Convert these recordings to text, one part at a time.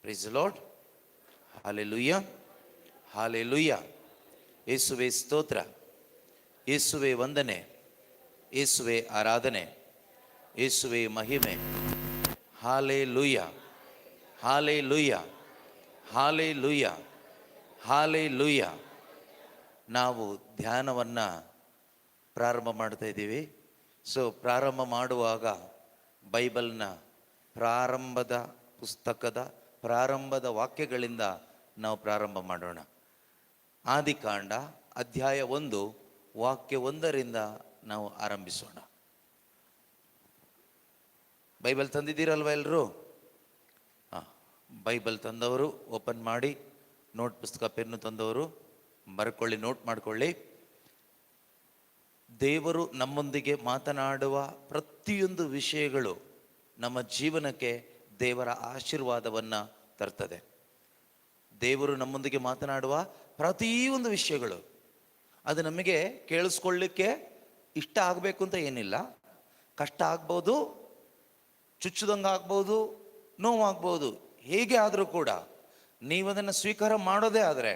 Price the Lord. Hallelujah, hallelujah. ಯೇಸುವೆ ಸ್ತೋತ್ರ, ಯೇಸುವೆ ವಂದನೆ, ಯೇಸುವೆ ಆರಾಧನೆ, ಯೇಸುವೆ ಮಹಿಮೆ. Hallelujah, hallelujah, hallelujah, hallelujah. ನಾವು ಧ್ಯಾನವನ್ನು ಪ್ರಾರಂಭ ಮಾಡ್ತಾ ಇದ್ದೀವಿ. ಪ್ರಾರಂಭ ಮಾಡುವಾಗ ಬೈಬಲ್ನ ಪ್ರಾರಂಭದ ಪುಸ್ತಕದ ಪ್ರಾರಂಭದ ವಾಕ್ಯಗಳಿಂದ ನಾವು ಪ್ರಾರಂಭ ಮಾಡೋಣ. ಆದಿಕಾಂಡ ಅಧ್ಯಾಯ 1 ವಾಕ್ಯ 1ರಿಂದ ನಾವು ಆರಂಭಿಸೋಣ. ಬೈಬಲ್ ತಂದಿದ್ದೀರಲ್ವ ಎಲ್ಲರೂ? ಬೈಬಲ್ ತಂದವರು ಓಪನ್ ಮಾಡಿ, ನೋಟ್ ಪುಸ್ತಕ ಪೆನ್ನು ತಂದವರು ಬರ್ಕೊಳ್ಳಿ, ನೋಟ್ ಮಾಡ್ಕೊಳ್ಳಿ. ದೇವರು ನಮ್ಮೊಂದಿಗೆ ಮಾತನಾಡುವ ಪ್ರತಿಯೊಂದು ವಿಷಯಗಳು ನಮ್ಮ ಜೀವನಕ್ಕೆ ದೇವರ ಆಶೀರ್ವಾದವನ್ನು ತರ್ತದೆ. ದೇವರು ನಮ್ಮೊಂದಿಗೆ ಮಾತನಾಡುವ ಪ್ರತಿಯೊಂದು ವಿಷಯಗಳು ಅದು ನಮಗೆ ಕೇಳಿಸ್ಕೊಳ್ಳಿಕ್ಕೆ ಇಷ್ಟ ಆಗಬೇಕು ಅಂತ ಏನಿಲ್ಲ. ಕಷ್ಟ ಆಗ್ಬೋದು, ಚುಚ್ಚುದಂಗೆ ಆಗ್ಬೋದು, ನೋವಾಗ್ಬೋದು. ಹೇಗೆ ಆದರೂ ಕೂಡ ನೀವದನ್ನು ಸ್ವೀಕಾರ ಮಾಡೋದೇ ಆದರೆ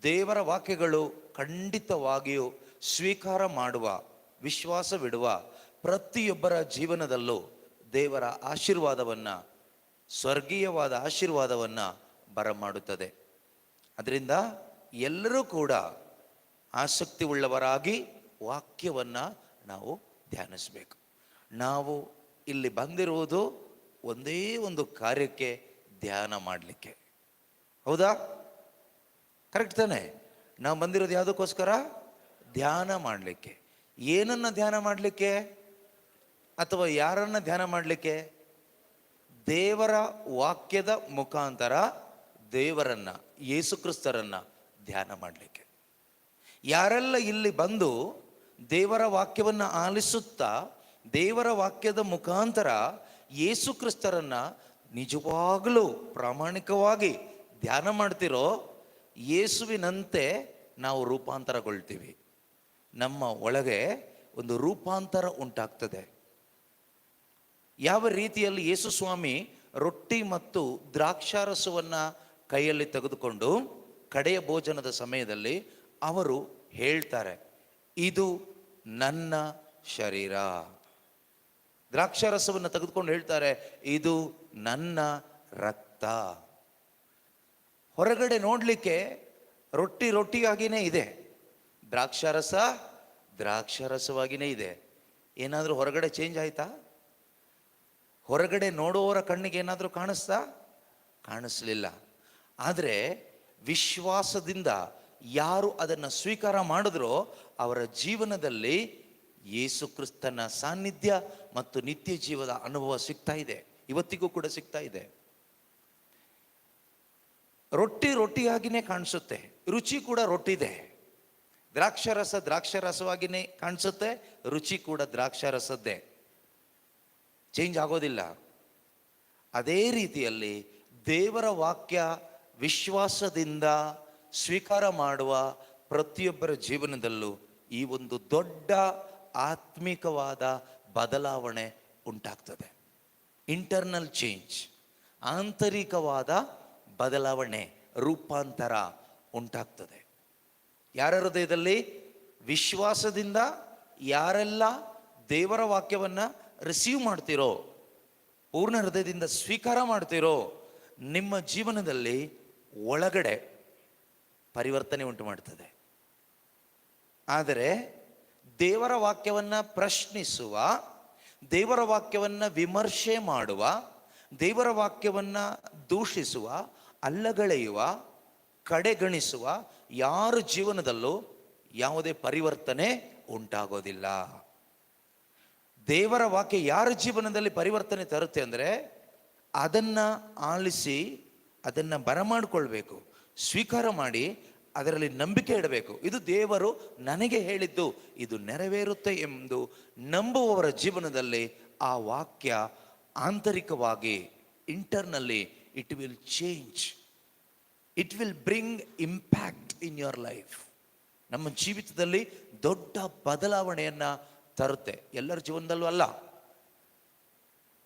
ದೇವರ ವಾಕ್ಯಗಳು ಖಂಡಿತವಾಗಿಯೂ ಸ್ವೀಕಾರ ಮಾಡುವ, ವಿಶ್ವಾಸವಿಡುವ ಪ್ರತಿಯೊಬ್ಬರ ಜೀವನದಲ್ಲೂ ದೇವರ ಆಶೀರ್ವಾದವನ್ನು, ಸ್ವರ್ಗೀಯವಾದ ಆಶೀರ್ವಾದವನ್ನು ಬರಮಾಡುತ್ತದೆ. ಅದರಿಂದ ಎಲ್ಲರೂ ಕೂಡ ಆಸಕ್ತಿ ಉಳ್ಳವರಾಗಿ ವಾಕ್ಯವನ್ನು ನಾವು ಧ್ಯಾನಿಸಬೇಕು. ನಾವು ಇಲ್ಲಿ ಬಂದಿರುವುದು ಒಂದೇ ಒಂದು ಕಾರ್ಯಕ್ಕೆ, ಧ್ಯಾನ ಮಾಡಲಿಕ್ಕೆ. ಹೌದಾ? ಕರೆಕ್ಟ್ ತಾನೆ? ನಾವು ಬಂದಿರೋದು ಯಾವುದಕ್ಕೋಸ್ಕರ? ಧ್ಯಾನ ಮಾಡಲಿಕ್ಕೆ. ಏನನ್ನು ಧ್ಯಾನ ಮಾಡಲಿಕ್ಕೆ ಅಥವಾ ಯಾರನ್ನು ಧ್ಯಾನ ಮಾಡಲಿಕ್ಕೆ? ದೇವರ ವಾಕ್ಯದ ಮುಖಾಂತರ ದೇವರನ್ನು, ಯೇಸು ಕ್ರಿಸ್ತರನ್ನು ಧ್ಯಾನ ಮಾಡಲಿಕ್ಕೆ. ಯಾರೆಲ್ಲ ಇಲ್ಲಿ ಬಂದು ದೇವರ ವಾಕ್ಯವನ್ನು ಆಲಿಸುತ್ತಾ ದೇವರ ವಾಕ್ಯದ ಮುಖಾಂತರ ಯೇಸು ಕ್ರಿಸ್ತರನ್ನು ನಿಜವಾಗಲೂ ಪ್ರಾಮಾಣಿಕವಾಗಿ ಧ್ಯಾನ ಮಾಡ್ತಿರೋ, ಯೇಸುವಿನಂತೆ ನಾವು ರೂಪಾಂತರಗೊಳ್ತೀವಿ. ನಮ್ಮ ಒಳಗೆ ಒಂದು ರೂಪಾಂತರ ಉಂಟಾಗ್ತದೆ. ಯಾವ ರೀತಿಯಲ್ಲಿ ಯೇಸು ಸ್ವಾಮಿ ರೊಟ್ಟಿ ಮತ್ತು ದ್ರಾಕ್ಷಾರಸವನ್ನು ಕೈಯಲ್ಲಿ ತೆಗೆದುಕೊಂಡು ಕಡೆಯ ಭೋಜನದ ಸಮಯದಲ್ಲಿ ಅವರು ಹೇಳ್ತಾರೆ, ಇದು ನನ್ನ ಶರೀರ. ದ್ರಾಕ್ಷಾರಸವನ್ನು ತೆಗೆದುಕೊಂಡು ಹೇಳ್ತಾರೆ, ಇದು ನನ್ನ ರಕ್ತ. ಹೊರಗಡೆ ನೋಡಲಿಕ್ಕೆ ರೊಟ್ಟಿಯಾಗಿಯೇ ಇದೆ, ದ್ರಾಕ್ಷಾರಸ ದ್ರಾಕ್ಷಾರಸವಾಗಿಯೇ ಇದೆ. ಏನಾದರೂ ಹೊರಗಡೆ ಚೇಂಜ್ ಆಯ್ತಾ? ಹೊರಗಡೆ ನೋಡುವವರ ಕಣ್ಣಿಗೆ ಏನಾದರೂ ಕಾಣಿಸ್ತಾ? ಕಾಣಿಸ್ಲಿಲ್ಲ. ಆದರೆ ವಿಶ್ವಾಸದಿಂದ ಯಾರು ಅದನ್ನು ಸ್ವೀಕಾರ ಮಾಡಿದ್ರೋ ಅವರ ಜೀವನದಲ್ಲಿ ಯೇಸು ಕ್ರಿಸ್ತನ ಸಾನ್ನಿಧ್ಯ ಮತ್ತು ನಿತ್ಯ ಜೀವದ ಅನುಭವ ಸಿಗ್ತಾ ಇದೆ. ಇವತ್ತಿಗೂ ಕೂಡ ಸಿಗ್ತಾ ಇದೆ. ರೊಟ್ಟಿಯಾಗಿಯೇ ಕಾಣಿಸುತ್ತೆ, ರುಚಿ ಕೂಡ ರೊಟ್ಟಿದೆ. ದ್ರಾಕ್ಷಾರಸ ದ್ರಾಕ್ಷಾರಸವಾಗಿಯೇ ಕಾಣಿಸುತ್ತೆ, ರುಚಿ ಕೂಡ ದ್ರಾಕ್ಷಾರಸದ್ದೇ, ಚೇಂಜ್ ಆಗೋದಿಲ್ಲ. ಅದೇ ರೀತಿಯಲ್ಲಿ ದೇವರ ವಾಕ್ಯ ವಿಶ್ವಾಸದಿಂದ ಸ್ವೀಕಾರ ಮಾಡುವ ಪ್ರತಿಯೊಬ್ಬರ ಜೀವನದಲ್ಲೂ ಈ ಒಂದು ದೊಡ್ಡ ಆತ್ಮಿಕವಾದ ಬದಲಾವಣೆ ಉಂಟಾಗ್ತದೆ. ಇಂಟರ್ನಲ್ ಚೇಂಜ್, ಆಂತರಿಕವಾದ ಬದಲಾವಣೆ, ರೂಪಾಂತರ ಉಂಟಾಗ್ತದೆ. ಯಾರ ಹೃದಯದಲ್ಲಿ? ವಿಶ್ವಾಸದಿಂದ ಯಾರೆಲ್ಲ ದೇವರ ವಾಕ್ಯವನ್ನು ರಿಸೀವ್ ಮಾಡ್ತೀರೋ, ಪೂರ್ಣ ಹೃದಯದಿಂದ ಸ್ವೀಕಾರ ಮಾಡ್ತೀರೋ, ನಿಮ್ಮ ಜೀವನದಲ್ಲಿ ಒಳಗಡೆ ಪರಿವರ್ತನೆ ಉಂಟು ಮಾಡ್ತದೆ. ಆದರೆ ದೇವರ ವಾಕ್ಯವನ್ನು ಪ್ರಶ್ನಿಸುವ, ದೇವರ ವಾಕ್ಯವನ್ನು ವಿಮರ್ಶೆ ಮಾಡುವ, ದೇವರ ವಾಕ್ಯವನ್ನು ದೂಷಿಸುವ, ಅಲ್ಲಗಳೆಯುವ, ಕಡೆಗಣಿಸುವ ಯಾರ ಜೀವನದಲ್ಲೂ ಯಾವುದೇ ಪರಿವರ್ತನೆ ಉಂಟಾಗೋದಿಲ್ಲ. ದೇವರ ವಾಕ್ಯ ಯಾರ ಜೀವನದಲ್ಲಿ ಪರಿವರ್ತನೆ ತರುತ್ತೆ ಅಂದರೆ ಅದನ್ನು ಆಲಿಸಿ, ಅದನ್ನು ಬರಮಾಡಿಕೊಳ್ಬೇಕು, ಸ್ವೀಕಾರ ಮಾಡಿ ಅದರಲ್ಲಿ ನಂಬಿಕೆ ಇಡಬೇಕು. ಇದು ದೇವರು ನನಗೆ ಹೇಳಿದ್ದು, ಇದು ನೆರವೇರುತ್ತೆ ಎಂದು ನಂಬುವವರ ಜೀವನದಲ್ಲಿ ಆ ವಾಕ್ಯ ಆಂತರಿಕವಾಗಿ, internally it will change, it will bring impact in your life. ನಮ್ಮ ಜೀವಿತದಲ್ಲಿ ದೊಡ್ಡ ಬದಲಾವಣೆಯನ್ನು ತರುತ್ತೆ. ಎಲ್ಲರ ಜೀವನದಲ್ಲೂ ಅಲ್ಲ,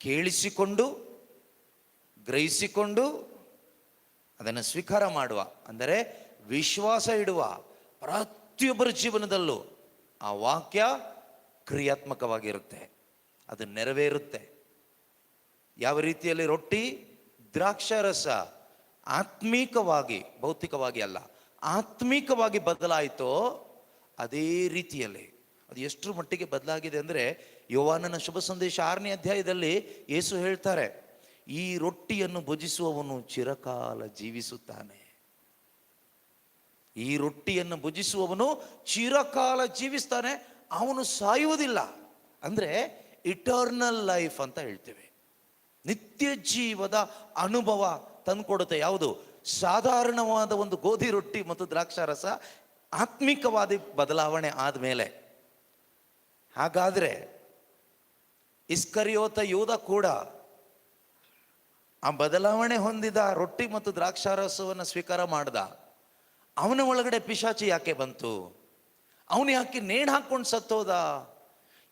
ಕೇಳಿಸಿಕೊಂಡು, ಗ್ರಹಿಸಿಕೊಂಡು, ಅದನ್ನು ಸ್ವೀಕಾರ ಮಾಡುವ ಅಂದರೆ ವಿಶ್ವಾಸ ಇಡುವ ಪ್ರತಿಯೊಬ್ಬರ ಜೀವನದಲ್ಲೂ ಆ ವಾಕ್ಯ ಕ್ರಿಯಾತ್ಮಕವಾಗಿರುತ್ತೆ, ಅದು ನೆರವೇರುತ್ತೆ. ಯಾವ ರೀತಿಯಲ್ಲಿ ರೊಟ್ಟಿ ದ್ರಾಕ್ಷಾರಸ ಆತ್ಮೀಕವಾಗಿ, ಭೌತಿಕವಾಗಿ ಅಲ್ಲ, ಆತ್ಮೀಕವಾಗಿ ಬದಲಾಯಿತೋ ಅದೇ ರೀತಿಯಲ್ಲಿ ಅದು ಎಷ್ಟರ ಮಟ್ಟಿಗೆ ಬದಲಾಗಿದೆ ಅಂದರೆ, ಯೋಹಾನನ ಶುಭ ಸಂದೇಶ 6ನೇ ಅಧ್ಯಾಯದಲ್ಲಿ ಯೇಸು ಹೇಳ್ತಾರೆ, ಈ ರೊಟ್ಟಿಯನ್ನು ಭುಜಿಸುವವನು ಚಿರಕಾಲ ಜೀವಿಸುತ್ತಾನೆ. ಈ ರೊಟ್ಟಿಯನ್ನು ಭುಜಿಸುವವನು ಚಿರಕಾಲ ಜೀವಿಸ್ತಾನೆ, ಅವನು ಸಾಯುವುದಿಲ್ಲ. ಅಂದರೆ ಇಟರ್ನಲ್ ಲೈಫ್ ಅಂತ ಹೇಳ್ತೇವೆ. ನಿತ್ಯ ಜೀವದ ಅನುಭವ ತಂದುಕೊಡುತ್ತೆ. ಯಾವುದು? ಸಾಧಾರಣವಾದ ಒಂದು ಗೋಧಿ ರೊಟ್ಟಿ ಮತ್ತು ದ್ರಾಕ್ಷಾರಸ ಆತ್ಮಿಕವಾದ ಬದಲಾವಣೆ ಆದಮೇಲೆ. ಹಾಗಾದರೆ ಇಸ್ಕರಿಯೋತ ಯೂದ ಕೂಡ ಆ ಬದಲಾವಣೆ ಹೊಂದಿದ ರೊಟ್ಟಿ ಮತ್ತು ದ್ರಾಕ್ಷಾರಸವನ್ನು ಸ್ವೀಕಾರ ಮಾಡ್ದ. ಅವನ ಒಳಗಡೆ ಪಿಶಾಚಿ ಯಾಕೆ ಬಂತು? ಅವನು ಯಾಕೆ ನೇಣು ಹಾಕೊಂಡು ಸತ್ತೋದ?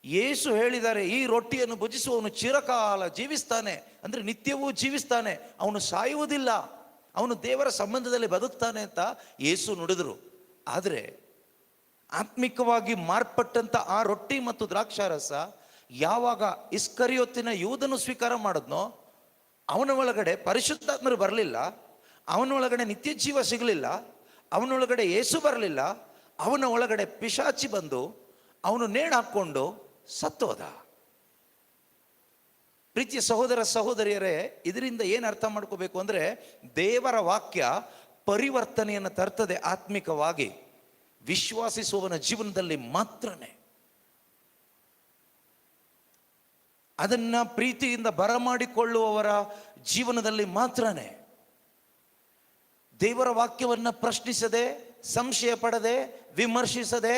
ಯೇಸು ಹೇಳಿದ್ದಾರೆ, ಈ ರೊಟ್ಟಿಯನ್ನು ಭುಜಿಸುವವನು ಚಿರಕಾಲ ಜೀವಿಸ್ತಾನೆ, ಅಂದರೆ ನಿತ್ಯವೂ ಜೀವಿಸ್ತಾನೆ, ಅವನು ಸಾಯುವುದಿಲ್ಲ, ಅವನು ದೇವರ ಸಂಬಂಧದಲ್ಲಿ ಬದುಕ್ತಾನೆ ಅಂತ ಯೇಸು ನುಡಿದ್ರು. ಆದರೆ ಆತ್ಮಿಕವಾಗಿ ಮಾರ್ಪಟ್ಟಂಥ ಆ ರೊಟ್ಟಿ ಮತ್ತು ದ್ರಾಕ್ಷಾರಸ ಯಾವಾಗ ಇಸ್ಕರಿಯೋತಿನ ಯೂದನು ಸ್ವೀಕಾರ ಮಾಡಿದ್ನೋ, ಅವನ ಒಳಗಡೆ ಪರಿಶುದ್ಧಾತ್ಮರು ಬರಲಿಲ್ಲ, ಅವನ ಒಳಗಡೆ ನಿತ್ಯ ಜೀವ ಸಿಗಲಿಲ್ಲ, ಅವನೊಳಗಡೆ ಯೇಸು ಬರಲಿಲ್ಲ, ಅವನ ಒಳಗಡೆ ಪಿಶಾಚಿ ಬಂದು ಅವನು ನೇಣು ಹಾಕ್ಕೊಂಡು ಸತ್ತೋದ. ಪ್ರೀತಿಯ ಸಹೋದರ ಸಹೋದರಿಯರೇ, ಇದರಿಂದ ಏನು ಅರ್ಥ ಮಾಡ್ಕೋಬೇಕು ಅಂದರೆ, ದೇವರ ವಾಕ್ಯ ಪರಿವರ್ತನೆಯನ್ನು ತರ್ತದೆ ಆತ್ಮಿಕವಾಗಿ ವಿಶ್ವಾಸಿಸುವವನ ಜೀವನದಲ್ಲಿ ಮಾತ್ರನೇ. ಅದನ್ನ ಪ್ರೀತಿಯಿಂದ ಬರಮಾಡಿಕೊಳ್ಳುವವರ ಜೀವನದಲ್ಲಿ ಮಾತ್ರನೇ. ದೇವರ ವಾಕ್ಯವನ್ನ ಪ್ರಶ್ನಿಸದೆ, ಸಂಶಯ ಪಡದೆ, ವಿಮರ್ಶಿಸದೆ,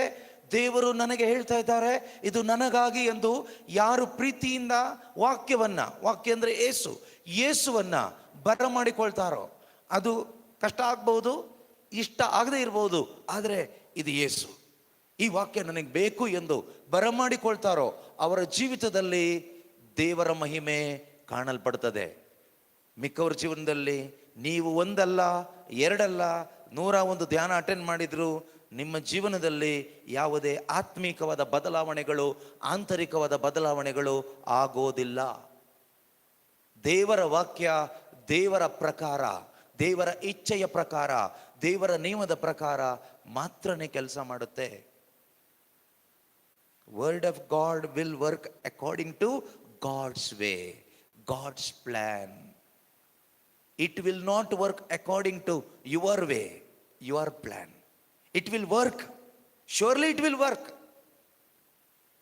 ದೇವರು ನನಗೆ ಹೇಳ್ತಾ ಇದ್ದಾರೆ ಇದು ನನಗಾಗಿ ಎಂದು ಯಾರು ಪ್ರೀತಿಯಿಂದ ವಾಕ್ಯ ಅಂದರೆ ಯೇಸುವನ್ನ ಬರಮಾಡಿಕೊಳ್ತಾರೋ, ಅದು ಕಷ್ಟ ಆಗ್ಬಹುದು, ಇಷ್ಟ ಆಗದೆ ಇರಬಹುದು, ಆದರೆ ಇದು ಯೇಸು, ಈ ವಾಕ್ಯ ನನಗೆ ಬೇಕು ಎಂದು ಬರಮಾಡಿಕೊಳ್ತಾರೋ ಅವರ ಜೀವಿತದಲ್ಲಿ ದೇವರ ಮಹಿಮೆ ಕಾಣಲ್ಪಡ್ತದೆ. ಮಿಕ್ಕವರ ಜೀವನದಲ್ಲಿ ನೀವು ಒಂದಲ್ಲ, ಎರಡಲ್ಲ, 101 ಧ್ಯಾನ ಅಟೆಂಡ್ ಮಾಡಿದ್ರು, ನಿಮ್ಮ ಜೀವನದಲ್ಲಿ ಯಾವುದೇ ಆತ್ಮೀಕವಾದ ಬದಲಾವಣೆಗಳು, ಆಂತರಿಕವಾದ ಬದಲಾವಣೆಗಳು ಆಗೋದಿಲ್ಲ. ದೇವರ ವಾಕ್ಯ ದೇವರ ಪ್ರಕಾರ, ದೇವರ ಇಚ್ಛೆಯ ಪ್ರಕಾರ, ದೇವರ ನಿಯಮದ ಪ್ರಕಾರ ಮಾತ್ರನೇ ಕೆಲಸ ಮಾಡುತ್ತೆ. Word of God will work according to God's way, God's plan. It will not work according to your way, your plan. It will work. Surely it will work.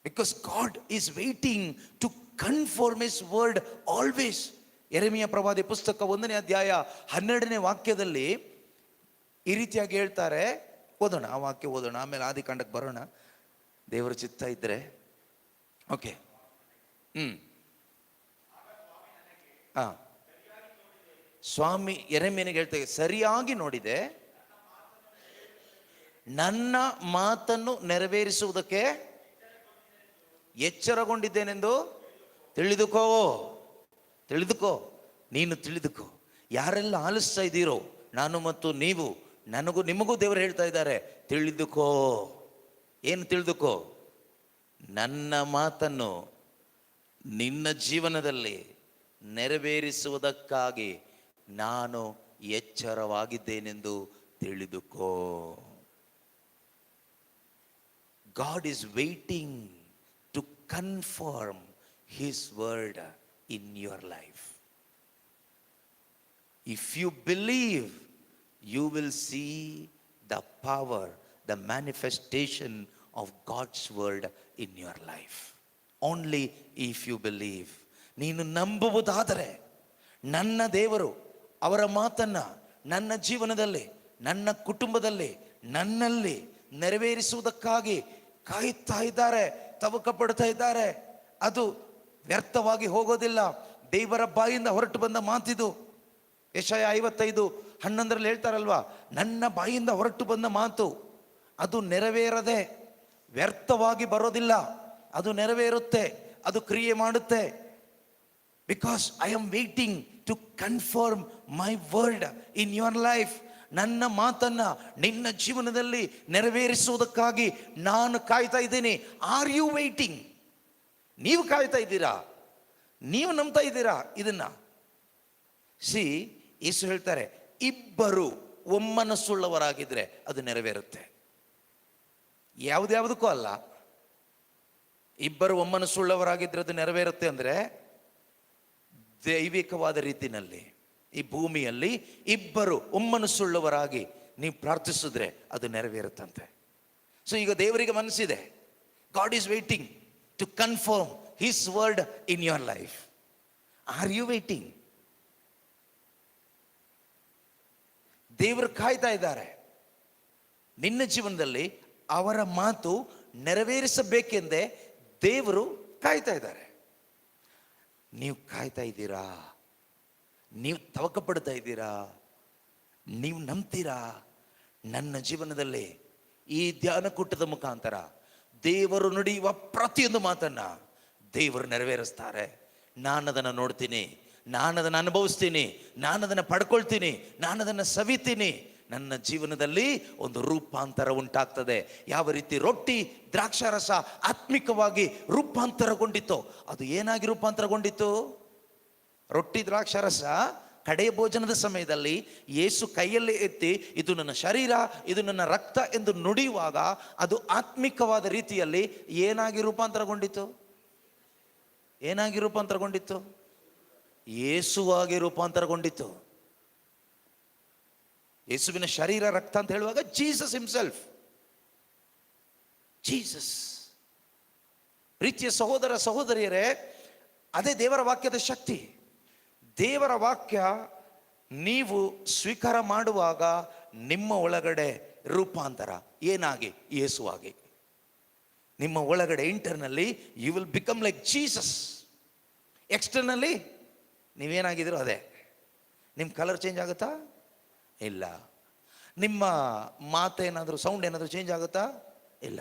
Because God is waiting to confirm His word always. ಯೆರೆಮೀಯ ಪ್ರವಾದಿ ಪುಸ್ತಕ 1ನೇ ಅಧ್ಯಾಯ 12ನೇ ವಾಕ್ಯದಲ್ಲಿ ಈ ರೀತಿಯಾಗಿ ಹೇಳ್ತಾರೆ. ಓದೋಣ, ಆ ವಾಕ್ಯ ಓದೋಣ, ಆಮೇಲೆ ಆದಿಕಾಂಡಕ್ಕೆ ಬರೋಣ, ದೇವರ ಚಿತ್ತ ಇದ್ರೆ. ಓಕೆ. ಸ್ವಾಮಿ ಯೆರೆಮೀಯನಿಗೆ ಹೇಳ್ತೇವೆ, ಸರಿಯಾಗಿ ನೋಡಿದೆ, ನನ್ನ ಮಾತನ್ನು ನೆರವೇರಿಸುವುದಕ್ಕೆ ಎಚ್ಚರಗೊಂಡಿದ್ದೇನೆಂದು ತಿಳಿದುಕೋ. ನೀನು ತಿಳಿದುಕೋ. ಯಾರೆಲ್ಲ ಆಲಿಸ್ತಾ ಇದ್ದೀರೋ, ನಾನು ಮತ್ತು ನೀವು, ನಿಮಗೂ ದೇವರು ಹೇಳ್ತಾ ಇದ್ದಾರೆ, ತಿಳಿದುಕೋ. ಏನು ತಿಳಿದುಕೋ? ನನ್ನ ಮಾತನ್ನು ನಿನ್ನ ಜೀವನದಲ್ಲಿ ನೆರವೇರಿಸುವುದಕ್ಕಾಗಿ ನಾನು ಎಚ್ಚರವಾಗಿದ್ದೇನೆಂದು ತಿಳಿದುಕೋ. God is waiting to confirm His word in your life. If you believe, you will see the power, the manifestation of God's word in your life. Only if you believe. ನೀನು ನಂಬುವುದಾದರೆ ನನ್ನ ದೇವರು ಅವರ ಮಾತನ್ನ ನನ್ನ ಜೀವನದಲ್ಲಿ, ನನ್ನ ಕುಟುಂಬದಲ್ಲಿ, ನನ್ನಲ್ಲಿ ನೆರವೇರಿಸುವುದಕ್ಕಾಗಿ ಕಾಯುತ್ತಾ ಇದ್ದಾರೆ, ತವಕ ಪಡ್ತಾ ಇದ್ದಾರೆ. ಅದು ವ್ಯರ್ಥವಾಗಿ ಹೋಗೋದಿಲ್ಲ. ದೇವರ ಬಾಯಿಂದ ಹೊರಟು ಬಂದ ಮಾತಿದು. ಯೆಶಾಯ 55:11 ಹೇಳ್ತಾರಲ್ವಾ, ನನ್ನ ಬಾಯಿಂದ ಹೊರಟು ಬಂದ ಮಾತು ಅದು ನೆರವೇರದೆ ವ್ಯರ್ಥವಾಗಿ ಬರೋದಿಲ್ಲ, ಅದು ನೆರವೇರುತ್ತೆ, ಅದು ಕ್ರಿಯೆ ಮಾಡುತ್ತೆ. Because I am waiting to confirm my word in your life. ನನ್ನ ಮಾತನ್ನ ನಿನ್ನ ಜೀವನದಲ್ಲಿ ನೆರವೇರಿಸುವುದಕ್ಕಾಗಿ ನಾನು ಕಾಯ್ತಾ ಇದ್ದೀನಿ. Are you waiting? ನೀವು ಕಾಯ್ತಾ ಇದ್ದೀರಾ? ನೀವು ನಂಬ್ತಾ ಇದ್ದೀರಾ ಇದನ್ನ? ಯೇಸು ಹೇಳ್ತಾರೆ, ಇಬ್ಬರು ಒಮ್ಮನಸ್ಸುಳ್ಳವರಾಗಿದ್ರೆ ಅದು ನೆರವೇರುತ್ತೆ. ಯಾವುದ್ಯಾವುದಕ್ಕೂ ಅಲ್ಲ. ಇಬ್ಬರು ಒಮ್ಮನಸ್ಸುಳ್ಳವರಾಗಿದ್ರೆ ಅದು ನೆರವೇರುತ್ತೆ ಅಂದ್ರೆ ದೈವಿಕವಾದ ರೀತಿಯಲ್ಲಿ ಈ ಭೂಮಿಯಲ್ಲಿ ಇಬ್ಬರು ಒಮ್ಮನಸ್ಸುಳ್ಳವರಾಗಿ ನೀವು ಪ್ರಾರ್ಥಿಸಿದ್ರೆ ಅದು ನೆರವೇರುತ್ತಂತೆ. ಸೊ ಈಗ ದೇವರಿಗೆ ಮನಸ್ಸಿದೆ. God is waiting to confirm his word in your life. Are you waiting? ದೇವರು ಕಾಯ್ತಾ ಇದ್ದಾರೆ ನಿನ್ನ ಜೀವನದಲ್ಲಿ. ಅವರ ಮಾತು ನೆರವೇರಿಸಬೇಕೆಂದೇ ದೇವರು ಕಾಯ್ತಾ ಇದ್ದಾರೆ. ನೀವು ಕಾಯ್ತಾ ಇದ್ದೀರಾ? ನೀವು ತವಕ ಪಡ್ತಾ ಇದ್ದೀರಾ? ನೀವು ನಂಬ್ತೀರಾ? ನನ್ನ ಜೀವನದಲ್ಲಿ ಈ ಧ್ಯಾನ ಕೂಟದ ಮುಖಾಂತರ ದೇವರು ನುಡಿಯುವ ಪ್ರತಿಯೊಂದು ಮಾತನ್ನ ದೇವರು ನೆರವೇರಿಸ್ತಾರೆ. ನಾನು ಅದನ್ನು ನೋಡ್ತೀನಿ, ನಾನು ಅದನ್ನು ಅನುಭವಿಸ್ತೀನಿ, ನಾನು ಅದನ್ನು ಪಡ್ಕೊಳ್ತೀನಿ, ನಾನು ಅದನ್ನು ಸವಿತೀನಿ. ನನ್ನ ಜೀವನದಲ್ಲಿ ಒಂದು ರೂಪಾಂತರ ಉಂಟಾಗ್ತದೆ. ಯಾವ ರೀತಿ ರೊಟ್ಟಿ ದ್ರಾಕ್ಷಾರಸ ಆತ್ಮಿಕವಾಗಿ ರೂಪಾಂತರಗೊಂಡಿತ್ತು, ಅದು ಏನಾಗಿ ರೂಪಾಂತರಗೊಂಡಿತ್ತು? ರೊಟ್ಟಿ ದ್ರಾಕ್ಷಾರಸ ಕಡೆಯ ಭೋಜನದ ಸಮಯದಲ್ಲಿ ಯೇಸು ಕೈಯಲ್ಲಿ ಎತ್ತಿ ಇದು ನನ್ನ ಶರೀರ, ಇದು ನನ್ನ ರಕ್ತ ಎಂದು ನುಡಿಯುವಾಗ ಅದು ಆತ್ಮಿಕವಾದ ರೀತಿಯಲ್ಲಿ ಏನಾಗಿ ರೂಪಾಂತರಗೊಂಡಿತ್ತು? ಏನಾಗಿ ರೂಪಾಂತರಗೊಂಡಿತ್ತು? ಯೇಸುವಾಗಿ ರೂಪಾಂತರಗೊಂಡಿತ್ತು. ಯೇಸುವಿನ ಶರೀರ ರಕ್ತ ಅಂತ ಹೇಳುವಾಗ ಜೀಸಸ್ ಹಿಮ್ಸೆಲ್ಫ್. ಜೀಸಸ್. ಪ್ರೀತಿಯ ಸಹೋದರ ಸಹೋದರಿಯರೇ, ಅದೇ ದೇವರ ವಾಕ್ಯದ ಶಕ್ತಿ. ದೇವರ ವಾಕ್ಯ ನೀವು ಸ್ವೀಕಾರ ಮಾಡುವಾಗ ನಿಮ್ಮ ಒಳಗಡೆ ರೂಪಾಂತರ ಏನಾಗಿ? ಯೇಸುವಾಗಿ. ನಿಮ್ಮ ಒಳಗಡೆ internally you will become like Jesus. Externally ನೀವೇನಾಗಿದ್ದೀರೋ ಅದೇ. ನಿಮ್ಮ ಕಲರ್ ಚೇಂಜ್ ಆಗುತ್ತಾ? ಇಲ್ಲ. ನಿಮ್ಮ ಮಾತೇನಾದರೂ ಸೌಂಡ್ ಏನಾದರೂ ಚೇಂಜ್ ಆಗುತ್ತಾ? ಇಲ್ಲ.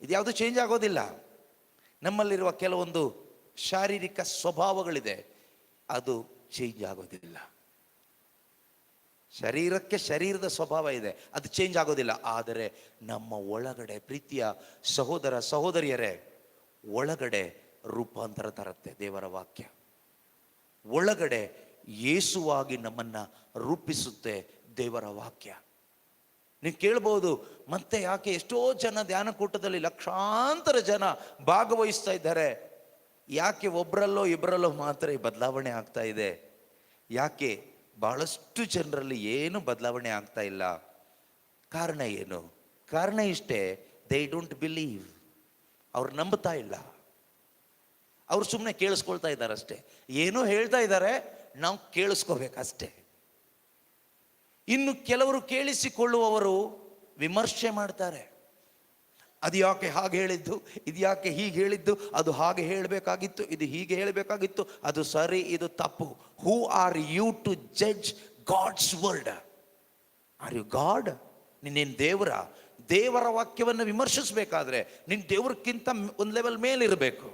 ಇದ್ಯಾವುದು ಚೇಂಜ್ ಆಗೋದಿಲ್ಲ. ನಮ್ಮಲ್ಲಿರುವ ಕೆಲವೊಂದು ಶಾರೀರಿಕ ಸ್ವಭಾವಗಳಿದೆ, ಅದು ಚೇಂಜ್ ಆಗೋದಿಲ್ಲ. ಶರೀರಕ್ಕೆ ಶರೀರದ ಸ್ವಭಾವ ಇದೆ, ಅದು ಚೇಂಜ್ ಆಗೋದಿಲ್ಲ. ಆದರೆ ನಮ್ಮ ಒಳಗಡೆ, ಪ್ರೀತಿಯ ಸಹೋದರ ಸಹೋದರಿಯರೇ, ಒಳಗಡೆ ರೂಪಾಂತರ ತರುತ್ತೆ ದೇವರ ವಾಕ್ಯ. ಒಳಗಡೆ ಯೇಸುವಾಗಿ ನಮ್ಮನ್ನ ರೂಪಿಸುತ್ತೆ ದೇವರ ವಾಕ್ಯ. ನೀವು ಕೇಳ್ಬೋದು, ಮತ್ತೆ ಯಾಕೆ ಎಷ್ಟೋ ಜನ ಧ್ಯಾನ ಕೂಟದಲ್ಲಿ ಲಕ್ಷಾಂತರ ಜನ ಭಾಗವಹಿಸ್ತಾ ಇದ್ದಾರೆ, ಯಾಕೆ ಒಬ್ಬರಲ್ಲೋ ಇಬ್ಬರಲ್ಲೋ ಮಾತ್ರ ಈ ಬದಲಾವಣೆ ಆಗ್ತಾ ಇದೆ? ಯಾಕೆ ಬಹಳಷ್ಟು ಜನರಲ್ಲಿ ಏನು ಬದಲಾವಣೆ ಆಗ್ತಾ ಇಲ್ಲ? ಕಾರಣ ಏನು? ಕಾರಣ ಇಷ್ಟೇ, ದೇ ಡೋಂಟ್ ಬಿಲೀವ್. ಅವ್ರು ನಂಬ್ತಾ ಇಲ್ಲ. ಅವ್ರು ಸುಮ್ಮನೆ ಕೇಳಿಸ್ಕೊಳ್ತಾ ಇದ್ದಾರೆ ಅಷ್ಟೇ. ಏನೋ ಹೇಳ್ತಾ ಇದ್ದಾರೆ, ನಾವು ಕೇಳಿಸ್ಕೋಬೇಕಷ್ಟೇ. ಇನ್ನು ಕೆಲವರು ಕೇಳಿಸಿಕೊಳ್ಳುವವರು ವಿಮರ್ಶೆ ಮಾಡ್ತಾರೆ. ಅದು ಯಾಕೆ ಹಾಗೆ ಹೇಳಿದ್ದು, ಇದು ಯಾಕೆ ಹೀಗೆ ಹೇಳಿದ್ದು, ಅದು ಹಾಗೆ ಹೇಳಬೇಕಾಗಿತ್ತು, ಇದು ಹೀಗೆ ಹೇಳಬೇಕಾಗಿತ್ತು, ಅದು ಸರಿ, ಇದು ತಪ್ಪು. Who are you to judge God's word? Are you God? ನೀನೇನು ದೇವರ? ದೇವರ ವಾಕ್ಯವನ್ನು ವಿಮರ್ಶಿಸಬೇಕಾದ್ರೆ ನಿನ್ನ ದೇವರಕ್ಕಿಂತ ಒಂದು ಲೆವೆಲ್ ಮೇಲಿರಬೇಕು.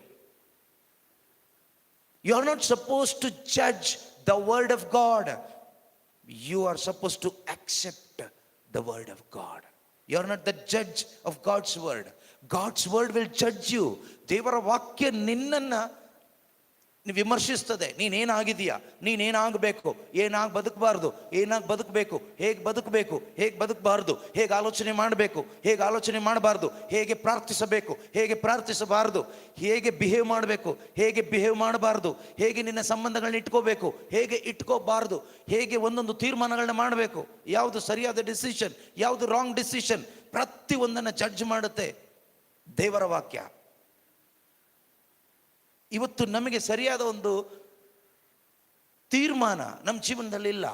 You are not suppose to judge the word of God. You are supposed to accept the word of God. You are not the judge of God's word. God's word will judge you. ದೇವರ ವಾಕ್ಯ ನಿನ್ನನ್ನ ವಿಮರ್ಶಿಸ್ತದೆ. ನೀನೇನಾಗಿದೀಯಾ, ನೀನೇನಾಗಬೇಕು, ಏನಾಗಿ ಬದುಕಬಾರ್ದು, ಏನಾಗಿ ಬದುಕಬೇಕು, ಹೇಗೆ ಬದುಕಬೇಕು, ಹೇಗೆ ಬದುಕಬಾರ್ದು, ಹೇಗೆ ಆಲೋಚನೆ ಮಾಡಬೇಕು, ಹೇಗೆ ಆಲೋಚನೆ ಮಾಡಬಾರ್ದು, ಹೇಗೆ ಪ್ರಾರ್ಥಿಸಬೇಕು, ಹೇಗೆ ಪ್ರಾರ್ಥಿಸಬಾರ್ದು, ಹೇಗೆ ಬಿಹೇವ್ ಮಾಡಬೇಕು, ಹೇಗೆ ಬಿಹೇವ್ ಮಾಡಬಾರ್ದು, ಹೇಗೆ ನಿನ್ನ ಸಂಬಂಧಗಳನ್ನ ಇಟ್ಕೋಬೇಕು, ಹೇಗೆ ಇಟ್ಕೋಬಾರ್ದು, ಹೇಗೆ ಒಂದೊಂದು ತೀರ್ಮಾನಗಳನ್ನ ಮಾಡಬೇಕು, ಯಾವುದು ಸರಿಯಾದ ಡಿಸಿಷನ್, ಯಾವುದು ರಾಂಗ್ ಡಿಸಿಷನ್, ಪ್ರತಿಯೊಂದನ್ನು ಜಡ್ಜ್ ಮಾಡುತ್ತೆ ದೇವರ ವಾಕ್ಯ. ಇವತ್ತು ನಮಗೆ ಸರಿಯಾದ ಒಂದು ತೀರ್ಮಾನ ನಮ್ಮ ಜೀವನದಲ್ಲಿ ಇಲ್ಲ.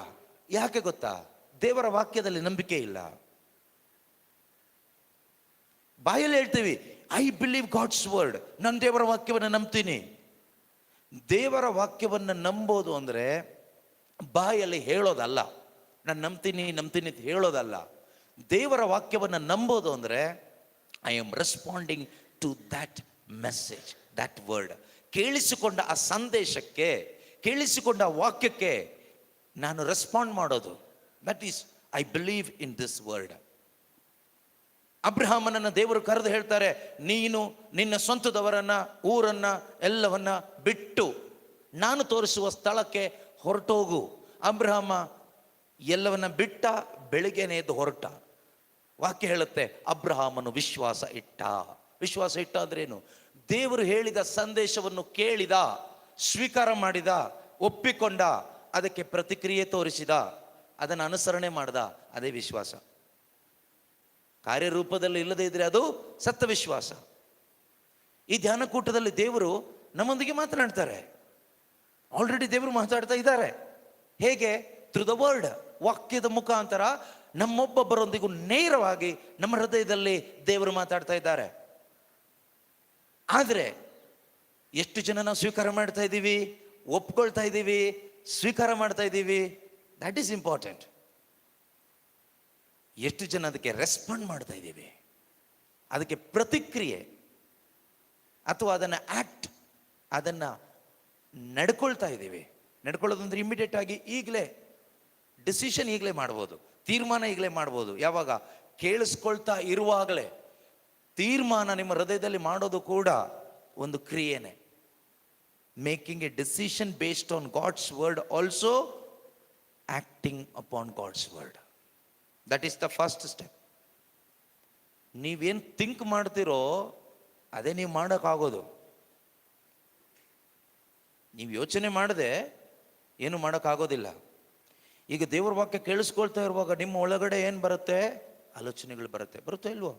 ಯಾಕೆ ಗೊತ್ತಾ? ದೇವರ ವಾಕ್ಯದಲ್ಲಿ ನಂಬಿಕೆ ಇಲ್ಲ. ಬಾಯಲ್ಲಿ ಹೇಳ್ತೀವಿ, ಐ ಬಿಲೀವ್ ಗಾಡ್ಸ್ ವರ್ಡ್, ನಾನು ದೇವರ ವಾಕ್ಯವನ್ನು ನಂಬ್ತೀನಿ. ದೇವರ ವಾಕ್ಯವನ್ನು ನಂಬೋದು ಅಂದರೆ ಬಾಯಲ್ಲಿ ಹೇಳೋದಲ್ಲ. ನಾನು ನಂಬ್ತೀನಿ ನಂಬ್ತೀನಿ ಅಂತ ಹೇಳೋದಲ್ಲ. ದೇವರ ವಾಕ್ಯವನ್ನು ನಂಬೋದು ಅಂದರೆ I am responding to that message, that word. ಕೇಳಿಸಿಕೊಂಡ ಆ ಸಂದೇಶಕ್ಕೆ, ಕೇಳಿಸಿಕೊಂಡ ಆ ವಾಕ್ಯಕ್ಕೆ ನಾನು ರೆಸ್ಪಾಂಡ್ ಮಾಡೋದು. That is I believe in this word. ಅಬ್ರಹಾಮನನ್ನ ದೇವರು ಕರೆದು ಹೇಳ್ತಾರೆ, ನೀನು ನಿನ್ನ ಸ್ವಂತದವರನ್ನ, ಊರನ್ನ, ಎಲ್ಲವನ್ನ ಬಿಟ್ಟು ನಾನು ತೋರಿಸುವ ಸ್ಥಳಕ್ಕೆ ಹೊರಟೋಗು. ಅಬ್ರಹಾಮ ಎಲ್ಲವನ್ನ ಬಿಟ್ಟ, ಬೆಳಿಗ್ಗೆನೆ ಎದ್ದು ಹೊರಟ. ವಾಕ್ಯ ಹೇಳುತ್ತೆ, ಅಬ್ರಹಾಮನು ವಿಶ್ವಾಸ ಇಟ್ಟ. ವಿಶ್ವಾಸ ಇಟ್ಟ ಅಂದ್ರೇನು? ದೇವರು ಹೇಳಿದ ಸಂದೇಶವನ್ನು ಕೇಳಿದ, ಸ್ವೀಕಾರ ಮಾಡಿದ, ಒಪ್ಪಿಕೊಂಡ, ಅದಕ್ಕೆ ಪ್ರತಿಕ್ರಿಯೆ ತೋರಿಸಿದ, ಅದನ್ನು ಅನುಸರಣೆ ಮಾಡ್ದ. ಅದೇ ವಿಶ್ವಾಸ. ಕಾರ್ಯರೂಪದಲ್ಲಿ ಇಲ್ಲದೆ ಇದ್ರೆ ಅದು ಸತ್ತ ವಿಶ್ವಾಸ. ಈ ಧ್ಯಾನಕೂಟದಲ್ಲಿ ದೇವರು ನಮ್ಮೊಂದಿಗೆ ಮಾತನಾಡ್ತಾರೆ. ಆಲ್ರೆಡಿ ದೇವರು ಮಾತಾಡ್ತಾ ಇದ್ದಾರೆ. ಹೇಗೆ? ಥ್ರೂ ದ ವರ್ಡ್, ವಾಕ್ಯದ ಮುಖಾಂತರ ನಮ್ಮೊಬ್ಬೊಬ್ಬರೊಂದಿಗೂ ನೇರವಾಗಿ ನಮ್ಮ ಹೃದಯದಲ್ಲಿ ದೇವರು ಮಾತಾಡ್ತಾ ಇದ್ದಾರೆ. ಆದರೆ ಎಷ್ಟು ಜನ ನಾವು ಸ್ವೀಕಾರ ಮಾಡ್ತಾ ಇದ್ದೀವಿ, ಒಪ್ಕೊಳ್ತಾ ಇದ್ದೀವಿ, ಸ್ವೀಕಾರ ಮಾಡ್ತಾ ಇದ್ದೀವಿ? That is important. ಎಷ್ಟು ಜನ ಅದಕ್ಕೆ ರೆಸ್ಪಾಂಡ್ ಮಾಡ್ತಾ ಇದ್ದೀವಿ, ಅದಕ್ಕೆ ಪ್ರತಿಕ್ರಿಯೆ ಅಥವಾ ಅದನ್ನು ಆಕ್ಟ್, ಅದನ್ನು ನಡ್ಕೊಳ್ತಾ ಇದ್ದೀವಿ. ನಡ್ಕೊಳ್ಳೋದಂದ್ರೆ ಇಮಿಡಿಯೇಟ್ ಆಗಿ ಈಗಲೇ ಡಿಸಿಷನ್ ಈಗಲೇ ಮಾಡ್ಬೋದು, ತೀರ್ಮಾನ ಈಗಲೇ ಮಾಡ್ಬೋದು. ಯಾವಾಗ? ಕೇಳಿಸ್ಕೊಳ್ತಾ ಇರುವಾಗಲೇ. ತೀರ್ಮಾನ ನಿಮ್ಮ ಹೃದಯದಲ್ಲಿ ಮಾಡೋದು ಕೂಡ ಒಂದು ಕ್ರಿಯೆನೇ. Making a decision based on God's word, also acting upon God's word. That is the first step. ನೀವೇನು ಥಿಂಕ್ ಮಾಡ್ತಿರೋ ಅದೇ ನೀವು ಮಾಡೋಕ್ಕಾಗೋದು. ನೀವು ಯೋಚನೆ ಮಾಡದೆ ಏನು ಮಾಡೋಕ್ಕಾಗೋದಿಲ್ಲ. ಈಗ ದೇವ್ರ ವಾಕ್ಯ ಕೇಳಿಸ್ಕೊಳ್ತಾ ಇರುವಾಗ ನಿಮ್ಮ ಒಳಗಡೆ ಏನು ಬರುತ್ತೆ? ಆಲೋಚನೆಗಳು ಬರುತ್ತೆ ಇಲ್ವೋ?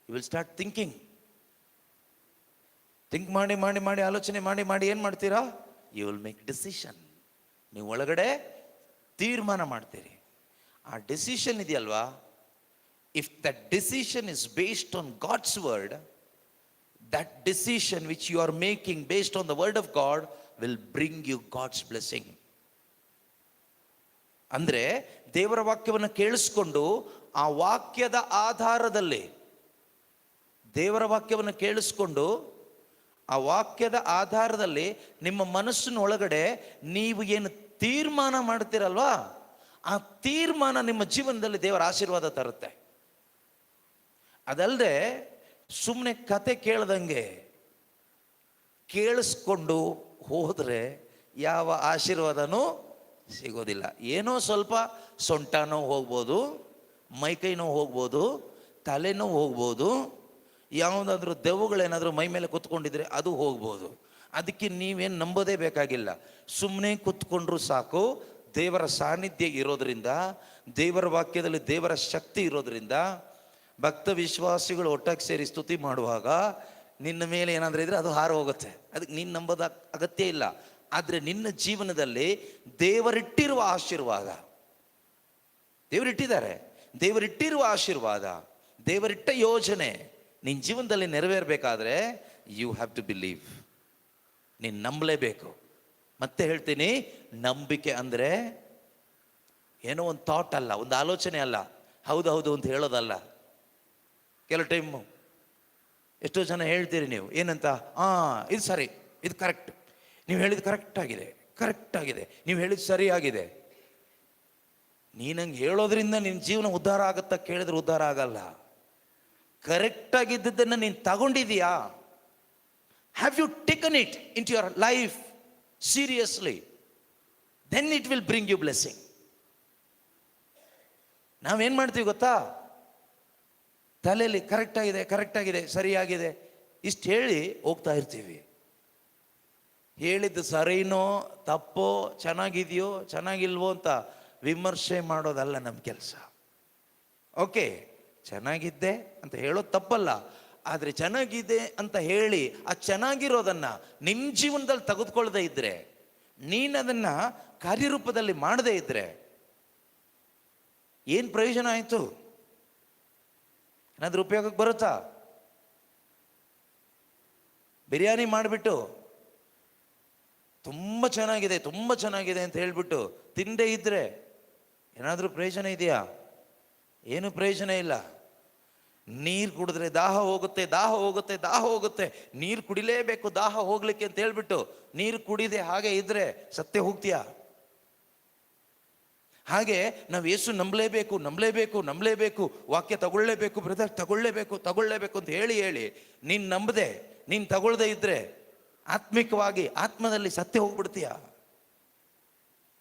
You will start thinking. Think ಮಾಡಿ ಮಾಡಿ ಮಾಡಿ ಆಲೋಚನೆ ಮಾಡಿ ಮಾಡಿ ಏನು ಮಾಡ್ತೀರಾ? You will make decision. ನೀವು ಒಳಗಡೆ ತೀರ್ಮಾನ ಮಾಡ್ತೀರಿ. ಆ ಡಿಸಿಷನ್ ಇದೆಯಲ್ವಾ, if that decision is based on God's word, that decision which you are making based on the word of God will bring you God's blessing. ಅಂದ್ರೆ ದೇವರ ವಾಕ್ಯವನ್ನು ಕೇಳಿಸ್ಕೊಂಡು ಆ ವಾಕ್ಯದ ಆಧಾರದಲ್ಲಿ, ದೇವರ ವಾಕ್ಯವನ್ನು ಕೇಳಿಸ್ಕೊಂಡು ಆ ವಾಕ್ಯದ ಆಧಾರದಲ್ಲಿ ನಿಮ್ಮ ಮನಸ್ಸಿನ ಒಳಗಡೆ ನೀವು ಏನು ತೀರ್ಮಾನ ಮಾಡ್ತೀರಲ್ವಾ, ಆ ತೀರ್ಮಾನ ನಿಮ್ಮ ಜೀವನದಲ್ಲಿ ದೇವರ ಆಶೀರ್ವಾದ ತರುತ್ತೆ. ಅದಲ್ಲದೆ ಸುಮ್ಮನೆ ಕತೆ ಕೇಳ್ದಂಗೆ ಕೇಳಿಸ್ಕೊಂಡು ಹೋದರೆ ಯಾವ ಆಶೀರ್ವಾದನೂ ಸಿಗೋದಿಲ್ಲ. ಏನೋ ಸ್ವಲ್ಪ ಸೊಂಟ ನೋವು ಹೋಗ್ಬೋದು, ಮೈಕೈ ನೋವು ಹೋಗ್ಬೋದು, ತಲೆನೋವು ಹೋಗ್ಬೋದು, ಯಾವುದಾದ್ರೂ ದೆವ್ವಗಳೇನಾದರೂ ಮೈ ಮೇಲೆ ಕೂತ್ಕೊಂಡಿದ್ರೆ ಅದು ಹೋಗ್ಬೋದು. ಅದಕ್ಕೆ ನೀವೇನು ನಂಬೋದೇ ಬೇಕಾಗಿಲ್ಲ. ಸುಮ್ಮನೆ ಕೂತ್ಕೊಂಡ್ರೂ ಸಾಕು. ದೇವರ ಸಾನ್ನಿಧ್ಯ ಇರೋದ್ರಿಂದ, ದೇವರ ವಾಕ್ಯದಲ್ಲಿ ದೇವರ ಶಕ್ತಿ ಇರೋದ್ರಿಂದ, ಭಕ್ತ ವಿಶ್ವಾಸಿಗಳು ಒಟ್ಟಾಗಿ ಸೇರಿ ಸ್ತುತಿ ಮಾಡುವಾಗ ನಿನ್ನ ಮೇಲೆ ಏನಾದರೂ ಇದ್ರೆ ಅದು ಹಾರು ಹೋಗುತ್ತೆ. ಅದಕ್ಕೆ ನೀನು ನಂಬೋದ ಅಗತ್ಯ ಇಲ್ಲ. ಆದರೆ ನಿನ್ನ ಜೀವನದಲ್ಲಿ ದೇವರಿಟ್ಟಿರುವ ಆಶೀರ್ವಾದ, ದೇವರಿಟ್ಟಿದ್ದಾರೆ, ದೇವರಿಟ್ಟಿರುವ ಆಶೀರ್ವಾದ, ದೇವರಿಟ್ಟ ಯೋಜನೆ ನಿನ್ನ ಜೀವನದಲ್ಲಿ ನೆರವೇರಬೇಕಾದ್ರೆ ಯು ಹ್ಯಾವ್ ಟು ಬಿಲೀವ್. ನೀನು ನಂಬಲೇಬೇಕು. ಮತ್ತೆ ಹೇಳ್ತೀನಿ, ನಂಬಿಕೆ ಅಂದರೆ ಏನೋ ಒಂದು ಥಾಟ್ ಅಲ್ಲ, ಒಂದು ಆಲೋಚನೆ ಅಲ್ಲ, ಹೌದು ಹೌದು ಅಂತ ಹೇಳೋದಲ್ಲ. ಕೆಲವು ಟೈಮು ಎಷ್ಟೋ ಜನ ಹೇಳ್ತೀರಿ ನೀವು ಏನಂತ, ಇದು ಸರಿ, ಇದು ಕರೆಕ್ಟ್, ನೀವು ಹೇಳಿದ್ದು ಕರೆಕ್ಟ್ ಆಗಿದೆ, ನೀವು ಹೇಳಿದ್ದು ಸರಿಯಾಗಿದೆ. ನೀನಂಗೆ ಹೇಳೋದ್ರಿಂದ ನಿನ್ನ ಜೀವನ ಉದ್ಧಾರ ಆಗುತ್ತಾ ಕೇಳಿದ್ರೆ ಉದ್ಧಾರ ಆಗಲ್ಲ. ಕರೆಕ್ಟಾಗಿದ್ದನ್ನು ನೀನು ತಗೊಂಡಿದೀಯಾ? Have you taken it into your life seriously? Then it will bring you blessing. ನಾವೇನು ಮಾಡ್ತೀವಿ ಗೊತ್ತಾ? ತಲೆಯಲ್ಲಿ ಕರೆಕ್ಟಾಗಿದೆ, ಸರಿಯಾಗಿದೆ ಇಷ್ಟು ಹೇಳಿ ಹೋಗ್ತಾ ಇರ್ತೀವಿ. ಹೇಳಿದ್ದು ಸರಿನೋ ತಪ್ಪೋ, ಚೆನ್ನಾಗಿದೆಯೋ ಚೆನ್ನಾಗಿಲ್ವೋ ಅಂತ ವಿಮರ್ಶೆ ಮಾಡೋದಲ್ಲ ನಮ್ಮ ಕೆಲಸ. ಓಕೆ, ಚೆನ್ನಾಗಿದ್ದೆ ಅಂತ ಹೇಳೋದು ತಪ್ಪಲ್ಲ. ಆದರೆ ಚೆನ್ನಾಗಿದೆ ಅಂತ ಹೇಳಿ ಆ ಚೆನ್ನಾಗಿರೋದನ್ನು ನಿನ್ನ ಜೀವನದಲ್ಲಿ ತೆಗೆದುಕೊಳ್ಳದೆ ಇದ್ದರೆ, ನೀನದನ್ನು ಕಾರ್ಯರೂಪದಲ್ಲಿ ಮಾಡದೇ ಇದ್ದರೆ ಏನು ಪ್ರಯೋಜನ ಆಯಿತು? ಏನಾದರೂ ಉಪಯೋಗಕ್ಕೆ ಬರುತ್ತಾ? ಬಿರಿಯಾನಿ ಮಾಡಿಬಿಟ್ಟು ತುಂಬ ಚೆನ್ನಾಗಿದೆ ಅಂತ ಹೇಳಿಬಿಟ್ಟು ತಿಂದೇ ಇದ್ದರೆ ಏನಾದರೂ ಪ್ರಯೋಜನ ಇದೆಯಾ? ಏನು ಪ್ರಯೋಜನ ಇಲ್ಲ. ನೀರು ಕುಡಿದ್ರೆ ದಾಹ ಹೋಗುತ್ತೆ, ದಾಹ ಹೋಗುತ್ತೆ, ದಾಹ ಹೋಗುತ್ತೆ, ನೀರು ಕುಡಿಲೇಬೇಕು ದಾಹ ಹೋಗ್ಲಿಕ್ಕೆ ಅಂತ ಹೇಳ್ಬಿಟ್ಟು ನೀರು ಕುಡಿದೆ ಹಾಗೆ ಇದ್ರೆ ಸತ್ತೇ ಹೋಗ್ತೀಯಾ? ಹಾಗೆ ನಾವು ಯೇಸು ನಂಬಲೇಬೇಕು, ನಂಬಲೇಬೇಕು, ನಂಬಲೇಬೇಕು, ವಾಕ್ಯ ತಗೊಳ್ಳೇಬೇಕು ಬ್ರದರ್, ತಗೊಳ್ಳೇಬೇಕು, ತಗೊಳ್ಳೇಬೇಕು ಅಂತ ಹೇಳಿ ಹೇಳಿ ನೀನು ನಂಬದೆ, ನೀನು ತಗೊಳ್ಳದೆ ಇದ್ರೆ ಆತ್ಮಿಕವಾಗಿ ಆತ್ಮದಲ್ಲಿ ಸತ್ಯ ಹೋಗ್ಬಿಡ್ತೀಯ.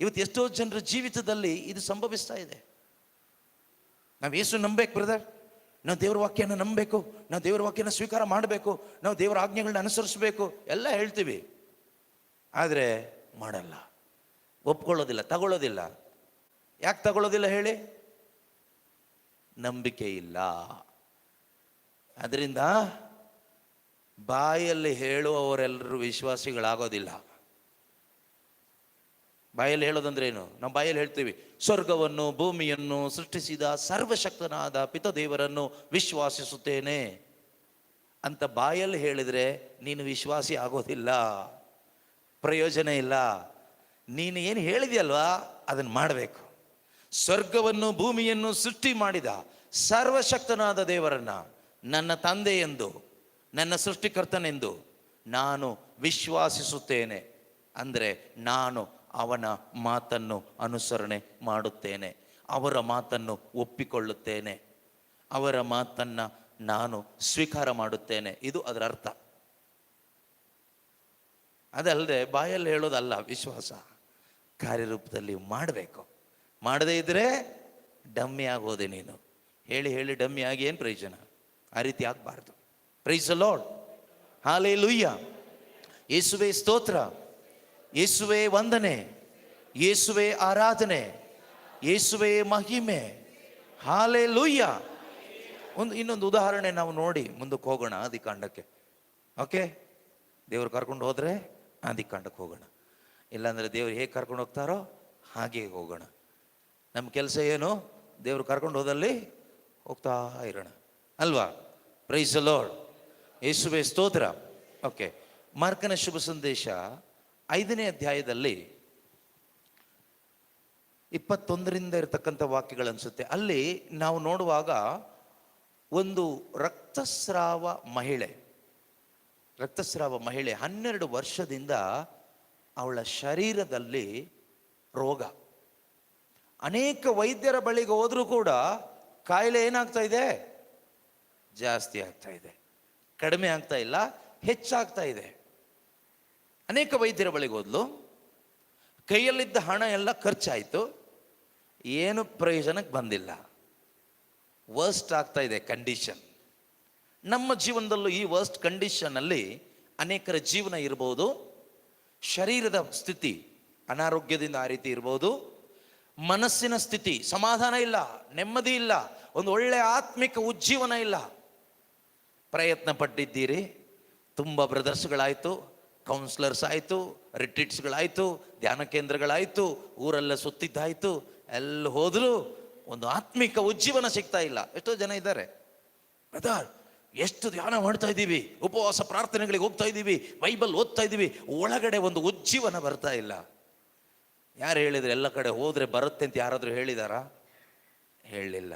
ಇವತ್ತು ಎಷ್ಟೋ ಜನರ ಜೀವಿತದಲ್ಲಿ ಇದು ಸಂಭವಿಸ್ತಾ ಇದೆ. ನಾವು ಯೇಸು ನಂಬಬೇಕು ಬ್ರದರ್, ನಾವು ದೇವರ ವಾಕ್ಯನ ನಂಬಬೇಕು, ನಾವು ದೇವರ ವಾಕ್ಯನ ಸ್ವೀಕಾರ ಮಾಡಬೇಕು, ನಾವು ದೇವರ ಆಜ್ಞೆಗಳನ್ನ ಅನುಸರಿಸಬೇಕು ಎಲ್ಲ ಹೇಳ್ತೀವಿ, ಆದರೆ ಮಾಡಲ್ಲ, ಒಪ್ಕೊಳ್ಳೋದಿಲ್ಲ, ತಗೊಳ್ಳೋದಿಲ್ಲ. ಯಾಕೆ ತಗೊಳ್ಳೋದಿಲ್ಲ ಹೇಳಿ? ನಂಬಿಕೆ ಇಲ್ಲ. ಅದರಿಂದ ಬಾಯಲ್ಲಿ ಹೇಳುವವರೆಲ್ಲರೂ ವಿಶ್ವಾಸಿಗಳಾಗೋದಿಲ್ಲ. ಬಾಯಲ್ಲಿ ಹೇಳೋದಂದ್ರೆ ಏನು? ನಾವು ಬಾಯಲ್ಲಿ ಹೇಳ್ತೀವಿ, ಸ್ವರ್ಗವನ್ನು ಭೂಮಿಯನ್ನು ಸೃಷ್ಟಿಸಿದ ಸರ್ವಶಕ್ತನಾದ ಪಿತದೇವರನ್ನು ವಿಶ್ವಾಸಿಸುತ್ತೇನೆ ಅಂತ ಬಾಯಲ್ಲಿ ಹೇಳಿದರೆ ನೀನು ವಿಶ್ವಾಸಿ ಆಗೋದಿಲ್ಲ, ಪ್ರಯೋಜನ ಇಲ್ಲ. ನೀನು ಏನು ಹೇಳಿದೆಯಲ್ವಾ ಅದನ್ನು ಮಾಡಬೇಕು. ಸ್ವರ್ಗವನ್ನು ಭೂಮಿಯನ್ನು ಸೃಷ್ಟಿ ಮಾಡಿದ ಸರ್ವಶಕ್ತನಾದ ದೇವರನ್ನ ನನ್ನ ತಂದೆ ಎಂದು, ನನ್ನ ಸೃಷ್ಟಿಕರ್ತನೆಂದು ನಾನು ವಿಶ್ವಾಸಿಸುತ್ತೇನೆ ಅಂದರೆ ನಾನು ಅವನ ಮಾತನ್ನು ಅನುಸರಣೆ ಮಾಡುತ್ತೇನೆ, ಅವರ ಮಾತನ್ನು ಒಪ್ಪಿಕೊಳ್ಳುತ್ತೇನೆ, ಅವರ ಮಾತನ್ನು ನಾನು ಸ್ವೀಕಾರ ಮಾಡುತ್ತೇನೆ. ಇದು ಅದರ ಅರ್ಥ. ಅದಲ್ಲದೆ ಬಾಯಲ್ಲಿ ಹೇಳೋದಲ್ಲ ವಿಶ್ವಾಸ, ಕಾರ್ಯರೂಪದಲ್ಲಿ ಮಾಡಬೇಕು. ಮಾಡದೇ ಇದ್ದರೆ ಡಮ್ಮಿ ಆಗೋದೆ ನೀನು. ಹೇಳಿ ಹೇಳಿ ಡಮ್ಮಿ ಆಗಿ ಏನು ಪ್ರಯೋಜನ? ಆ ರೀತಿ ಆಗಬಾರ್ದು. Praise the lord, hallelujah. ಯೇಸುವೇ ಸ್ತೋತ್ರ, ಯೇಸುವೇ ವಂದನೆ, ಯೇಸುವೇ ಆರಾಧನೆ, ಯೇಸುವೇ ಮಹಿಮೆ. ಹಲ್ಲೆಲೂಯಾ. ಇನ್ನೊಂದು ಉದಾಹರಣೆ ನಾವು ನೋಡಿ ಮುಂದಕ್ಕೆ ಹೋಗೋಣ, ಆದಿಕಾಂಡಕ್ಕೆ. ಓಕೆ, ದೇವ್ರು ಕರ್ಕೊಂಡು ಹೋದರೆ ಆದಿಕಾಂಡಕ್ಕೆ ಹೋಗೋಣ, ಇಲ್ಲಾಂದರೆ ದೇವ್ರು ಹೇಗೆ ಕರ್ಕೊಂಡು ಹೋಗ್ತಾರೋ ಹಾಗೆ ಹೋಗೋಣ. ನಮ್ಮ ಕೆಲಸ ಏನು? ದೇವ್ರು ಕರ್ಕೊಂಡು ಹೋದಲ್ಲಿ ಹೋಗ್ತಾ ಇರೋಣ ಅಲ್ವಾ? ಪ್ರೈಸ್ ದ ಲಾರ್ಡ್, ಯೇಸುವೇ ಸ್ತೋತ್ರ. ಓಕೆ, ಮಾರ್ಕನ ಶುಭ ಸಂದೇಶ 5ನೇ ಅಧ್ಯಾಯದಲ್ಲಿ 21ರಿಂದ ಇರತಕ್ಕಂಥ ವಾಕ್ಯಗಳನ್ಸುತ್ತೆ. ಅಲ್ಲಿ ನಾವು ನೋಡುವಾಗ ಒಂದು ರಕ್ತಸ್ರಾವ ಮಹಿಳೆ 12 ವರ್ಷದಿಂದ ಅವಳ ಶರೀರದಲ್ಲಿ ರೋಗ. ಅನೇಕ ವೈದ್ಯರ ಬಳಿಗೆ ಹೋದರೂ ಕೂಡ ಕಾಯಿಲೆ ಏನಾಗ್ತಾ ಇದೆ? ಜಾಸ್ತಿ ಆಗ್ತಾ ಇದೆ, ಕಡಿಮೆ ಆಗ್ತಾ ಇಲ್ಲ, ಹೆಚ್ಚಾಗ್ತಾ ಇದೆ. ಅನೇಕ ವೈದ್ಯರ ಬಳಿಗೆ ಹೋದ್ಲು, ಕೈಯಲ್ಲಿದ್ದ ಹಣ ಎಲ್ಲ ಖರ್ಚಾಯಿತು, ಏನು ಪ್ರಯೋಜನಕ್ಕೆ ಬಂದಿಲ್ಲ. ವರ್ಸ್ಟ್ ಆಗ್ತಾ ಇದೆ ಕಂಡೀಷನ್. ನಮ್ಮ ಜೀವನದಲ್ಲೂ ಈ ವರ್ಸ್ಟ್ ಕಂಡೀಷನ್ನಲ್ಲಿ ಅನೇಕರ ಜೀವನ ಇರ್ಬೋದು. ಶರೀರದ ಸ್ಥಿತಿ ಅನಾರೋಗ್ಯದಿಂದ ಆ ರೀತಿ ಇರ್ಬೋದು. ಮನಸ್ಸಿನ ಸ್ಥಿತಿ ಸಮಾಧಾನ ಇಲ್ಲ, ನೆಮ್ಮದಿ ಇಲ್ಲ, ಒಂದು ಒಳ್ಳೆಯ ಆತ್ಮಿಕ ಉಜ್ಜೀವನ ಇಲ್ಲ. ಪ್ರಯತ್ನ ಪಟ್ಟಿದ್ದೀರಿ, ತುಂಬ ಬ್ರದರ್ಸ್ಗಳಾಯಿತು, ಕೌನ್ಸಿಲರ್ಸ್ ಆಯಿತು, ರಿಟ್ರೀಟ್ಸ್ಗಳಾಯಿತು, ಧ್ಯಾನ ಕೇಂದ್ರಗಳಾಯಿತು, ಊರೆಲ್ಲ ಸುತ್ತಿದ್ದಾಯಿತು, ಎಲ್ಲ ಹೋದರೂ ಒಂದು ಆತ್ಮಿಕ ಉಜ್ಜೀವನ ಸಿಗ್ತಾ ಇಲ್ಲ. ಎಷ್ಟೋ ಜನ ಇದ್ದಾರೆ, ಬ್ರದರ್ ಎಷ್ಟು ಧ್ಯಾನ ಮಾಡ್ತಾ ಇದ್ದೀವಿ, ಉಪವಾಸ ಪ್ರಾರ್ಥನೆಗಳಿಗೆ ಹೋಗ್ತಾ ಇದ್ದೀವಿ, ಬೈಬಲ್ ಓದ್ತಾ ಇದ್ದೀವಿ, ಒಳಗಡೆ ಒಂದು ಉಜ್ಜೀವನ ಬರ್ತಾ ಇಲ್ಲ. ಯಾರು ಹೇಳಿದ್ರು ಎಲ್ಲ ಕಡೆ ಹೋದರೆ ಬರುತ್ತೆ ಅಂತ ಯಾರಾದರೂ ಹೇಳಿದಾರಾ? ಹೇಳಲಿಲ್ಲ.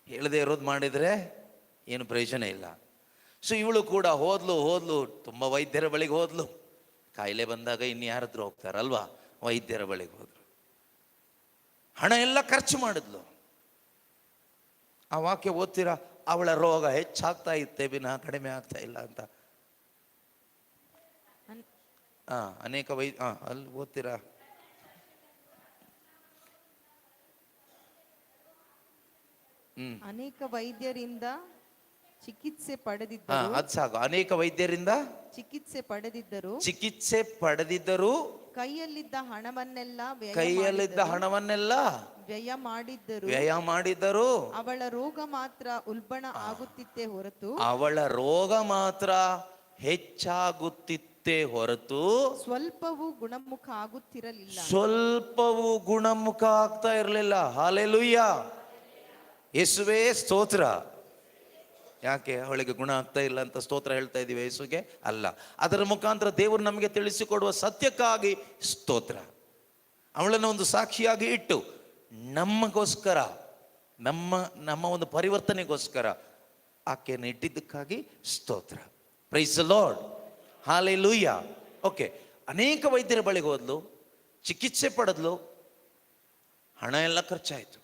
ಹೇಳದೆ ಇರೋದು ಮಾಡಿದರೆ ಏನು ಪ್ರಯೋಜನ ಇಲ್ಲ. ಸೊ ಇವಳು ಕೂಡ ಹೋದ್ಲು, ತುಂಬ ವೈದ್ಯರ ಬಳಿಗೆ ಹೋದ್ಲು. ಕಾಯಿಲೆ ಬಂದಾಗ ಇನ್ನು ಯಾರತ್ರ ಹೋಗ್ತಾರಲ್ವಾ, ವೈದ್ಯರ ಬಳಿಗೆ ಹೋದ್ರು, ಹಣ ಎಲ್ಲ ಖರ್ಚು ಮಾಡಿದ್ಲು. ಆ ವಾಕ್ಯ ಓದ್ತೀರಾ? ಅವಳ ರೋಗ ಹೆಚ್ಚಾಗ್ತಾ ಇತ್ತೆ ವಿನ ಕಡಿಮೆ ಆಗ್ತಾ ಇಲ್ಲ ಅಂತ. ಅನೇಕ ಅಲ್ಲಿ ಓದ್ತೀರಾ? ಅನೇಕ ವೈದ್ಯರಿಂದ ಚಿಕಿತ್ಸೆ ಪಡೆದಿದ್ದರು. ಅದು ಸಾಕು. ಅನೇಕ ವೈದ್ಯರಿಂದ ಚಿಕಿತ್ಸೆ ಪಡೆದಿದ್ದರು, ಕೈಯಲ್ಲಿದ್ದ ಹಣವನ್ನೆಲ್ಲ ವ್ಯಯ ಮಾಡಿದ್ದರು. ಅವಳ ರೋಗ ಮಾತ್ರ ಉಲ್ಬಣ ಆಗುತ್ತಿತ್ತೇ ಹೊರತು ಹೆಚ್ಚಾಗುತ್ತಿತ್ತೇ ಹೊರತು ಸ್ವಲ್ಪವೂ ಗುಣಮುಖ ಆಗ್ತಾ ಇರಲಿಲ್ಲ. ಹಲ್ಲೆಲೂಯಾ, ಯೇಸುವೇ ಸ್ತೋತ್ರ. ಯಾಕೆ ಅವಳಿಗೆ ಗುಣ ಆಗ್ತಾ ಇಲ್ಲ ಅಂತ ಸ್ತೋತ್ರ ಹೇಳ್ತಾ ಇದ್ದೀವಿ ಯೇಸುಗೆ? ಅಲ್ಲ, ಅದರ ಮುಖಾಂತರ ದೇವರು ನಮಗೆ ತಿಳಿಸಿಕೊಡುವ ಸತ್ಯಕ್ಕಾಗಿ ಸ್ತೋತ್ರ. ಅವಳನ್ನು ಒಂದು ಸಾಕ್ಷಿಯಾಗಿ ಇಟ್ಟು ನಮಗೋಸ್ಕರ, ನಮ್ಮ ಒಂದು ಪರಿವರ್ತನೆಗೋಸ್ಕರ ಆಕೆಯನ್ನು ಇಟ್ಟಿದ್ದಕ್ಕಾಗಿ ಸ್ತೋತ್ರ. Praise the lord, hallelujah. Okay, ಅನೇಕ ವೈದ್ಯರ ಬಳಿಗೆ ಹೋದ್ಲು, ಚಿಕಿತ್ಸೆ ಪಡೆದ್ಲು, ಹಣ ಎಲ್ಲ ಖರ್ಚಾಯಿತು.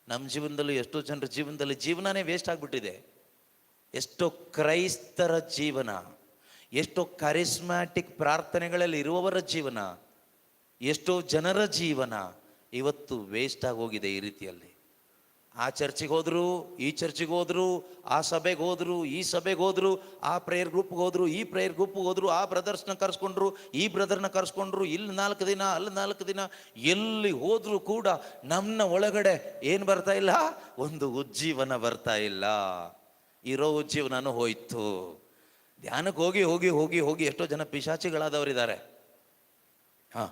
ನಮ್ಮ ಜೀವನದಲ್ಲೂ ಎಷ್ಟೋ ಜನರ ಜೀವನದಲ್ಲಿ ಜೀವನನೇ ವೇಸ್ಟ್ ಆಗಿಬಿಟ್ಟಿದೆ. ಎಷ್ಟೋ ಕ್ರೈಸ್ತರ ಜೀವನ, ಎಷ್ಟೋ ಕರಿಸ್ಮ್ಯಾಟಿಕ್ ಪ್ರಾರ್ಥನೆಗಳಲ್ಲಿ ಇರುವವರ ಜೀವನ, ಎಷ್ಟೋ ಜನರ ಜೀವನ ಇವತ್ತು ವೇಸ್ಟ್ ಆಗಿ ಹೋಗಿದೆ. ಈ ರೀತಿಯಲ್ಲಿ ಆ ಚರ್ಚಿಗೆ ಹೋದ್ರು, ಈ ಚರ್ಚಿಗೆ ಹೋದ್ರು, ಆ ಸಭೆಗೆ ಹೋದ್ರು, ಈ ಸಭೆಗೆ ಹೋದ್ರು, ಆ ಪ್ರೇಯರ್ ಗ್ರೂಪ್ಗೆ ಹೋದ್ರು, ಈ ಪ್ರೇಯರ್ ಗ್ರೂಪ್ಗೆ ಹೋದ್ರು, ಆ ಬ್ರದರ್ಸ್ನ ಕರೆಸ್ಕೊಂಡ್ರು, ಈ ಬ್ರದರ್ನ ಕರೆಸ್ಕೊಂಡ್ರು, ಇಲ್ಲಿ 4 ದಿನ, ಅಲ್ಲಿ 4 ದಿನ, ಎಲ್ಲಿ ಹೋದ್ರು ಕೂಡ ನಮ್ಮ ಒಳಗಡೆ ಏನು ಬರ್ತಾ ಇಲ್ಲ? ಒಂದು ಉಜ್ಜೀವನ ಬರ್ತಾ ಇಲ್ಲ. ಇರೋ ಉಜ್ಜೀವನನೂ ಹೋಯ್ತು. ಧ್ಯಾನಕ್ಕೆ ಹೋಗಿ ಹೋಗಿ ಹೋಗಿ ಹೋಗಿ ಎಷ್ಟೋ ಜನ ಪಿಶಾಚಿಗಳಾದವರಿದ್ದಾರೆ. ಹಾ,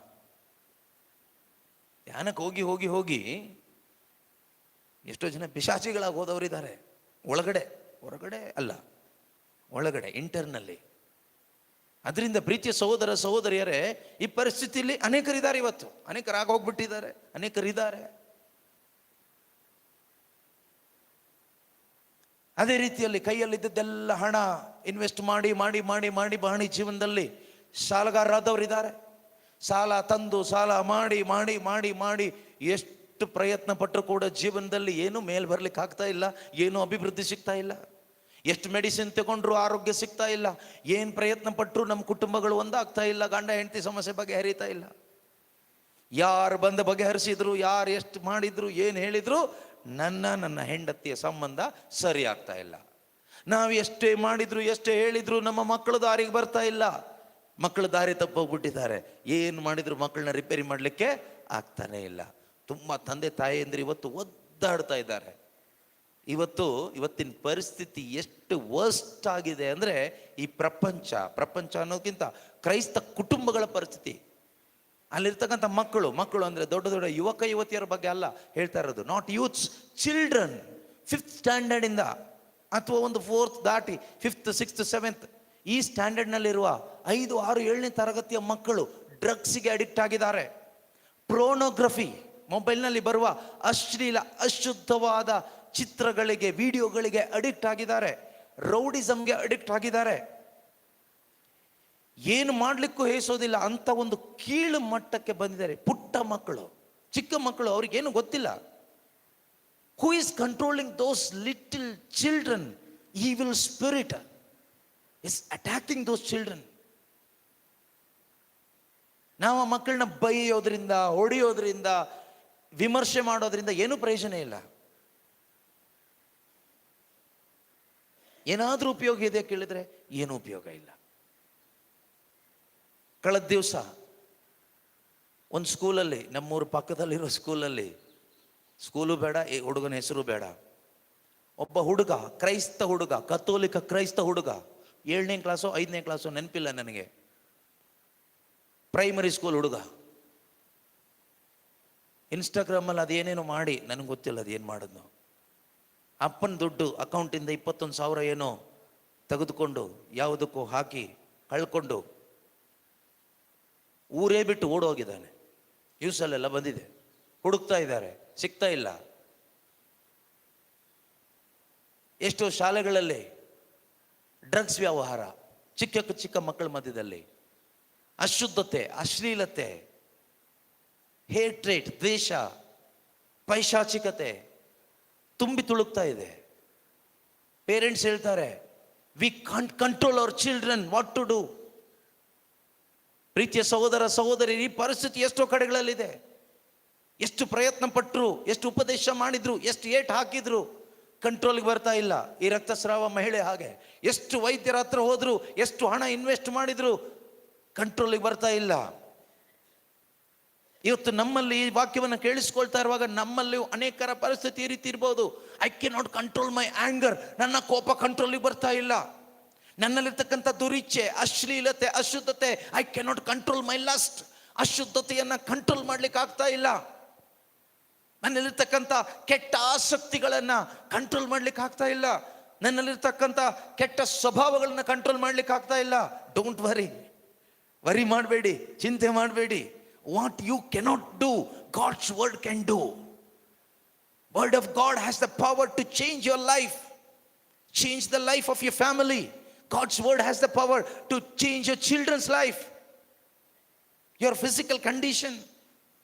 ಧ್ಯಾನಕ್ಕೆ ಹೋಗಿ ಹೋಗಿ ಹೋಗಿ ಎಷ್ಟೋ ಜನ ಪಿಶಾಚಿಗಳಾಗಿ ಹೋದವರಿದ್ದಾರೆ. ಒಳಗಡೆ, ಹೊರಗಡೆ ಅಲ್ಲ, ಒಳಗಡೆ, ಇಂಟರ್ನಲ್ಲಿ. ಅದರಿಂದ ಪ್ರೀತಿಯ ಸಹೋದರ ಸಹೋದರಿಯರೇ, ಈ ಪರಿಸ್ಥಿತಿಯಲ್ಲಿ ಅನೇಕರಿದ್ದಾರೆ. ಇವತ್ತು ಅನೇಕರಾಗಿ ಹೋಗ್ಬಿಟ್ಟಿದ್ದಾರೆ, ಅನೇಕರಿದ್ದಾರೆ. ಅದೇ ರೀತಿಯಲ್ಲಿ ಕೈಯಲ್ಲಿದ್ದದ್ದೆಲ್ಲ ಹಣ ಇನ್ವೆಸ್ಟ್ ಮಾಡಿ ಮಾಡಿ ಮಾಡಿ ಮಾಡಿ ಮಾಡಿ ಜೀವನದಲ್ಲಿ ಸಾಲಗಾರರಾದವರಿದ್ದಾರೆ. ಸಾಲ ತಂದು ಸಾಲ ಮಾಡಿ ಮಾಡಿ ಮಾಡಿ ಮಾಡಿ ಎಷ್ಟು ಪ್ರಯತ್ನ ಪಟ್ಟರು ಕೂಡ ಜೀವನದಲ್ಲಿ ಏನು ಮೇಲ್ ಬರ್ಲಿಕ್ಕೆ ಆಗ್ತಾ ಇಲ್ಲ, ಏನು ಅಭಿವೃದ್ಧಿ ಸಿಗ್ತಾ ಇಲ್ಲ. ಎಷ್ಟು ಮೆಡಿಸಿನ್ ತಗೊಂಡ್ರು ಆರೋಗ್ಯ ಸಿಗ್ತಾ ಇಲ್ಲ. ಏನು ಪ್ರಯತ್ನ ಪಟ್ಟರು ನಮ್ಮ ಕುಟುಂಬಗಳು ಒಂದಾಗ್ತಾ ಇಲ್ಲ. ಗಂಡ ಹೆಂಡತಿ ಸಮಸ್ಯೆ ಬಗೆಹರಿತಾ ಇಲ್ಲ. ಯಾರು ಬಂದು ಬಗೆಹರಿಸಿದ್ರು, ಯಾರು ಎಷ್ಟು ಮಾಡಿದ್ರು, ಏನು ಹೇಳಿದ್ರು, ನನ್ನ ಹೆಂಡತಿಯ ಸಂಬಂಧ ಸರಿ ಆಗ್ತಾ ಇಲ್ಲ. ನಾವು ಎಷ್ಟೇ ಮಾಡಿದ್ರು, ಎಷ್ಟೇ ಹೇಳಿದ್ರು, ನಮ್ಮ ಮಕ್ಕಳು ದಾರಿಗೆ ಬರ್ತಾ ಇಲ್ಲ. ಮಕ್ಕಳು ದಾರಿ ತಪ್ಪೋಗ್ಬಿಟ್ಟಿದ್ದಾರೆ. ಏನು ಮಾಡಿದ್ರು ಮಕ್ಕಳನ್ನ ರಿಪೇರಿ ಮಾಡಲಿಕ್ಕೆ ಆಗ್ತಾನೆ ಇಲ್ಲ. ತುಂಬ ತಂದೆ ತಾಯಿಯಂದ್ರೆ ಇವತ್ತು ಒದ್ದಾಡ್ತಾ ಇದ್ದಾರೆ. ಇವತ್ತಿನ ಪರಿಸ್ಥಿತಿ ಎಷ್ಟು ವರ್ಸ್ಟ್ ಆಗಿದೆ ಅಂದರೆ, ಈ ಪ್ರಪಂಚ ಅನ್ನೋದಕ್ಕಿಂತ ಕ್ರೈಸ್ತ ಕುಟುಂಬಗಳ ಪರಿಸ್ಥಿತಿ, ಅಲ್ಲಿರ್ತಕ್ಕಂಥ ಮಕ್ಕಳು ಅಂದರೆ ದೊಡ್ಡ ದೊಡ್ಡ ಯುವಕ ಯುವತಿಯರ ಬಗ್ಗೆ ಅಲ್ಲ ಹೇಳ್ತಾ ಇರೋದು. Not youths, children. 5th ಸ್ಟ್ಯಾಂಡರ್ಡಿಂದ ಅಥವಾ ಒಂದು 4th ದಾಟಿ 5th 6th 7th ಈ ಸ್ಟ್ಯಾಂಡರ್ಡ್ನಲ್ಲಿರುವ 5, 6, 7ನೇ ತರಗತಿಯ ಮಕ್ಕಳು ಡ್ರಗ್ಸಿಗೆ ಅಡಿಕ್ಟ್ ಆಗಿದ್ದಾರೆ. ಪ್ರೋನೋಗ್ರಫಿ, ಮೊಬೈಲ್ನಲ್ಲಿ ಬರುವ ಅಶ್ಲೀಲ ಅಶುದ್ಧವಾದ ಚಿತ್ರಗಳಿಗೆ, ವಿಡಿಯೋಗಳಿಗೆ ಅಡಿಕ್ಟ್ ಆಗಿದ್ದಾರೆ. ರೌಡಿಸಮ್ಗೆ ಅಡಿಕ್ಟ್ ಆಗಿದ್ದಾರೆ. ಏನು ಮಾಡಲಿಕ್ಕೂ ಹೇಸೋದಿಲ್ಲ ಅಂತ ಒಂದು ಕೀಳು ಮಟ್ಟಕ್ಕೆ ಬಂದಿದ್ದಾರೆ. ಪುಟ್ಟ ಮಕ್ಕಳು, ಚಿಕ್ಕ ಮಕ್ಕಳು, ಅವ್ರಿಗೇನು ಗೊತ್ತಿಲ್ಲ. Who is controlling those little children? Evil spirit is attacking those children. ನಾವು ಆ ಮಕ್ಕಳನ್ನ ಬೈಯೋದ್ರಿಂದ, ಹೊಡೆಯೋದ್ರಿಂದ, ವಿಮರ್ಶೆ ಮಾಡೋದ್ರಿಂದ ಏನೂ ಪ್ರಯೋಜನ ಇಲ್ಲ. ಏನಾದರೂ ಉಪಯೋಗ ಇದೆ ಕೇಳಿದ್ರೆ ಏನೂ ಉಪಯೋಗ ಇಲ್ಲ. ಕಳೆದ ದಿವಸ ಒಂದು ಸ್ಕೂಲಲ್ಲಿ, ನಮ್ಮೂರು ಪಕ್ಕದಲ್ಲಿರೋ ಸ್ಕೂಲಲ್ಲಿ, ಸ್ಕೂಲು ಬೇಡ, ಹುಡುಗನ ಹೆಸರು ಬೇಡ, ಒಬ್ಬ ಹುಡುಗ, ಕ್ರೈಸ್ತ ಹುಡುಗ, ಕಥೋಲಿಕ ಕ್ರೈಸ್ತ ಹುಡುಗ, 7ನೇ ಕ್ಲಾಸೋ 5ನೇ ಕ್ಲಾಸೋ ನೆನಪಿಲ್ಲ ನನಗೆ, ಪ್ರೈಮರಿ ಸ್ಕೂಲ್ ಹುಡುಗ, ಇನ್ಸ್ಟಾಗ್ರಾಮಲ್ಲಿ ಅದೇನೇನೋ ಮಾಡಿ, ನನಗೆ ಗೊತ್ತಿಲ್ಲ ಅದೇನು ಮಾಡಿದ್ನು. ಅಪ್ಪನ ದುಡ್ಡು ಅಕೌಂಟಿಂದ 21,000 ಏನೋ ತೆಗೆದುಕೊಂಡು ಯಾವುದಕ್ಕೂ ಹಾಕಿ ಕಳ್ಕೊಂಡು ಊರೇ ಬಿಟ್ಟು ಓಡೋಗಿದ್ದಾನೆ. ನ್ಯೂಸಲ್ಲೆಲ್ಲ ಬಂದಿದೆ. ಹುಡುಕ್ತಾ ಇದ್ದಾರೆ, ಸಿಗ್ತಾ ಇಲ್ಲ. ಎಷ್ಟೋ ಶಾಲೆಗಳಲ್ಲಿ ಡ್ರಗ್ಸ್ ವ್ಯವಹಾರ, ಚಿಕ್ಕ ಮಕ್ಕಳ ಮಧ್ಯದಲ್ಲಿ ಅಶುದ್ಧತೆ, ಅಶ್ಲೀಲತೆ, ಹೇಟ್ರೇಟ್, ದ್ವೇಷ, ಪೈಶಾಚಿಕತೆ ತುಂಬಿ ತುಳುಕ್ತಾ ಇದೆ. ಪೇರೆಂಟ್ಸ್ ಹೇಳ್ತಾರೆ, we can't control our children, what to do? ಪ್ರೀತಿಯ ಸಹೋದರ ಸಹೋದರಿ, ಈ ಪರಿಸ್ಥಿತಿ ಎಷ್ಟೋ ಕಡೆಗಳಲ್ಲಿದೆ. ಎಷ್ಟು ಪ್ರಯತ್ನ ಪಟ್ಟರು, ಎಷ್ಟು ಉಪದೇಶ ಮಾಡಿದ್ರು, ಎಷ್ಟು ಏಟ್ ಹಾಕಿದ್ರು, ಕಂಟ್ರೋಲ್ಗೆ ಬರ್ತಾ ಇಲ್ಲ. ಈ ರಕ್ತಸ್ರಾವ ಮಹಿಳೆ ಹಾಗೆ, ಎಷ್ಟು ವೈದ್ಯರ ಹತ್ರ ಹೋದ್ರು, ಎಷ್ಟು ಹಣ ಇನ್ವೆಸ್ಟ್ ಮಾಡಿದ್ರು, ಕಂಟ್ರೋಲಿಗೆ ಬರ್ತಾ ಇಲ್ಲ. ಇವತ್ತು ನಮ್ಮಲ್ಲಿ ಈ ವಾಕ್ಯವನ್ನು ಕೇಳಿಸ್ಕೊಳ್ತಾ ಇರುವಾಗ ನಮ್ಮಲ್ಲಿಯೂ ಅನೇಕರ ಪರಿಸ್ಥಿತಿ ಈ ರೀತಿ ಇರ್ಬೋದು. I can not control my anger, ನನ್ನ ಕೋಪ ಕಂಟ್ರೋಲಿಗೆ ಬರ್ತಾ ಇಲ್ಲ. ನನ್ನಲ್ಲಿರ್ತಕ್ಕಂಥ ದುರಿಚ್ಛೆ, ಅಶ್ಲೀಲತೆ, ಅಶುದ್ಧತೆ, I can not control my lust, ಅಶುದ್ಧತೆಯನ್ನು ಕಂಟ್ರೋಲ್ ಮಾಡ್ಲಿಕ್ಕೆ ಆಗ್ತಾ ಇಲ್ಲ. ನನ್ನಲ್ಲಿರ್ತಕ್ಕಂಥ ಕೆಟ್ಟ ಆಸಕ್ತಿಗಳನ್ನು ಕಂಟ್ರೋಲ್ ಮಾಡ್ಲಿಕ್ಕೆ ಆಗ್ತಾ ಇಲ್ಲ. ನನ್ನಲ್ಲಿರ್ತಕ್ಕಂಥ ಕೆಟ್ಟ ಸ್ವಭಾವಗಳನ್ನ ಕಂಟ್ರೋಲ್ ಮಾಡ್ಲಿಕ್ಕೆ ಆಗ್ತಾ ಇಲ್ಲ. ಡೋಂಟ್ ವರಿ ಮಾಡಬೇಡಿ, ಚಿಂತೆ ಮಾಡಬೇಡಿ. What you cannot do, God's word can do. Word of God has the power to change your life. change the life of your family. God's word has the power to change your children's life, your physical condition,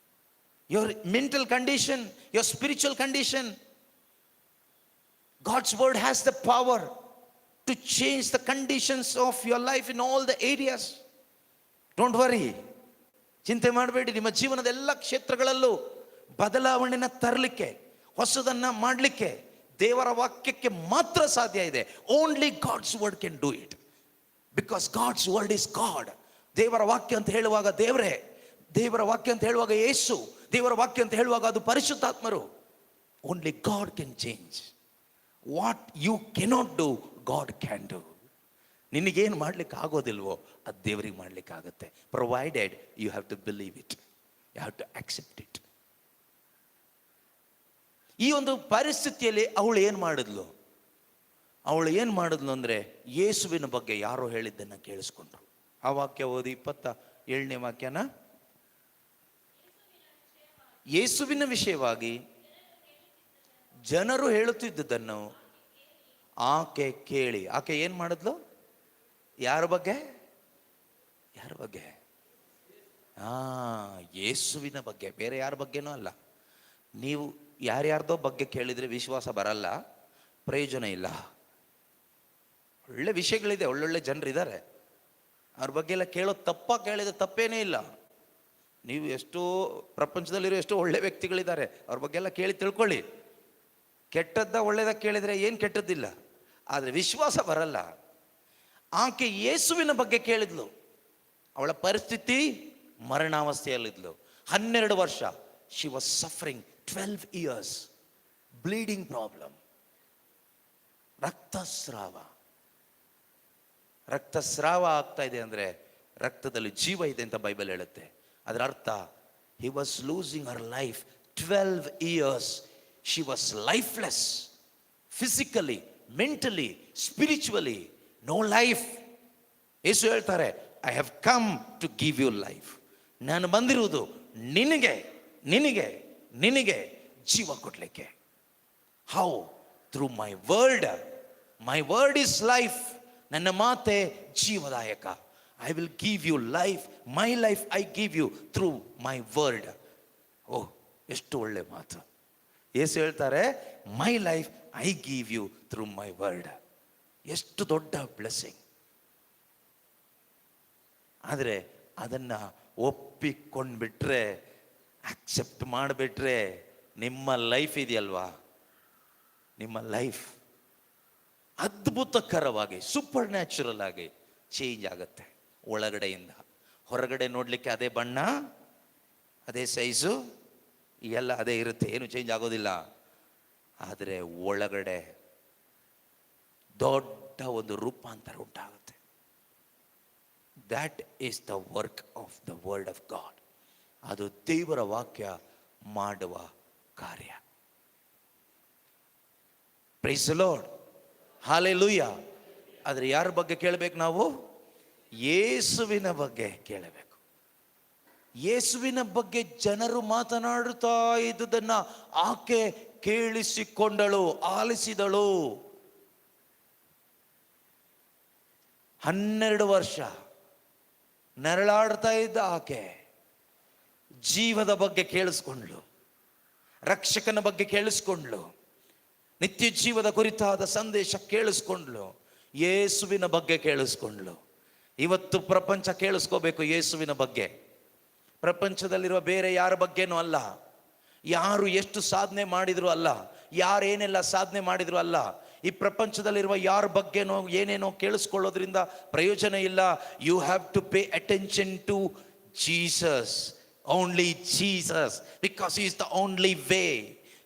your mental condition, your spiritual condition. God's word has the power to change the conditions of your life in all the areas. Don't worry. ಚಿಂತೆ ಮಾಡಬೇಡಿ. ನಿಮ್ಮ ಜೀವನದ ಎಲ್ಲ ಕ್ಷೇತ್ರಗಳಲ್ಲೂ ಬದಲಾವಣೆನ ತರಲಿಕ್ಕೆ, ಹೊಸದನ್ನ ಮಾಡಲಿಕ್ಕೆ ದೇವರ ವಾಕ್ಯಕ್ಕೆ ಮಾತ್ರ ಸಾಧ್ಯ ಇದೆ. Only God's word can do it, because God's word is God. ದೇವರ ವಾಕ್ಯ ಅಂತ ಹೇಳುವಾಗ ದೇವರೇ, ದೇವರ ವಾಕ್ಯ ಅಂತ ಹೇಳುವಾಗ ಯೇಸು, ದೇವರ ವಾಕ್ಯ ಅಂತ ಹೇಳುವಾಗ ಅದು ಪರಿಶುದ್ಧಾತ್ಮರು. Only God can change what you cannot do, God can do. ನಿನಗೇನು ಮಾಡ್ಲಿಕ್ಕೆ ಆಗೋದಿಲ್ವೋ ಅದು ದೇವರಿಗೆ ಮಾಡ್ಲಿಕ್ಕೆ ಆಗುತ್ತೆ, provided you have to believe it, you have to accept it. ಈ ಒಂದು ಪರಿಸ್ಥಿತಿಯಲ್ಲಿ ಅವಳು ಏನು ಮಾಡಿದ್ಲು? ಅವಳು ಏನು ಮಾಡಿದ್ಲು ಅಂದರೆ ಯೇಸುವಿನ ಬಗ್ಗೆ ಯಾರೋ ಹೇಳಿದ್ದನ್ನು ಕೇಳಿಸ್ಕೊಂಡ್ರು. ಆ ವಾಕ್ಯ ಓದಿ, 27ನೇ ವಾಕ್ಯನ. ಯೇಸುವಿನ ವಿಷಯವಾಗಿ ಜನರು ಹೇಳುತ್ತಿದ್ದುದನ್ನು ಆಕೆ ಕೇಳಿ, ಆಕೆ ಏನು ಮಾಡಿದ್ಲು? ಯಾರ ಬಗ್ಗೆ? ಯಾರ ಬಗ್ಗೆ? ಯೇಸುವಿನ ಬಗ್ಗೆ, ಬೇರೆ ಯಾರ ಬಗ್ಗೆನೂ ಅಲ್ಲ. ನೀವು ಯಾರ್ಯಾರ್ದೋ ಬಗ್ಗೆ ಕೇಳಿದರೆ ವಿಶ್ವಾಸ ಬರಲ್ಲ, ಪ್ರಯೋಜನ ಇಲ್ಲ. ಒಳ್ಳೆ ವಿಷಯಗಳಿದೆ, ಒಳ್ಳೊಳ್ಳೆ ಜನರಿದ್ದಾರೆ, ಅವ್ರ ಬಗ್ಗೆ ಎಲ್ಲ ಕೇಳೋದು ಕೇಳಿದ್ರೆ ತಪ್ಪೇನೇ ಇಲ್ಲ. ನೀವು ಎಷ್ಟೋ ಪ್ರಪಂಚದಲ್ಲಿರೋ ಎಷ್ಟೋ ಒಳ್ಳೆ ವ್ಯಕ್ತಿಗಳಿದ್ದಾರೆ, ಅವ್ರ ಬಗ್ಗೆ ಎಲ್ಲ ಕೇಳಿ ತಿಳ್ಕೊಳ್ಳಿ. ಕೆಟ್ಟದ್ದ ಒಳ್ಳೆಯದ ಕೇಳಿದರೆ ಏನು ಕೆಟ್ಟದ್ದಿಲ್ಲ, ಆದರೆ ವಿಶ್ವಾಸ ಬರಲ್ಲ. ಆಕೆ ಯೇಸುವಿನ ಬಗ್ಗೆ ಕೇಳಿದ್ಲು. ಅವಳ ಪರಿಸ್ಥಿತಿ ಮರಣಾವಸ್ಥೆಯಲ್ಲಿದ್ಲು. 12 ವರ್ಷ. She was suffering 12 years, bleeding problem, ರಕ್ತಸ್ರಾವ ಆಗ್ತಾ ಇದೆ ಅಂದರೆ ರಕ್ತದಲ್ಲಿ ಜೀವ ಇದೆ ಅಂತ ಬೈಬಲ್ ಹೇಳುತ್ತೆ. ಅದರ ಅರ್ಥ he was losing her life. 12 years she was lifeless, physically, mentally, spiritually, no life. ಯೇಸು ಹೇಳ್ತಾರೆ, I have come to give you life. ನಾನು ಬಂದಿರುವುದು ನಿನಗೆ ನಿನಗೆ ನಿನಗೆ ಜೀವ ಕೊಡ್ಲಿಕ್ಕೆ. How? Through my word. My word is life. ನನ್ನ ಮಾತೆ ಜೀವದಾಯಕ. I will give you life. My life I give you through my word. Oh, ಎಷ್ಟು ಒಳ್ಳೆ ಮಾತು. ಯೇಸು ಹೇಳ್ತಾರೆ, my life I give you through my word. ಎಷ್ಟು ದೊಡ್ಡ ಬ್ಲೆಸ್ಸಿಂಗ್. ಆದರೆ ಅದನ್ನು ಒಪ್ಪಿಕೊಂಡ್ಬಿಟ್ರೆ, ಅಕ್ಸೆಪ್ಟ್ ಮಾಡಿಬಿಟ್ರೆ, ನಿಮ್ಮ ಲೈಫ್ ಇದೆಯಲ್ವಾ, ನಿಮ್ಮ ಲೈಫ್ ಅದ್ಭುತಕರವಾಗಿ, ಸೂಪರ್ ನ್ಯಾಚುರಲ್ ಆಗಿ ಚೇಂಜ್ ಆಗುತ್ತೆ. ಒಳಗಡೆಯಿಂದ ಹೊರಗಡೆ ನೋಡಲಿಕ್ಕೆ ಅದೇ ಬಣ್ಣ, ಅದೇ ಸೈಜು, ಎಲ್ಲ ಅದೇ ಇರುತ್ತೆ, ಏನು ಚೇಂಜ್ ಆಗೋದಿಲ್ಲ. ಆದರೆ ಒಳಗಡೆ ದೊಡ್ಡ ಒಂದು ರೂಪಾಂತರ ಉಂಟಾಗುತ್ತೆ. That is the work of the word of God. ಅದು ದೇವರ ವಾಕ್ಯ ಮಾಡುವ ಕಾರ್ಯ. Praise the Lord, hallelujah. ಆದರೆ ಯಾರ ಬಗ್ಗೆ ಕೇಳಬೇಕು ನಾವು? ಯೇಸುವಿನ ಬಗ್ಗೆ ಕೇಳಬೇಕು. ಯೇಸುವಿನ ಬಗ್ಗೆ ಜನರು ಮಾತನಾಡುತ್ತಾ ಇದ್ದುದನ್ನ ಆಕೆ ಕೇಳಿಸಿಕೊಂಡಳು, ಆಲಿಸಿದಳು. 12 ವರ್ಷ ನರಳಾಡ್ತಾ ಇದ್ದ ಆಕೆ ಜೀವದ ಬಗ್ಗೆ ಕೇಳಿಸ್ಕೊಂಡ್ಳು, ರಕ್ಷಕನ ಬಗ್ಗೆ ಕೇಳಿಸ್ಕೊಂಡ್ಳು, ನಿತ್ಯ ಜೀವದ ಕುರಿತಾದ ಸಂದೇಶ ಕೇಳಿಸ್ಕೊಂಡ್ಳು, ಯೇಸುವಿನ ಬಗ್ಗೆ ಕೇಳಿಸ್ಕೊಂಡ್ಳು. ಇವತ್ತು ಪ್ರಪಂಚ ಕೇಳಿಸ್ಕೋಬೇಕು ಯೇಸುವಿನ ಬಗ್ಗೆ. ಪ್ರಪಂಚದಲ್ಲಿರುವ ಬೇರೆ ಯಾರ ಬಗ್ಗೆನೂ ಅಲ್ಲ, ಯಾರು ಎಷ್ಟು ಸಾಧನೆ ಮಾಡಿದ್ರು ಅಲ್ಲ, ಯಾರೇನೆಲ್ಲ ಸಾಧನೆ ಮಾಡಿದ್ರು ಅಲ್ಲ. ಈ ಪ್ರಪಂಚದಲ್ಲಿರುವ ಯಾರ ಬಗ್ಗೆನೋ ಏನೇನೋ ಕೇಳಿಸ್ಕೊಳ್ಳೋದ್ರಿಂದ ಪ್ರಯೋಜನ ಇಲ್ಲ. You have to pay attention to Jesus, only Jesus, because he is the only way,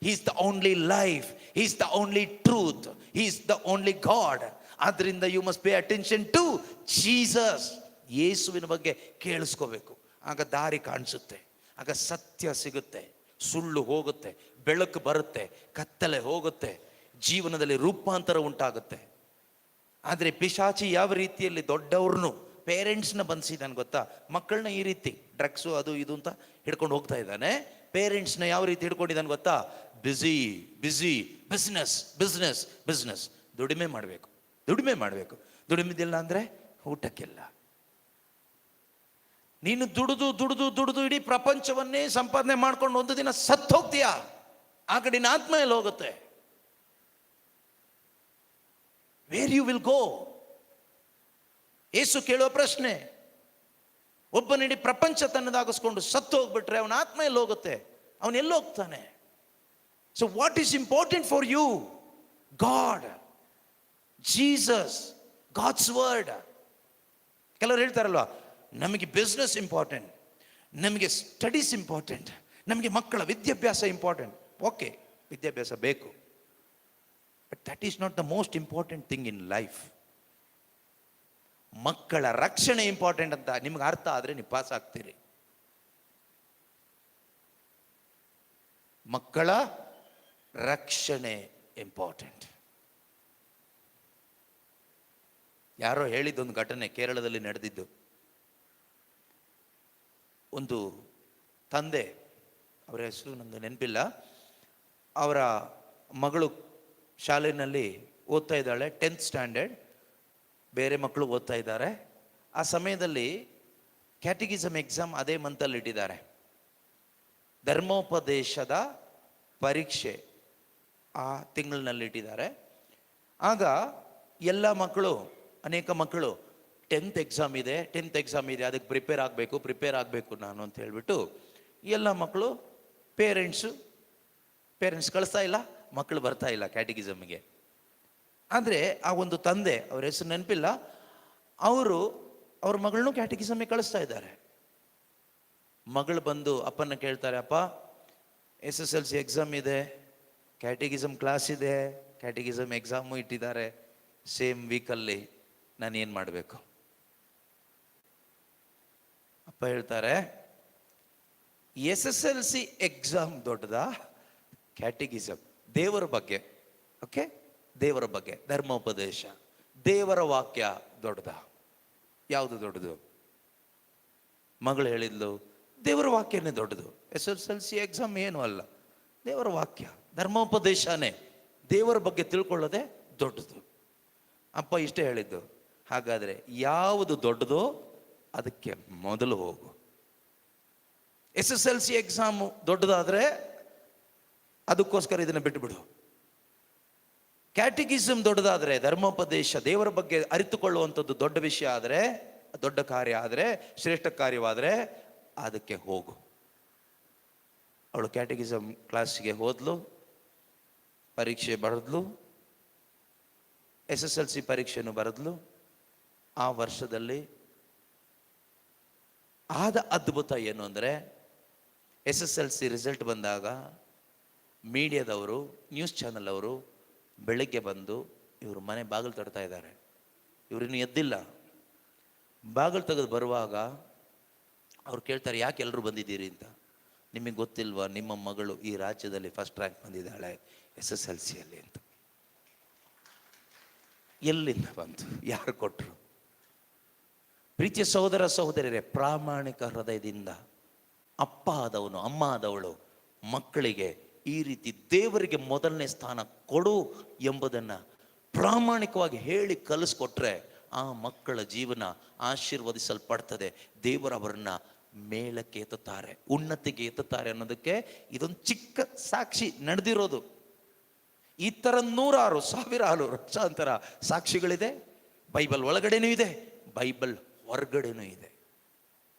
he is the only life, he is the only truth, he is the only God. ಆದ್ರಿಂದ you must pay attention to Jesus. ಯೇಸುವಿನ ಬಗ್ಗೆ ಕೇಳಿಸ್ಕೋಬೇಕು. ಆಗ ದಾರಿ ಕಾಣಿಸುತ್ತೆ, ಆಗ ಸತ್ಯ ಸಿಗುತ್ತೆ, ಸುಳ್ಳು ಹೋಗುತ್ತೆ, ಬೆಳಕು ಬರುತ್ತೆ, ಕತ್ತಲೆ ಹೋಗುತ್ತೆ, ಜೀವನದಲ್ಲಿ ರೂಪಾಂತರ ಉಂಟಾಗುತ್ತೆ. ಆದರೆ ಪಿಶಾಚಿ ಯಾವ ರೀತಿಯಲ್ಲಿ ದೊಡ್ಡವ್ರನ್ನು, ಪೇರೆಂಟ್ಸ್ನ ಬಂಧಿಸಿದ್ದಾನೆ ಗೊತ್ತಾ? ಮಕ್ಕಳನ್ನ ಈ ರೀತಿ ಡ್ರಗ್ಸು ಅದು ಇದು ಅಂತ ಹಿಡ್ಕೊಂಡು ಹೋಗ್ತಾ ಇದ್ದಾನೆ. ಪೇರೆಂಟ್ಸ್ನ ಯಾವ ರೀತಿ ಹಿಡ್ಕೊಂಡಿದ್ದಾನೆ ಗೊತ್ತಾ? ಬಿಸಿ ಬಿಸಿ, ಬಿಸ್ನೆಸ್ ಬಿಸ್ನೆಸ್ ಬಿಸ್ನೆಸ್. ದುಡಿಮೆ ಮಾಡಬೇಕು, ದುಡಿಮೆ ಮಾಡಬೇಕು. ದುಡಿಮೆದಿಲ್ಲ ಅಂದರೆ ಊಟಕ್ಕಿಲ್ಲ. ನೀನು ದುಡಿದು ದುಡಿದು ದುಡಿದು ಇಡೀ ಪ್ರಪಂಚವನ್ನೇ ಸಂಪಾದನೆ ಮಾಡ್ಕೊಂಡು ಒಂದು ದಿನ ಸತ್ತು ಹೋಗ್ತೀಯ. ಆ ಕಡೆ ನಿನ್ನ ಆತ್ಮ ಎಲ್ಲಿ ಹೋಗುತ್ತೆ? Where you will go? ಯೇಸು ಕೇಳುವ ಪ್ರಶ್ನೆ. ಒಬ್ಬನಿಡೀ ಪ್ರಪಂಚ ತನ್ನದಾಗಿಸ್ಕೊಂಡು ಸತ್ತು ಹೋಗ್ಬಿಟ್ರೆ ಅವನ ಆತ್ಮ ಎಲ್ಲಿ ಹೋಗುತ್ತೆ? ಅವನು ಎಲ್ಲಿ ಹೋಗ್ತಾನೆ? So what is important for you? God, Jesus, God's word. ಕೆಲವರು ಹೇಳ್ತಾರಲ್ವಾ, ನಮಗೆ ಬಿಸ್ನೆಸ್ ಇಂಪಾರ್ಟೆಂಟ್, ನಮಗೆ ಸ್ಟಡೀಸ್ ಇಂಪಾರ್ಟೆಂಟ್, ನಮಗೆ ಮಕ್ಕಳ ವಿದ್ಯಾಭ್ಯಾಸ ಇಂಪಾರ್ಟೆಂಟ್. ಓಕೆ, ವಿದ್ಯಾಭ್ಯಾಸ ಬೇಕು, but that is not the most important thing in life. ಮಕ್ಕಳ ರಕ್ಷಣೆ ಇಂಪಾರ್ಟೆಂಟ್ ಅಂತ ನಿಮ್ಗೆ ಅರ್ಥ ಆದರೆ ನೀವು ಪಾಸ್ ಆಗ್ತೀರಿ. ಮಕ್ಕಳ ರಕ್ಷಣೆ ಇಂಪಾರ್ಟೆಂಟ್. ಯಾರೋ ಹೇಳಿದ್ದೊಂದು ಘಟನೆ ಕೇರಳದಲ್ಲಿ ನಡೆದಿದ್ದು. ಒಂದು ತಂದೆ, ಅವರ ಹೆಸರು ನನಗೆ ನೆನಪಿಲ್ಲ, ಅವರ ಮಗಳು ಶಾಲೆಯಲ್ಲಿ ಓದ್ತಾ ಇದ್ದಾಳೆ, 10th ಸ್ಟ್ಯಾಂಡರ್ಡ್. ಬೇರೆ ಮಕ್ಕಳು ಓದ್ತಾ ಇದ್ದಾರೆ. ಆ ಸಮಯದಲ್ಲಿ ಕ್ಯಾಟಿಕಿಸಮ್ ಎಕ್ಸಾಮ್ ಅದೇ ಮಂತಲ್ಲಿ ಇಟ್ಟಿದ್ದಾರೆ. ಧರ್ಮೋಪದೇಶದ ಪರೀಕ್ಷೆ ಆ ತಿಂಗಳಿನಲ್ಲಿ ಇಟ್ಟಿದ್ದಾರೆ. ಆಗ ಎಲ್ಲ ಮಕ್ಕಳು, ಅನೇಕ ಮಕ್ಕಳು 10th ಎಕ್ಸಾಮ್ ಇದೆ, ಅದಕ್ಕೆ ಪ್ರಿಪೇರ್ ಆಗಬೇಕು ನಾನು ಅಂತ ಹೇಳ್ಬಿಟ್ಟು ಎಲ್ಲ ಮಕ್ಕಳು ಪೇರೆಂಟ್ಸ್ ಕಳಿಸ್ತಾ ಇಲ್ಲ, ಮಕ್ಕಳು ಬರ್ತಾ ಇಲ್ಲ ಕ್ಯಾಟಿಕಿಸಮ್ಗೆ. ಆದರೆ ಆ ಒಂದು ತಂದೆ, ಅವ್ರ ಹೆಸರು ನೆನಪಿಲ್ಲ, ಅವರು ಅವ್ರ ಮಗಳನ್ನೂ ಕ್ಯಾಟಿಕಿಸಮ್ಗೆ ಕಳಿಸ್ತಾ ಇದ್ದಾರೆ. ಮಗಳು ಬಂದು ಅಪ್ಪನ ಕೇಳ್ತಾರೆ, ಅಪ್ಪ SSLC ಎಕ್ಸಾಮ್ ಇದೆ, ಕ್ಯಾಟಿಕಿಸಮ್ ಕ್ಲಾಸ್ ಇದೆ, ಕ್ಯಾಟಿಕಿಸಮ್ ಎಕ್ಸಾಮು ಇಟ್ಟಿದ್ದಾರೆ ಸೇಮ್ ವೀಕಲ್ಲಿ, ನಾನು ಏನು ಮಾಡಬೇಕು? ಅಪ್ಪ ಹೇಳ್ತಾರೆ, SSLC ಎಕ್ಸಾಮ್ ದೊಡ್ಡದಾ, ಕ್ಯಾಟಿಕಿಸಮ್ ದೇವರ ಬಗ್ಗೆ, ಓಕೆ, ದೇವರ ಬಗ್ಗೆ, ಧರ್ಮೋಪದೇಶ, ದೇವರ ವಾಕ್ಯ ದೊಡ್ಡದಾ? ಯಾವುದು ದೊಡ್ಡದು? ಮಗಳು ಹೇಳಿದ್ಲು, ದೇವರ ವಾಕ್ಯನೇ ದೊಡ್ಡದು. SSLC ಎಕ್ಸಾಮ್ ಏನು ಅಲ್ಲ, ದೇವರ ವಾಕ್ಯ, ಧರ್ಮೋಪದೇಶನೇ, ದೇವರ ಬಗ್ಗೆ ತಿಳ್ಕೊಳ್ಳೋದೆ ದೊಡ್ಡದು. ಅಪ್ಪ ಇಷ್ಟೇ ಹೇಳಿದ್ದು. ಹಾಗಾದರೆ ಯಾವುದು ದೊಡ್ಡದೋ ಅದಕ್ಕೆ ಮೊದಲು ಹೋಗು. SSLC ಎಕ್ಸಾಮು ದೊಡ್ಡದಾದರೆ ಅದಕ್ಕೋಸ್ಕರ ಇದನ್ನು ಬಿಟ್ಟುಬಿಡು. ಕ್ಯಾಟಿಕಿಸಮ್ ದೊಡ್ಡದಾದರೆ, ಧರ್ಮೋಪದೇಶ, ದೇವರ ಬಗ್ಗೆ ಅರಿತುಕೊಳ್ಳುವಂಥದ್ದು ದೊಡ್ಡ ವಿಷಯ ಆದರೆ, ದೊಡ್ಡ ಕಾರ್ಯ ಆದರೆ, ಶ್ರೇಷ್ಠ ಕಾರ್ಯವಾದರೆ ಅದಕ್ಕೆ ಹೋಗು. ಅವಳು ಕ್ಯಾಟಿಕಿಸಮ್ ಕ್ಲಾಸಿಗೆ ಹೋದ್ಲು, ಪರೀಕ್ಷೆ ಬರೆದ್ಲು, SSLC ಪರೀಕ್ಷೆನೂ ಬರೆದ್ಲು. ಆ ವರ್ಷದಲ್ಲಿ ಆದ ಅದ್ಭುತ ಏನು ಅಂದರೆ, SSLC ರಿಸಲ್ಟ್ ಬಂದಾಗ ಮೀಡಿಯಾದವರು, ನ್ಯೂಸ್ ಚಾನಲ್ ಅವರು ಬೆಳಿಗ್ಗೆ ಬಂದು ಇವರು ಮನೆ ಬಾಗಿಲು ತಡ್ತಾ ಇದ್ದಾರೆ. ಇವರಿನ್ನು ಎದ್ದಿಲ್ಲ. ಬಾಗಿಲು ತೆಗೆದು ಬರುವಾಗ ಅವ್ರು ಕೇಳ್ತಾರೆ, ಯಾಕೆ ಎಲ್ಲರೂ ಬಂದಿದ್ದೀರಿ ಅಂತ. ನಿಮಗೆ ಗೊತ್ತಿಲ್ವಾ, ನಿಮ್ಮ ಮಗಳು ಈ ರಾಜ್ಯದಲ್ಲಿ ಫಸ್ಟ್ ರ್ಯಾಂಕ್ ಬಂದಿದ್ದಾಳೆ SSLCಯಲ್ಲಿ ಅಂತ. ಎಲ್ಲಿಂದ ಬಂತು? ಯಾರು ಕೊಟ್ಟರು? ಪ್ರೀತಿಯ ಸಹೋದರ ಸಹೋದರಿಯರೇ, ಪ್ರಾಮಾಣಿಕ ಹೃದಯದಿಂದ ಅಪ್ಪ ಆದವನು, ಅಮ್ಮ ಆದವಳು ಮಕ್ಕಳಿಗೆ ಈ ರೀತಿ ದೇವರಿಗೆ ಮೊದಲನೇ ಸ್ಥಾನ ಕೊಡು ಎಂಬುದನ್ನು ಪ್ರಾಮಾಣಿಕವಾಗಿ ಹೇಳಿ ಕಲಿಸ್ಕೊಟ್ರೆ ಆ ಮಕ್ಕಳ ಜೀವನ ಆಶೀರ್ವದಿಸಲ್ಪಡ್ತದೆ. ದೇವರವರನ್ನ ಮೇಲಕ್ಕೆ ಎತ್ತುತ್ತಾರೆ, ಉನ್ನತಿಗೆ ಎತ್ತುತ್ತಾರೆ ಅನ್ನೋದಕ್ಕೆ ಇದೊಂದು ಚಿಕ್ಕ ಸಾಕ್ಷಿ ನಡೆದಿರೋದು. ಈ ಥರ ನೂರಾರು, ಸಾವಿರಾರು, ಲಕ್ಷಾಂತರ ಸಾಕ್ಷಿಗಳಿದೆ. ಬೈಬಲ್ ಒಳಗಡೆನೂ ಇದೆ, ಬೈಬಲ್ ಹೊರಗಡೆನೂ ಇದೆ.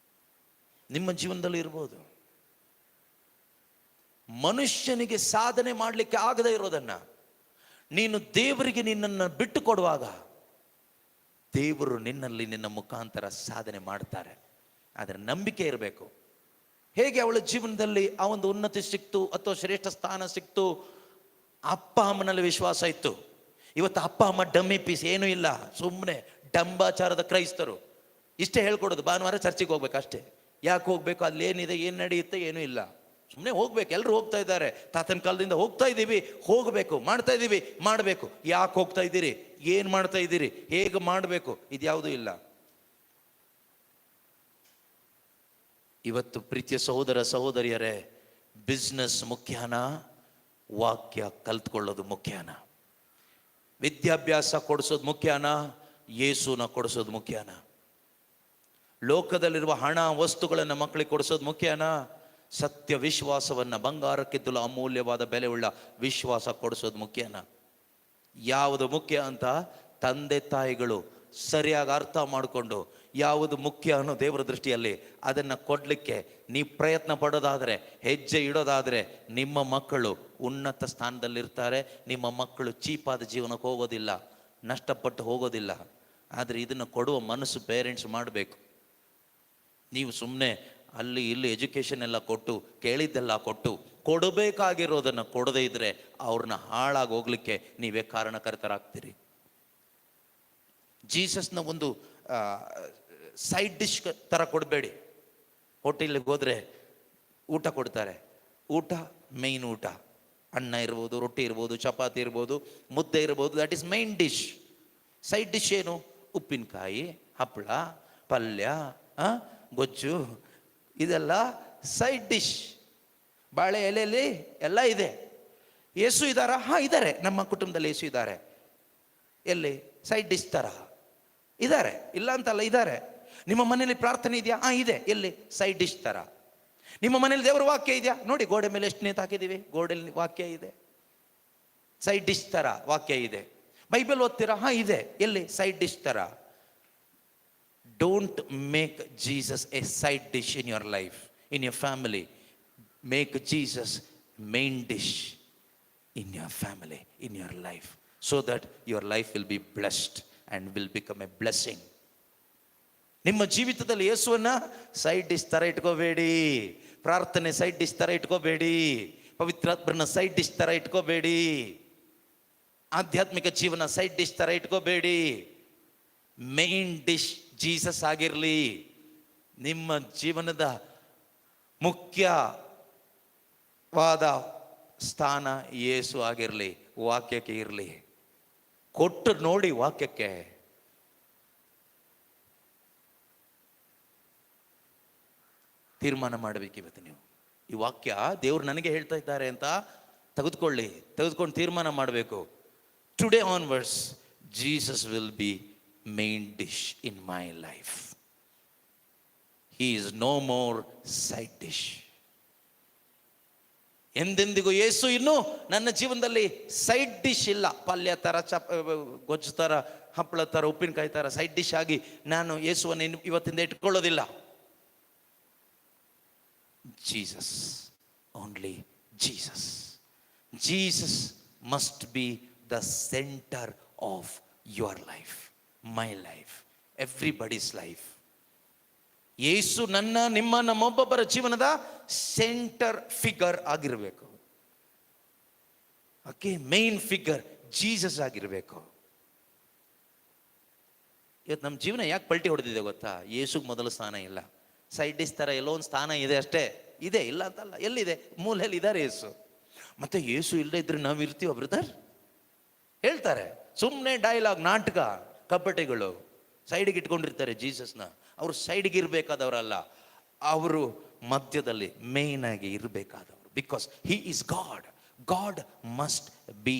ನಿಮ್ಮ ಜೀವನದಲ್ಲಿ ಇರ್ಬೋದು. ಮನುಷ್ಯನಿಗೆ ಸಾಧನೆ ಮಾಡಲಿಕ್ಕೆ ಆಗದೇ ಇರೋದನ್ನ ನೀನು ದೇವರಿಗೆ ನಿನ್ನನ್ನು ಬಿಟ್ಟು ಕೊಡುವಾಗ ದೇವರು ನಿನ್ನಲ್ಲಿ, ನಿನ್ನ ಮುಖಾಂತರ ಸಾಧನೆ ಮಾಡ್ತಾರೆ. ಆದರೆ ನಂಬಿಕೆ ಇರಬೇಕು. ಹೇಗೆ ಅವಳ ಜೀವನದಲ್ಲಿ ಆ ಒಂದು ಉನ್ನತಿ ಸಿಕ್ತು ಅಥವಾ ಶ್ರೇಷ್ಠ ಸ್ಥಾನ ಸಿಕ್ತು? ಅಪ್ಪ ಅಮ್ಮನಲ್ಲಿ ವಿಶ್ವಾಸ ಇತ್ತು. ಇವತ್ತು ಅಪ್ಪ ಅಮ್ಮ ಡಮ್ಮಿ ಪೀಸ್, ಏನೂ ಇಲ್ಲ, ಸುಮ್ಮನೆ ಡಂಬಾಚಾರದ ಕ್ರೈಸ್ತರು. ಇಷ್ಟೇ ಹೇಳ್ಕೊಡೋದು, ಭಾನುವಾರ ಚರ್ಚಿಗೆ ಹೋಗ್ಬೇಕು ಅಷ್ಟೇ. ಯಾಕೆ ಹೋಗ್ಬೇಕು? ಅಲ್ಲಿ ಏನಿದೆ, ಏನು ನಡೆಯುತ್ತೆ, ಏನೂ ಇಲ್ಲ, ಸುಮ್ಮನೆ ಹೋಗ್ಬೇಕು. ಎಲ್ಲರೂ ಹೋಗ್ತಾ ಇದ್ದಾರೆ, ತಾತನ ಕಾಲದಿಂದ ಹೋಗ್ತಾ ಇದ್ದೀವಿ, ಹೋಗಬೇಕು, ಮಾಡ್ತಾ ಇದ್ದೀವಿ, ಮಾಡಬೇಕು. ಯಾಕೆ ಹೋಗ್ತಾ ಇದ್ದೀರಿ? ಏನು ಮಾಡ್ತಾ ಇದ್ದೀರಿ? ಹೇಗೆ ಮಾಡಬೇಕು? ಇದ್ಯಾವುದೂ ಇಲ್ಲ. ಇವತ್ತು ಪ್ರೀತಿಯ ಸಹೋದರ ಸಹೋದರಿಯರೇ, ಬಿಸ್ನೆಸ್ ಮುಖ್ಯನಾ, ವಾಕ್ಯ ಕಲ್ತ್ಕೊಳ್ಳೋದು ಮುಖ್ಯನಾ? ವಿದ್ಯಾಭ್ಯಾಸ ಕೊಡಿಸೋದು ಮುಖ್ಯನಾ, ಯೇಸುನ ಕೊಡಿಸೋದು ಮುಖ್ಯನಾ? ಲೋಕದಲ್ಲಿರುವ ಹಣ ವಸ್ತುಗಳನ್ನು ಮಕ್ಕಳಿಗೆ ಕೊಡಿಸೋದು ಮುಖ್ಯನಾ? ಸತ್ಯ ವಿಶ್ವಾಸವನ್ನ, ಬಂಗಾರಕ್ಕಿಂತಲೂ ಅಮೂಲ್ಯವಾದ ಬೆಲೆ ಉಳ್ಳ ವಿಶ್ವಾಸ ಕೊಡಿಸೋದು ಮುಖ್ಯನಾ? ಯಾವುದು ಮುಖ್ಯ ಅಂತ ತಂದೆ ತಾಯಿಗಳು ಸರಿಯಾಗಿ ಅರ್ಥ ಮಾಡಿಕೊಂಡು ಯಾವುದು ಮುಖ್ಯ ಅನ್ನೋ ದೇವರ ದೃಷ್ಟಿಯಲ್ಲಿ ಅದನ್ನು ಕೊಡಲಿಕ್ಕೆ ನೀವು ಪ್ರಯತ್ನ ಪಡೋದಾದರೆ, ಹೆಜ್ಜೆ ಇಡೋದಾದರೆ, ನಿಮ್ಮ ಮಕ್ಕಳು ಉನ್ನತ ಸ್ಥಾನದಲ್ಲಿರ್ತಾರೆ. ನಿಮ್ಮ ಮಕ್ಕಳು ಚೀಪಾದ ಜೀವನಕ್ಕೆ ಹೋಗೋದಿಲ್ಲ, ನಷ್ಟಪಟ್ಟು ಹೋಗೋದಿಲ್ಲ. ಆದರೆ ಇದನ್ನು ಕೊಡುವ ಮನಸ್ಸು ಪೇರೆಂಟ್ಸ್ ಮಾಡಬೇಕು. ನೀವು ಸುಮ್ಮನೆ ಅಲ್ಲಿ ಇಲ್ಲಿ ಎಜುಕೇಷನ್ ಎಲ್ಲ ಕೊಟ್ಟು, ಕೇಳಿದ್ದೆಲ್ಲ ಕೊಟ್ಟು, ಕೊಡಬೇಕಾಗಿರೋದನ್ನು ಕೊಡದೇ ಇದ್ದರೆ ಅವ್ರನ್ನ ಹಾಳಾಗಿ ಹೋಗ್ಲಿಕ್ಕೆ ನೀವೇ ಕಾರಣಕರ್ತರಾಗ್ತೀರಿ. ಜೀಸಸ್ನ ಒಂದು ಸೈಡ್ ಡಿಶ್ ಥರ ಕೊಡಬೇಡಿ. ಹೋಟೆಲ್ಗೆ ಹೋದರೆ ಊಟ ಕೊಡ್ತಾರೆ, ಊಟ ಮೇಯ್ನ್ ಊಟ, ಅನ್ನ ಇರ್ಬೋದು, ರೊಟ್ಟಿ ಇರ್ಬೋದು, ಚಪಾತಿ ಇರ್ಬೋದು, ಮುದ್ದೆ ಇರ್ಬೋದು, that is mine dish. Side dish ಏನು? ಉಪ್ಪಿನಕಾಯಿ, ಹಪ್ಪಳ, ಪಲ್ಯ, ಗೊಜ್ಜು, ಇದೆಲ್ಲ ಸೈಡ್ ಡಿಶ್. ಬಾಳೆ ಎಲೆಯಲ್ಲಿ ಎಲ್ಲ ಇದೆ. ಯೇಸು ಇದ್ದಾರಾ? ಹಾಂ ಇದ್ದಾರೆ, ನಮ್ಮ ಕುಟುಂಬದಲ್ಲಿ ಯೇಸು ಇದ್ದಾರೆ. ಎಲ್ಲಿ? ಸೈಡ್ ಡಿಶ್ ಥರ ಇದ್ದಾರೆ, ಇಲ್ಲ ಅಂತಲ್ಲ, ಇದ್ದಾರೆ. ನಿಮ್ಮ ಮನೇಲಿ ಪ್ರಾರ್ಥನೆ ಇದೆಯಾ? ಹಾಂ ಇದೆ. ಎಲ್ಲಿ? ಸೈಡ್ ಡಿಶ್ ಥರ. ನಿಮ್ಮ ಮನೇಲಿ ದೇವರ ವಾಕ್ಯ ಇದೆಯಾ? ನೋಡಿ, ಗೋಡೆ ಮೇಲೆ ಎಷ್ಟು ನೇತು ಹಾಕಿದ್ದೀವಿ, ಗೋಡೆಯಲ್ಲಿ ವಾಕ್ಯ ಇದೆ, ಸೈಡ್ ಡಿಶ್ ಥರ ವಾಕ್ಯ ಇದೆ. ಬೈಬಲ್ ಓದ್ತೀರಾ? ಹಾಂ ಇದೆ. ಎಲ್ಲಿ? ಸೈಡ್ ಡಿಶ್ ಥರ. Don't make Jesus A side dish in your life, in your family. Make Jesus main dish in your family, in your life, so that your life will be blessed and will become a blessing. ನಿಮ್ಮ ಜೀವಿತದಲ್ಲಿ ಯೇಸುವನ್ನ side dish ಥರ ಇಟ್ಕೋಬೇಡಿ. ಪ್ರಾರ್ಥನೆ side dish ಥರ ಇಟ್ಕೋಬೇಡಿ. ಪವಿತ್ರಾತ್ಮನ side dish ಥರ ಇಟ್ಕೋಬೇಡಿ. ಆಧ್ಯಾತ್ಮಿಕ ಜೀವನ side dish ಥರ ಇಟ್ಕೋಬೇಡಿ. ಮೇನ್ ಡಿಶ್ ಜೀಸಸ್ ಆಗಿರಲಿ. ನಿಮ್ಮ ಜೀವನದ ಮುಖ್ಯವಾದ ಸ್ಥಾನ ಯೇಸು ಆಗಿರಲಿ, ವಾಕ್ಯಕ್ಕೆ ಇರಲಿ. ಕೊಟ್ಟು ನೋಡಿ, ವಾಕ್ಯಕ್ಕೆ ತೀರ್ಮಾನ ಮಾಡಬೇಕು. ಇವತ್ತು ನೀವು ಈ ವಾಕ್ಯ ದೇವ್ರು ನನಗೆ ಹೇಳ್ತಾ ಇದ್ದಾರೆ ಅಂತ ತೆಗೆದುಕೊಂಡು ತೀರ್ಮಾನ ಮಾಡಬೇಕು. Today onwards Jesus will be main dish in my life. He is no more side dish. ಎಂದೆಂದಿಗೂ ಯೇಸು ಇನ್ನು ನನ್ನ ಜೀವನದಲ್ಲಿ ಸೈಡ್ ಡಿಶ್ ಇಲ್ಲ. ಪಲ್ಯ ಥರ, ಗೊಜ್ಜು ಥರ, ಹಪ್ಪಳ ಥರ, ಉಪ್ಪಿನಕಾಯಿ ಥರ ಸೈಡ್ ಡಿಶ್ ಆಗಿ ನಾನು ಯೇಸುವನ್ನು ಇವತ್ತಿಂದ ಇಟ್ಕೊಳ್ಳೋದಿಲ್ಲ. Jesus, only Jesus. Jesus must be the centre of your life, my life, everybody's life. ಯೇಸು ನಮ್ಮೊಬ್ಬೊಬ್ಬರ ಜೀವನದ ಸೆಂಟರ್ ಫಿಗರ್ ಆಗಿರಬೇಕು. ಓಕೆ, ಮೇನ್ ಫಿಗರ್ ಜೀಸಸ್ ಆಗಿರಬೇಕು. ಇವತ್ತು ನಮ್ಮ ಜೀವನ ಯಾಕೆ ಪಲ್ಟಿ ಹೊಡೆದಿದೆ ಗೊತ್ತಾ? ಯೇಸುಗೆ ಮೊದಲು ಸ್ಥಾನ ಇಲ್ಲ. ಸೈಡ್ ಡಿಶ್ ಥರ ಎಲ್ಲೋ ಒಂದು ಸ್ಥಾನ ಇದೆ ಅಷ್ಟೇ, ಇದೆ, ಇಲ್ಲ ಅಂತಲ್ಲ. ಎಲ್ಲಿದೆ? ಮೂಲೆಯಲ್ಲಿ ಇದ್ದಾರೆ ಯೇಸು. ಮತ್ತೆ ಯೇಸು ಇಲ್ಲದೆ ಇದ್ರೆ ನಾವು ಇರ್ತೀವ ಬ್ರದರ್? ಹೇಳ್ತಾರೆ ಸುಮ್ಮನೆ ಡೈಲಾಗ್, ನಾಟಕ, ಕಪಟಿಗಳು ಸೈಡಿಗೆ ಇಟ್ಕೊಂಡಿರ್ತಾರೆ ಜೀಸಸ್ನ. ಅವರು ಸೈಡ್ಗೆ ಇರಬೇಕಾದವರಲ್ಲ, ಅವರು ಮಧ್ಯದಲ್ಲಿ ಮೇನ್ ಆಗಿ ಇರಬೇಕಾದವರು. Because he is God. God must be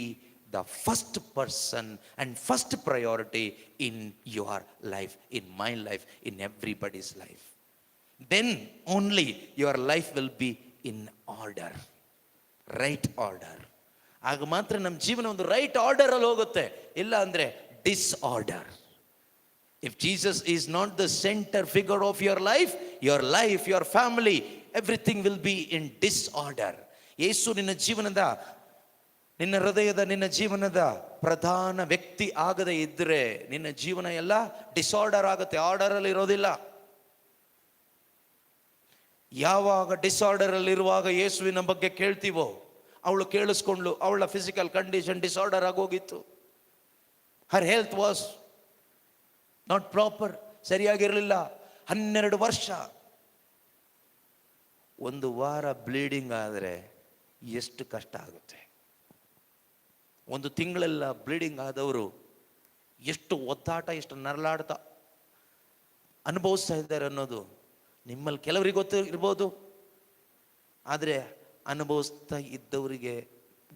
the first person and first priority in your life, in my life, in everybody's life. Then only your life will be in order, right order. ಆಗ ಮಾತ್ರ ನಮ್ಮ ಜೀವನ ಒಂದು right ಆರ್ಡರಲ್ಲಿ ಹೋಗುತ್ತೆ. ಇಲ್ಲ ಅಂದರೆ disorder. If Jesus is not the center figure of your life, your family, everything will be in disorder. ಯೇಸು ನಿನ್ನ ಹೃದಯದ, ನಿನ್ನ ಜೀವನದ ಪ್ರಧಾನ ವ್ಯಕ್ತಿ ಆಗದೆ ಇದ್ದರೆ ನಿನ್ನ ಜೀವನ ಎಲ್ಲ ಡಿಸಾರ್ಡರ್ ಆಗುತ್ತೆ, ಆರ್ಡರಲ್ಲಿ ಇರೋದಿಲ್ಲ. ಯಾವಾಗ ಡಿಸಾರ್ಡರ್ ಅಲ್ಲಿ ಇರುವಾಗ ಯೇಸುವಿನ ಬಗ್ಗೆ ಕೇಳ್ತೀವೋ, ಅವಳು ಕೇಳಿಸ್ಕೊಂಡ್ಲು, ಅವಳ ಫಿಸಿಕಲ್ ಕಂಡೀಷನ್ ಡಿಸಾರ್ಡರ್ ಆಗೋಗಿತ್ತು. ಹರ್ ಹೆಲ್ತ್ ವಾಸ್ ನಾಟ್ ಪ್ರಾಪರ್, ಸರಿಯಾಗಿರಲಿಲ್ಲ. 12 ವರ್ಷ, 1 ವಾರ ಬ್ಲೀಡಿಂಗ್ ಆದರೆ ಎಷ್ಟು ಕಷ್ಟ ಆಗುತ್ತೆ. 1 ತಿಂಗಳೆಲ್ಲ ಬ್ಲೀಡಿಂಗ್ ಆದವರು ಎಷ್ಟು ಒದ್ದಾಟ, ಎಷ್ಟು ನರಳಾಡ್ತ ಅನುಭವಿಸ್ತಾ ಇದ್ದಾರೆ ಅನ್ನೋದು ನಿಮ್ಮಲ್ಲಿ ಕೆಲವರಿಗೆ ಗೊತ್ತು ಇರ್ಬೋದು. ಆದರೆ ಅನುಭವಿಸ್ತಾ ಇದ್ದವರಿಗೆ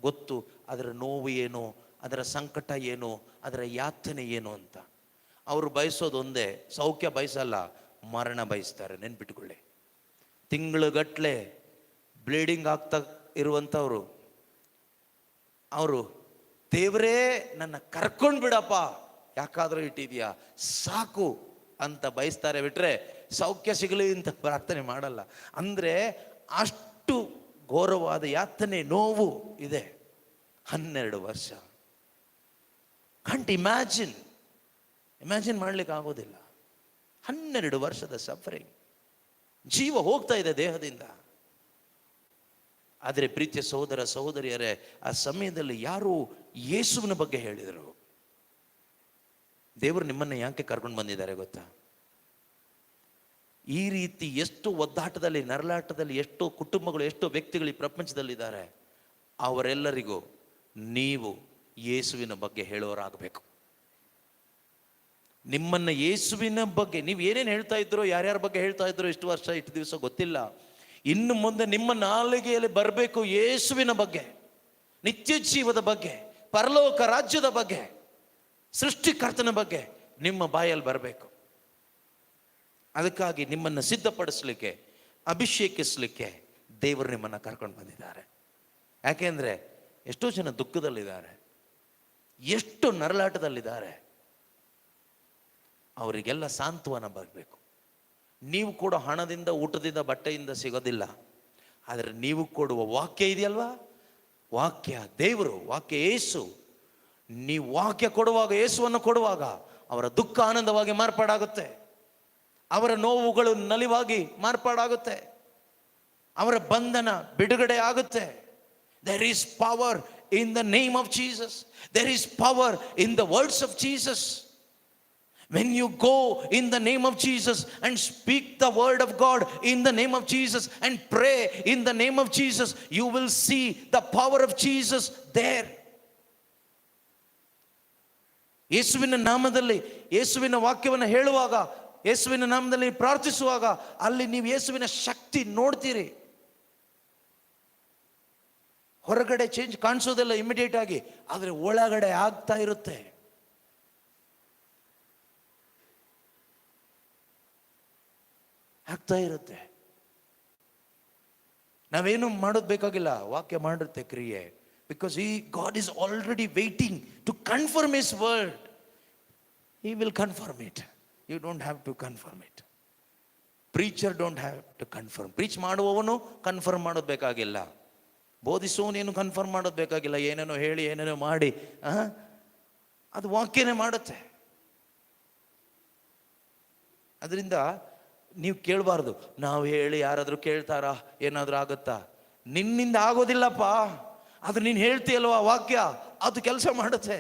ಗೊತ್ತು ಅದರ ನೋವು ಏನು, ಅದರ ಸಂಕಟ ಏನು, ಅದರ ಯಾತನೆ ಏನು ಅಂತ. ಅವರು ಬಯಸೋದು ಒಂದೇ, ಸೌಖ್ಯ ಬಯಸಲ್ಲ, ಮರಣ ಬಯಸ್ತಾರೆ. ನೆನ್ಪಿಟ್ಕೊಳ್ಳಿ. ತಿಂಗಳುಗಟ್ಟಲೆ ಬ್ಲೀಡಿಂಗ್ ಆಗ್ತಾ ಇರುವಂಥವ್ರು ಅವರು ದೇವರೇ ನನ್ನ ಕರ್ಕೊಂಡು ಬಿಡಪ್ಪ, ಯಾಕಾದರೂ ಇಟ್ಟಿದ್ಯಾ ಸಾಕು ಅಂತ ಬಯಸ್ತಾರೆ ಬಿಟ್ರೆ ಸೌಖ್ಯ ಸಿಗಲಿ ಅಂತ ಪ್ರಾರ್ಥನೆ ಮಾಡಲ್ಲ. ಅಂದರೆ ಅಷ್ಟು ಘೋರವಾದ ಯಾತನೆ, ನೋವು ಇದೆ. 12 ವರ್ಷ. ಕಂಟ್ ಇಮ್ಯಾಜಿನ್ ಮಾಡ್ಲಿಕ್ಕೆ ಆಗೋದಿಲ್ಲ. 12 ವರ್ಷದ ಸಫರಿಂಗ್, ಜೀವ ಹೋಗ್ತಾ ಇದೆ ದೇಹದಿಂದ. ಆದರೆ ಪ್ರೀತಿಯ ಸಹೋದರ ಸಹೋದರಿಯರೇ, ಆ ಸಮಯದಲ್ಲಿ ಯಾರು ಯೇಸುವಿನ ಬಗ್ಗೆ ಹೇಳಿದರು? ದೇವರು ನಿಮ್ಮನ್ನು ಯಾಕೆ ಕರ್ಕೊಂಡು ಬಂದಿದ್ದಾರೆ ಗೊತ್ತಾ? ಈ ರೀತಿ ಎಷ್ಟು ಒದ್ದಾಟದಲ್ಲಿ, ನರಳಾಟದಲ್ಲಿ ಎಷ್ಟೋ ಕುಟುಂಬಗಳು, ಎಷ್ಟೋ ವ್ಯಕ್ತಿಗಳು ಈ ಪ್ರಪಂಚದಲ್ಲಿದ್ದಾರೆ. ಅವರೆಲ್ಲರಿಗೂ ನೀವು ಯೇಸುವಿನ ಬಗ್ಗೆ ಹೇಳೋರಾಗಬೇಕು. ನಿಮ್ಮನ್ನು ಯೇಸುವಿನ ಬಗ್ಗೆ ನೀವು ಏನೇನು ಹೇಳ್ತಾ ಇದ್ರೋ, ಯಾರ್ಯಾರ ಬಗ್ಗೆ ಹೇಳ್ತಾ ಇದ್ರೋ ಇಷ್ಟು ವರ್ಷ ಇಷ್ಟು ದಿವಸ ಗೊತ್ತಿಲ್ಲ, ಇನ್ನು ಮುಂದೆ ನಿಮ್ಮ ನಾಲಿಗೆಯಲ್ಲಿ ಬರಬೇಕು ಯೇಸುವಿನ ಬಗ್ಗೆ, ನಿತ್ಯ ಜೀವದ ಬಗ್ಗೆ, ಪರಲೋಕ ರಾಜ್ಯದ ಬಗ್ಗೆ, ಸೃಷ್ಟಿಕರ್ತನ ಬಗ್ಗೆ ನಿಮ್ಮ ಬಾಯಲ್ಲಿ ಬರಬೇಕು. ಅದಕ್ಕಾಗಿ ನಿಮ್ಮನ್ನು ಸಿದ್ಧಪಡಿಸಲಿಕ್ಕೆ, ಅಭಿಷೇಕಿಸಲಿಕ್ಕೆ ದೇವರು ನಿಮ್ಮನ್ನು ಕರ್ಕೊಂಡು ಬಂದಿದ್ದಾರೆ. ಯಾಕೆಂದರೆ ಎಷ್ಟೋ ಜನ ದುಃಖದಲ್ಲಿದ್ದಾರೆ, ಎಷ್ಟು ನರಳಾಟದಲ್ಲಿದ್ದಾರೆ. ಅವರಿಗೆಲ್ಲ ಸಾಂತ್ವನ ಬರಬೇಕು. ನೀವು ಕೂಡ ಹಣದಿಂದ, ಊಟದಿಂದ, ಬಟ್ಟೆಯಿಂದ ಸಿಗೋದಿಲ್ಲ. ಆದರೆ ನೀವು ಕೊಡುವ ವಾಕ್ಯ ಇದೆಯಲ್ವಾ, ವಾಕ್ಯ ದೇವರು, ವಾಕ್ಯ ಯೇಸು. ನೀವು ವಾಕ್ಯ ಕೊಡುವಾಗ, ಯೇಸುವನ್ನು ಕೊಡುವಾಗ ಅವರ ದುಃಖ ಆನಂದವಾಗಿ ಮಾರ್ಪಾಡಾಗುತ್ತೆ, ಅವರ ನೋವುಗಳು ನಲಿವಾಗಿ ಮಾರ್ಪಾಡಾಗುತ್ತೆ, ಅವರ ಬಂಧನ ಬಿಡುಗಡೆ ಆಗುತ್ತೆ. There is power in the name of Jesus. There is power in the words of Jesus. When you go in the name of Jesus and speak the word of God in the name of Jesus and pray in the name of Jesus, you will see the power of Jesus there. ಯೇಸುವಿನ ನಾಮದಲ್ಲಿ ಯೇಸುವಿನ ವಾಕ್ಯವನ್ನು ಹೇಳುವಾಗ, ಯೇಸುವಿನ ನಾಮದಲ್ಲಿ ಪ್ರಾರ್ಥಿಸುವಾಗ ಅಲ್ಲಿ ನೀವು ಯೇಸುವಿನ ಶಕ್ತಿ ನೋಡ್ತೀರಿ. ಹೊರಗಡೆ ಚೇಂಜ್ ಕಾಣಿಸೋದಿಲ್ಲ ಇಮಿಡಿಯೇಟ್ ಆಗಿ, ಆದರೆ ಒಳಗಡೆ ಆಗ್ತಾ ಇರುತ್ತೆ. ಆಗ್ತಾ ಇರುತ್ತೆ. ನಾವೇನು ಮಾಡೋದು ಬೇಕಾಗಿಲ್ಲ, ವಾಕ್ಯ ಮಾಡಿರುತ್ತೆ ಕ್ರಿಯೆ. Because God is already waiting to confirm His word. He will confirm it. You don't have to confirm it. Preacher don't have to confirm. Preach ಮಾಡುವವನು ಕನ್ಫರ್ಮ್ ಮಾಡೋದು ಬೇಕಾಗಿಲ್ಲ, ಬೋಧಿಸುವವನೇನು ಕನ್ಫರ್ಮ್ ಮಾಡೋದು ಬೇಕಾಗಿಲ್ಲ. ಏನೇನೋ ಹೇಳಿ ಏನೇನೋ ಮಾಡಿ ಅದು ವಾಕ್ಯನೇ ಮಾಡುತ್ತೆ. ಅದರಿಂದ ನೀವು ಕೇಳಬಾರ್ದು, ನಾವು ಹೇಳಿ ಯಾರಾದರೂ ಕೇಳ್ತಾರಾ, ಏನಾದರೂ ಆಗುತ್ತಾ? ನಿನ್ನಿಂದ ಆಗೋದಿಲ್ಲಪ್ಪ, ಅದು ನೀನು ಹೇಳ್ತೀಯಲ್ವಾ ವಾಕ್ಯ, ಅದು ಕೆಲಸ ಮಾಡುತ್ತೆ.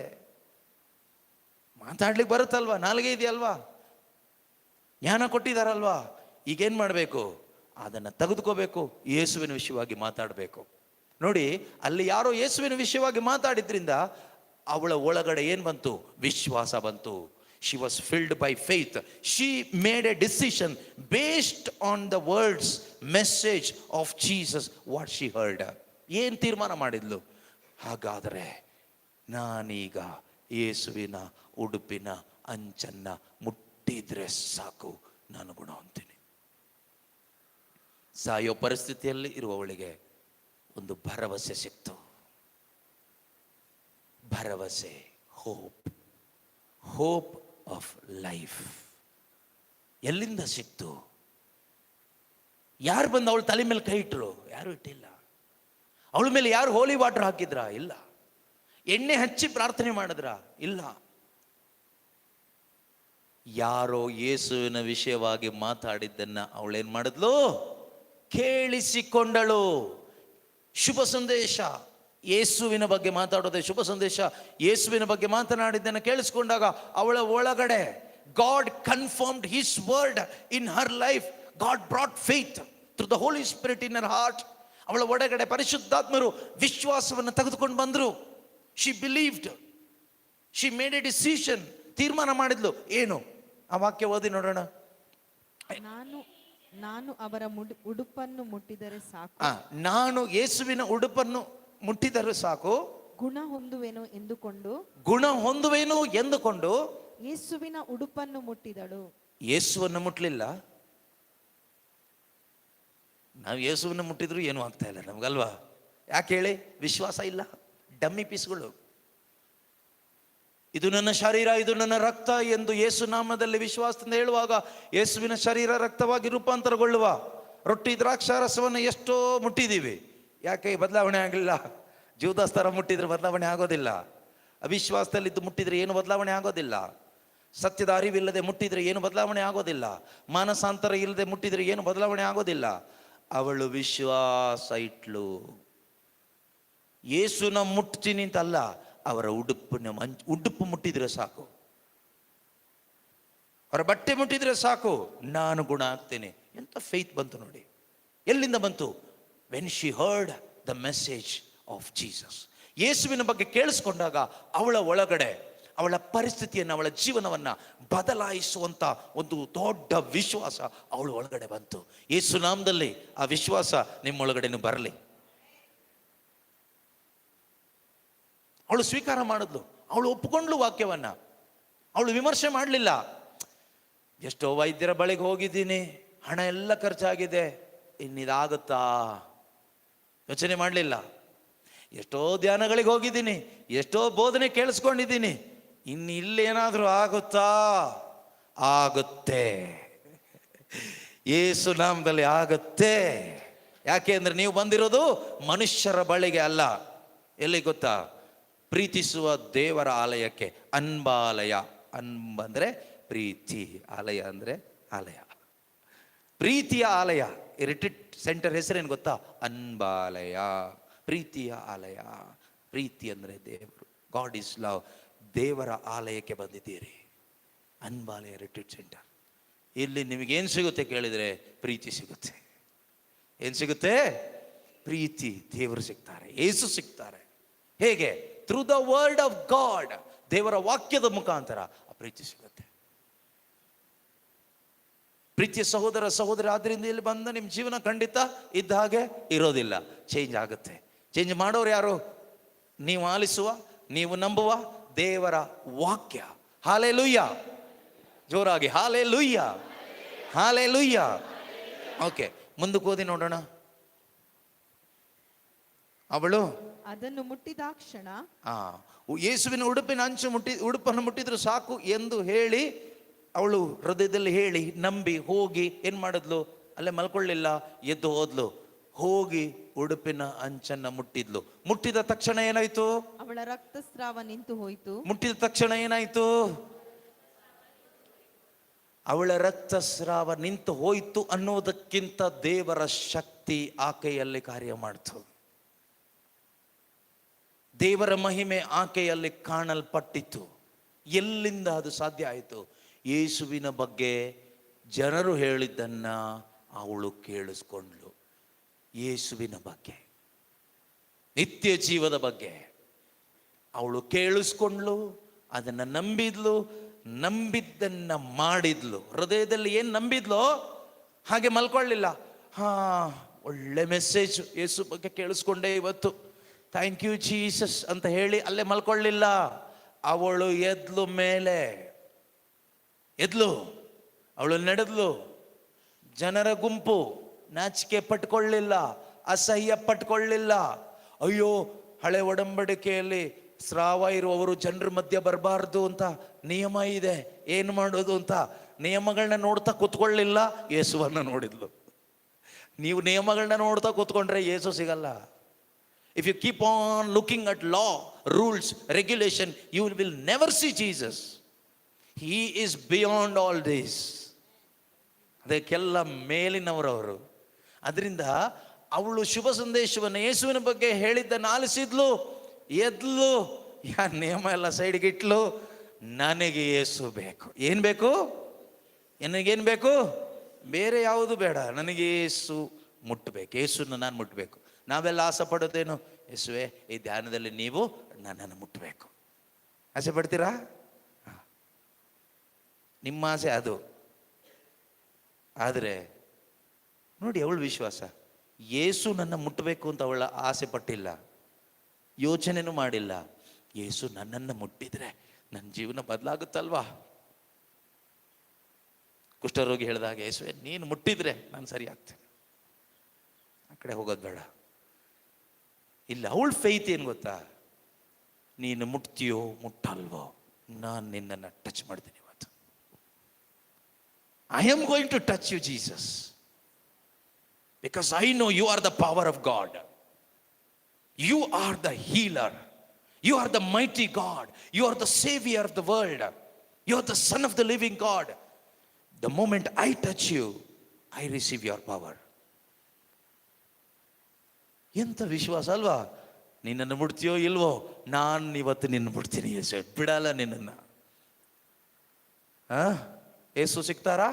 ಮಾತಾಡ್ಲಿಕ್ಕೆ ಬರುತ್ತಲ್ವಾ, ನಾಲ್ಗೆ ಇದೆಯಲ್ವಾ, ಜ್ಞಾನ ಕೊಟ್ಟಿದ್ದಾರಲ್ವಾ. ಈಗೇನು ಮಾಡಬೇಕು? ಅದನ್ನು ತೆಗೆದುಕೋಬೇಕು, ಯೇಸುವಿನ ವಿಷಯವಾಗಿ ಮಾತಾಡಬೇಕು. ನೋಡಿ, ಅಲ್ಲಿ ಯಾರೋ ಯೇಸುವಿನ ವಿಷಯವಾಗಿ ಮಾತಾಡಿದ್ರಿಂದ ಅವಳ ಒಳಗಡೆ ಏನು ಬಂತು? ವಿಶ್ವಾಸ ಬಂತು. She was filled by faith. She made a decision based on the words, message of Jesus, what she heard. ಏನು ತೀರ್ಮಾನ ಮಾಡಿದ್ಲು? ಹಾಗಾದರೆ ನಾನೀಗ ಯೇಸುವಿನ ಉಡುಪಿನ ಅಂಚನ್ನ ಮುಟ್ಟಿದ್ರೆ ಸಾಕು, ನಾನು ಗುಣ ಹೊಂದ್ತೀನಿ. ಸಾಯೋ ಪರಿಸ್ಥಿತಿಯಲ್ಲಿ ಇರುವವಳಿಗೆ ಒಂದು ಭರವಸೆ ಸಿಕ್ತು. ಭರವಸೆ, ಹೋಪ್ ಆಫ್ ಲೈಫ್. ಎಲ್ಲಿಂದ ಸಿಕ್ತು? ಯಾರು ಬಂದು ಅವಳ ತಲೆ ಮೇಲೆ ಕೈ ಇಟ್ಟರು? ಯಾರು ಇಟ್ಟಿಲ್ಲ. ಅವಳ ಮೇಲೆ ಯಾರು ಹೋಲಿ ವಾಟರ್ ಹಾಕಿದ್ರಾ? ಇಲ್ಲ. ಎಣ್ಣೆ ಹಚ್ಚಿ ಪ್ರಾರ್ಥನೆ ಮಾಡಿದ್ರಾ? ಇಲ್ಲ. ಯಾರೋ ಯೇಸುವಿನ ವಿಷಯವಾಗಿ ಮಾತಾಡಿದ್ದನ್ನ ಅವಳೇನ್ ಮಾಡಿದ್ಲು? ಕೇಳಿಸಿಕೊಂಡಳು. ಶುಭ ಸಂದೇಶ, ಯೇಸುವಿನ ಬಗ್ಗೆ ಮಾತಾಡೋದೇ ಶುಭ ಸಂದೇಶ. ಯೇಸುವಿನ ಬಗ್ಗೆ ಮಾತನಾಡಿದ್ದನ್ನು ಕೇಳಿಸಿಕೊಂಡಾಗ ಅವಳ ಒಳಗಡೆ God confirmed His word in her life. God brought faith through the Holy Spirit in her heart. ಅವಳ ಒಳಗಡೆ ಪರಿಶುದ್ಧಾತ್ಮರು ವಿಶ್ವಾಸವನ್ನು ತೆಗೆದುಕೊಂಡು ಬಂದರು. She believed. She made a decision. ತೀರ್ಮಾನ ಮಾಡಿದ್ಲು. ಏನು? ಆ ವಾಕ್ಯ ಓದಿ ನೋಡೋಣ. ನಾನು ಅವರ ಉಡುಪನ್ನು ಮುಟ್ಟಿದರೆ ಸಾಕು. ನಾನು ಯೇಸುವಿನ ಉಡುಪನ್ನು ಮುಟ್ಟಿದರೆ ಸಾಕು. ಗುಣ ಹೊಂದುವೆನು ಎಂದುಕೊಂಡು ಗುಣ ಹೊಂದುವೇನು ಎಂದುಕೊಂಡು ಯೇಸುವಿನ ಉಡುಪನ್ನು ಮುಟ್ಟಿದಳು. ಯೇಸುವನ್ನು ಮುಟ್ಲಿಲ್ಲ. ನಾವು ಯೇಸುವನ್ನು ಮುಟ್ಟಿದ್ರು ಏನೂ ಆಗ್ತಾ ಇಲ್ಲ ನಮ್ಗಲ್ವಾ? ಯಾಕೆ ಹೇಳಿ? ವಿಶ್ವಾಸ ಇಲ್ಲ. ಡಮ್ಮಿ ಪೀಸ್ಗಳು. ಇದು ನನ್ನ ಶರೀರ, ಇದು ನನ್ನ ರಕ್ತ ಎಂದು ಯೇಸು ನಾಮದಲ್ಲಿ ವಿಶ್ವಾಸದಿಂದ ಹೇಳುವಾಗ ಯೇಸುವಿನ ಶರೀರ ರಕ್ತವಾಗಿ ರೂಪಾಂತರಗೊಳ್ಳುವ ರೊಟ್ಟಿ ದ್ರಾಕ್ಷಾರಸವನ್ನು ಎಷ್ಟೋ ಮುಟ್ಟಿದ್ದೀವಿ. ಯಾಕೆ ಬದಲಾವಣೆ ಆಗಲಿಲ್ಲ? ಜೀವದಾಸ್ತರ ಮುಟ್ಟಿದ್ರೆ ಬದಲಾವಣೆ ಆಗೋದಿಲ್ಲ. ಅವಿಶ್ವಾಸದಲ್ಲಿದ್ದು ಮುಟ್ಟಿದ್ರೆ ಏನು ಬದಲಾವಣೆ ಆಗೋದಿಲ್ಲ. ಸತ್ಯದ ಅರಿವಿಲ್ಲದೆ ಮುಟ್ಟಿದ್ರೆ ಏನು ಬದಲಾವಣೆ ಆಗೋದಿಲ್ಲ. ಮಾನಸಾಂತರ ಇಲ್ಲದೆ ಮುಟ್ಟಿದ್ರೆ ಏನು ಬದಲಾವಣೆ ಆಗೋದಿಲ್ಲ. ಅವಳು ವಿಶ್ವಾಸ ಇಟ್ಲು. ಯೇಸುನ ಮುಟ್ತೀನಿ ಅಂತಲ್ಲ, ಅವರ ಉಡುಪು ಮುಟ್ಟಿದ್ರೆ ಸಾಕು, ಅವರ ಬಟ್ಟೆ ಮುಟ್ಟಿದ್ರೆ ಸಾಕು, ನಾನು ಗುಣ ಆಗ್ತೇನೆ. ಎಂತ ಫೇತ್ ಬಂತು ನೋಡಿ. ಎಲ್ಲಿಂದ ಬಂತು? When she heard the message of Jesus. ಯೇಸುವಿನ ಬಗ್ಗೆ ಕೇಳಿಸ್ಕೊಂಡಾಗ ಅವಳ ಒಳಗಡೆ ಅವಳ ಪರಿಸ್ಥಿತಿಯನ್ನು, ಅವಳ ಜೀವನವನ್ನು ಬದಲಾಯಿಸುವಂಥ ಒಂದು ದೊಡ್ಡ ವಿಶ್ವಾಸ ಅವಳ ಒಳಗಡೆ ಬಂತು. ಯೇಸು ನಾಮದಲ್ಲಿ ಆ ವಿಶ್ವಾಸ ನಿಮ್ಮೊಳಗಡೆನೂ ಬರಲಿ. ಅವಳು ಸ್ವೀಕಾರ ಮಾಡಿದ್ಲು, ಅವಳು ಒಪ್ಪಿಕೊಂಡ್ಲು ವಾಕ್ಯವನ್ನ. ಅವಳು ವಿಮರ್ಶೆ ಮಾಡಲಿಲ್ಲ. ಎಷ್ಟೋ ವೈದ್ಯರ ಬಳಿಗೆ ಹೋಗಿದ್ದೀನಿ, ಹಣ ಎಲ್ಲ ಖರ್ಚಾಗಿದೆ, ಇನ್ನಿದಾಗುತ್ತಾ ಯೋಚನೆ ಮಾಡಲಿಲ್ಲ. ಎಷ್ಟೋ ಧ್ಯಾನಗಳಿಗೆ ಹೋಗಿದ್ದೀನಿ, ಎಷ್ಟೋ ಬೋಧನೆ ಕೇಳಿಸ್ಕೊಂಡಿದ್ದೀನಿ, ಇನ್ನು ಇಲ್ಲೇನಾದ್ರೂ ಆಗುತ್ತಾ? ಆಗುತ್ತೆ. ಯೇಸು ನಾಮದಲ್ಲಿ ಆಗುತ್ತೆ. ಯಾಕೆ ಅಂದ್ರೆ ನೀವು ಬಂದಿರೋದು ಮನುಷ್ಯರ ಬಳಿಗೆ ಅಲ್ಲ. ಎಲ್ಲಿ ಗೊತ್ತಾ? ಪ್ರೀತಿಸುವ ದೇವರ ಆಲಯಕ್ಕೆ. ಅನ್ಬಾಲಯ. ಅನ್ಬಂದ್ರೆ ಪ್ರೀತಿ, ಆಲಯ ಅಂದ್ರೆ ಆಲಯ, ಪ್ರೀತಿಯ ಆಲಯ. ರಿಟ್ರೀಟ್ ಸೆಂಟರ್ ಹೆಸರೇನು ಗೊತ್ತಾ? ಅನ್ಬಾಲಯ, ಪ್ರೀತಿಯ ಆಲಯ. ಪ್ರೀತಿ ಅಂದ್ರೆ ದೇವರು. God is love. ದೇವರ ಆಲಯಕ್ಕೆ ಬಂದಿದ್ದೀರಿ. ಅನ್ಬಾಲಯ ರಿಟ್ರೀಟ್ ಸೆಂಟರ್. ಇಲ್ಲಿ ನಿಮಗೇನು ಸಿಗುತ್ತೆ ಕೇಳಿದರೆ ಪ್ರೀತಿ ಸಿಗುತ್ತೆ. ಏನು ಸಿಗುತ್ತೆ? ಪ್ರೀತಿ. ದೇವರು ಸಿಗ್ತಾರೆ, ಯೇಸು ಸಿಗ್ತಾರೆ. ಹೇಗೆ? Through the word of god. ದೇವರ ವಾಕ್ಯದ ಮುಖಾಂತರ ಆ ಪ್ರೀತಿ ಸಿಗುತ್ತೆ. ಪ್ರೀತಿಯ ಸಹೋದರ ಸಹೋದರಿ, ಆದ್ರಿಂದ ಇಲ್ಲಿ ಬಂದ ನಿಮ್ಮ ಜೀವನ ಖಂಡಿತ ಇದ್ದ ಹಾಗೆ ಇರೋದಿಲ್ಲ, ಚೇಂಜ್ ಆಗುತ್ತೆ. ಚೇಂಜ್ ಮಾಡೋರು ಯಾರು? ನೀವು ಆಲಿಸುವ, ನೀವು ನಂಬುವ ದೇವರ ವಾಕ್ಯ. ಹಾಲೆಲೂಯ್ಯ. ಜೋರಾಗಿ ಹಾಲೆಲೂಯ್ಯ, ಹಾಲೆಲೂಯ್ಯ. ಓಕೆ, ಮುಂದಕ್ಕೆ ಓದಿ ನೋಡೋಣ. ಅವಳು ಅದನ್ನು ಮುಟ್ಟಿದಾಕ್ಷಣ ಯೇಸುವಿನ ಉಡುಪನ್ನು ಮುಟ್ಟಿದ್ರು ಸಾಕು ಎಂದು ಹೇಳಿ, ಅವಳು ಹೃದಯದಲ್ಲಿ ಹೇಳಿ ನಂಬಿ ಹೋಗಿ ಏನ್ ಮಾಡಿದ್ಲು? ಅಲ್ಲೇ ಮಲ್ಕೊಳ್ಳಿಲ್ಲ, ಎದ್ದು ಹೋದ್ಲು. ಹೋಗಿ ಉಡುಪಿನ ಅಂಚನ್ನ ಮುಟ್ಟಿದ್ಲು. ಮುಟ್ಟಿದ ತಕ್ಷಣ ಏನಾಯ್ತು? ಅವಳ ರಕ್ತಸ್ರಾವ ನಿಂತು ಹೋಯಿತು. ಮುಟ್ಟಿದ ತಕ್ಷಣ ಏನಾಯ್ತು? ಅವಳ ರಕ್ತಸ್ರಾವ ನಿಂತು ಹೋಯಿತು ಅನ್ನೋದಕ್ಕಿಂತ ದೇವರ ಶಕ್ತಿ ಆಕೆಯಲ್ಲಿ ಕಾರ್ಯ ಮಾಡ್ತು. ದೇವರ ಮಹಿಮೆ ಆಕೆಯಲ್ಲಿ ಕಾಣಲ್ಪಟ್ಟಿತು. ಎಲ್ಲಿಂದ ಅದು ಸಾಧ್ಯ ಆಯಿತು? ಯೇಸುವಿನ ಬಗ್ಗೆ ಜನರು ಹೇಳಿದ್ದನ್ನ ಅವಳು ಕೇಳಿಸ್ಕೊಂಡ್ಲು. ಯೇಸುವಿನ ಬಗ್ಗೆ, ನಿತ್ಯ ಜೀವದ ಬಗ್ಗೆ ಅವಳು ಕೇಳಿಸ್ಕೊಂಡ್ಲು, ಅದನ್ನ ನಂಬಿದ್ಲು, ನಂಬಿದ್ದನ್ನ ಮಾಡಿದ್ಲು. ಹೃದಯದಲ್ಲಿ ಏನು ನಂಬಿದ್ಲೋ ಹಾಗೆ ಮಲ್ಕೊಳ್ಳಿಲ್ಲ. ಒಳ್ಳೆ ಮೆಸೇಜ್, ಯೇಸು ಬಗ್ಗೆ ಕೇಳಿಸ್ಕೊಂಡೆ ಇವತ್ತು, ಥ್ಯಾಂಕ್ ಯು ಜೀಸಸ್ ಅಂತ ಹೇಳಿ ಅಲ್ಲೇ ಮಲ್ಕೊಳ್ಳಿಲ್ಲ. ಅವಳು ಎದ್ಲು, ಮೇಲೆ ಎದ್ಲು, ಅವಳು ನಡೆದ್ಲು. ಜನರ ಗುಂಪು ನಾಚಿಕೆ ಪಟ್ಕೊಳ್ಳಿಲ್ಲ, ಅಸಹ್ಯ ಪಟ್ಕೊಳ್ಳಿಲ್ಲ. ಅಯ್ಯೋ, ಹಳೆ ಒಡಂಬಡಿಕೆಯಲ್ಲಿ ಸ್ರಾವ ಇರುವವರು ಜನರ ಮಧ್ಯೆ ಬರಬಾರ್ದು ಅಂತ ನಿಯಮ ಇದೆ, ಏನು ಮಾಡೋದು ಅಂತ ನಿಯಮಗಳನ್ನ ನೋಡ್ತಾ ಕೂತ್ಕೊಳ್ಳಿಲ್ಲ, ಯೇಸುವನ್ನ ನೋಡಿದ್ಲು. ನೀವು ನಿಯಮಗಳನ್ನ ನೋಡ್ತಾ ಕೂತ್ಕೊಂಡ್ರೆ ಯೇಸು ಸಿಗಲ್ಲ. If you keep on looking at law, rules, regulation, you will never see Jesus. He is beyond all this. ಅದಕ್ಕೆಲ್ಲ ಮೇಲಿನವರವರು. ಅದರಿಂದ ಅವಳು ಶುಭ ಸಂದೇಶವನ್ನು, ಯೇಸುವಿನ ಬಗ್ಗೆ ಹೇಳಿದ್ದನ್ನು ಆಲಿಸಿದ್ಲು, ಎದ್ಲು, ನಿಯಮ ಎಲ್ಲ ಸೈಡ್ಗೆ ಇಟ್ಲು. ನನಗೆ ಯೇಸು ಬೇಕು. ಏನು ಬೇಕು? ನನಗೇನು ಬೇಕು? ಬೇರೆ ಯಾವುದು ಬೇಡ, ನನಗೆ ಯೇಸು ಮುಟ್ಟಬೇಕು, ಯೇಸುನ ನಾನು ಮುಟ್ಟಬೇಕು. ನಾವೆಲ್ಲ ಆಸೆ ಪಡೋದೇನು? ಯೇಸುವೆ, ಈ ಧ್ಯಾನದಲ್ಲಿ ನೀವು ನನ್ನನ್ನು ಮುಟ್ಟಬೇಕು. ಆಸೆ ಪಡ್ತೀರಾ? ನಿಮ್ಮ ಆಸೆ ಅದು. ಆದರೆ ನೋಡಿ, ಅವಳ ವಿಶ್ವಾಸ, ಯೇಸು ನನ್ನ ಮುಟ್ಟಬೇಕು ಅಂತ ಅವಳ ಆಸೆ ಪಟ್ಟಿಲ್ಲ. ಯೋಚನೆನೂ ಮಾಡಿಲ್ಲ. ಯೇಸು ನನ್ನನ್ನು ಮುಟ್ಟಿದ್ರೆ ನನ್ನ ಜೀವನ ಬದಲಾಗುತ್ತಲ್ವಾ? ಕುಷ್ಠರೋಗಿ ಹೇಳಿದಾಗ, ಯೇಸುವೆ ನೀನು ಮುಟ್ಟಿದ್ರೆ ನಾನು ಸರಿ ಆಗ್ತೇನೆ, ಆ ಕಡೆ ಹೋಗೋದು ಬೇಡ. ಇಲ್ಲ, ಅವಳ ಫೇತ್ ಏನು ಗೊತ್ತಾ? ನೀನು ಮುಟ್ತೀಯೋ ಮುಟ್ಟಲ್ವೋ, ನಾನು ನಿನ್ನನ್ನು ಟಚ್ ಮಾಡ್ತೀನಿ ಇವತ್ತು. I am going to touch you Jesus, because I know you are the power of God. You are the healer. You are the mighty God. You are the savior of the world. You are the son of the living God. The moment I touch you, I receive your power. ಎಂತ ವಿಶ್ವಾಸ ಅಲ್ವಾ? ನಿನ್ನನ್ನು ಮುಡ್ತೀಯೋ ಇಲ್ವೋ, ನಾನು ಇವತ್ತು ನಿನ್ನ ಮುಡ್ತೀನಿ ಯೇಸು, ಬಿಡಲ್ಲ ನಿನ್ನನ್ನು. ಯೇಸು ಸಿಗ್ತಾರಾ?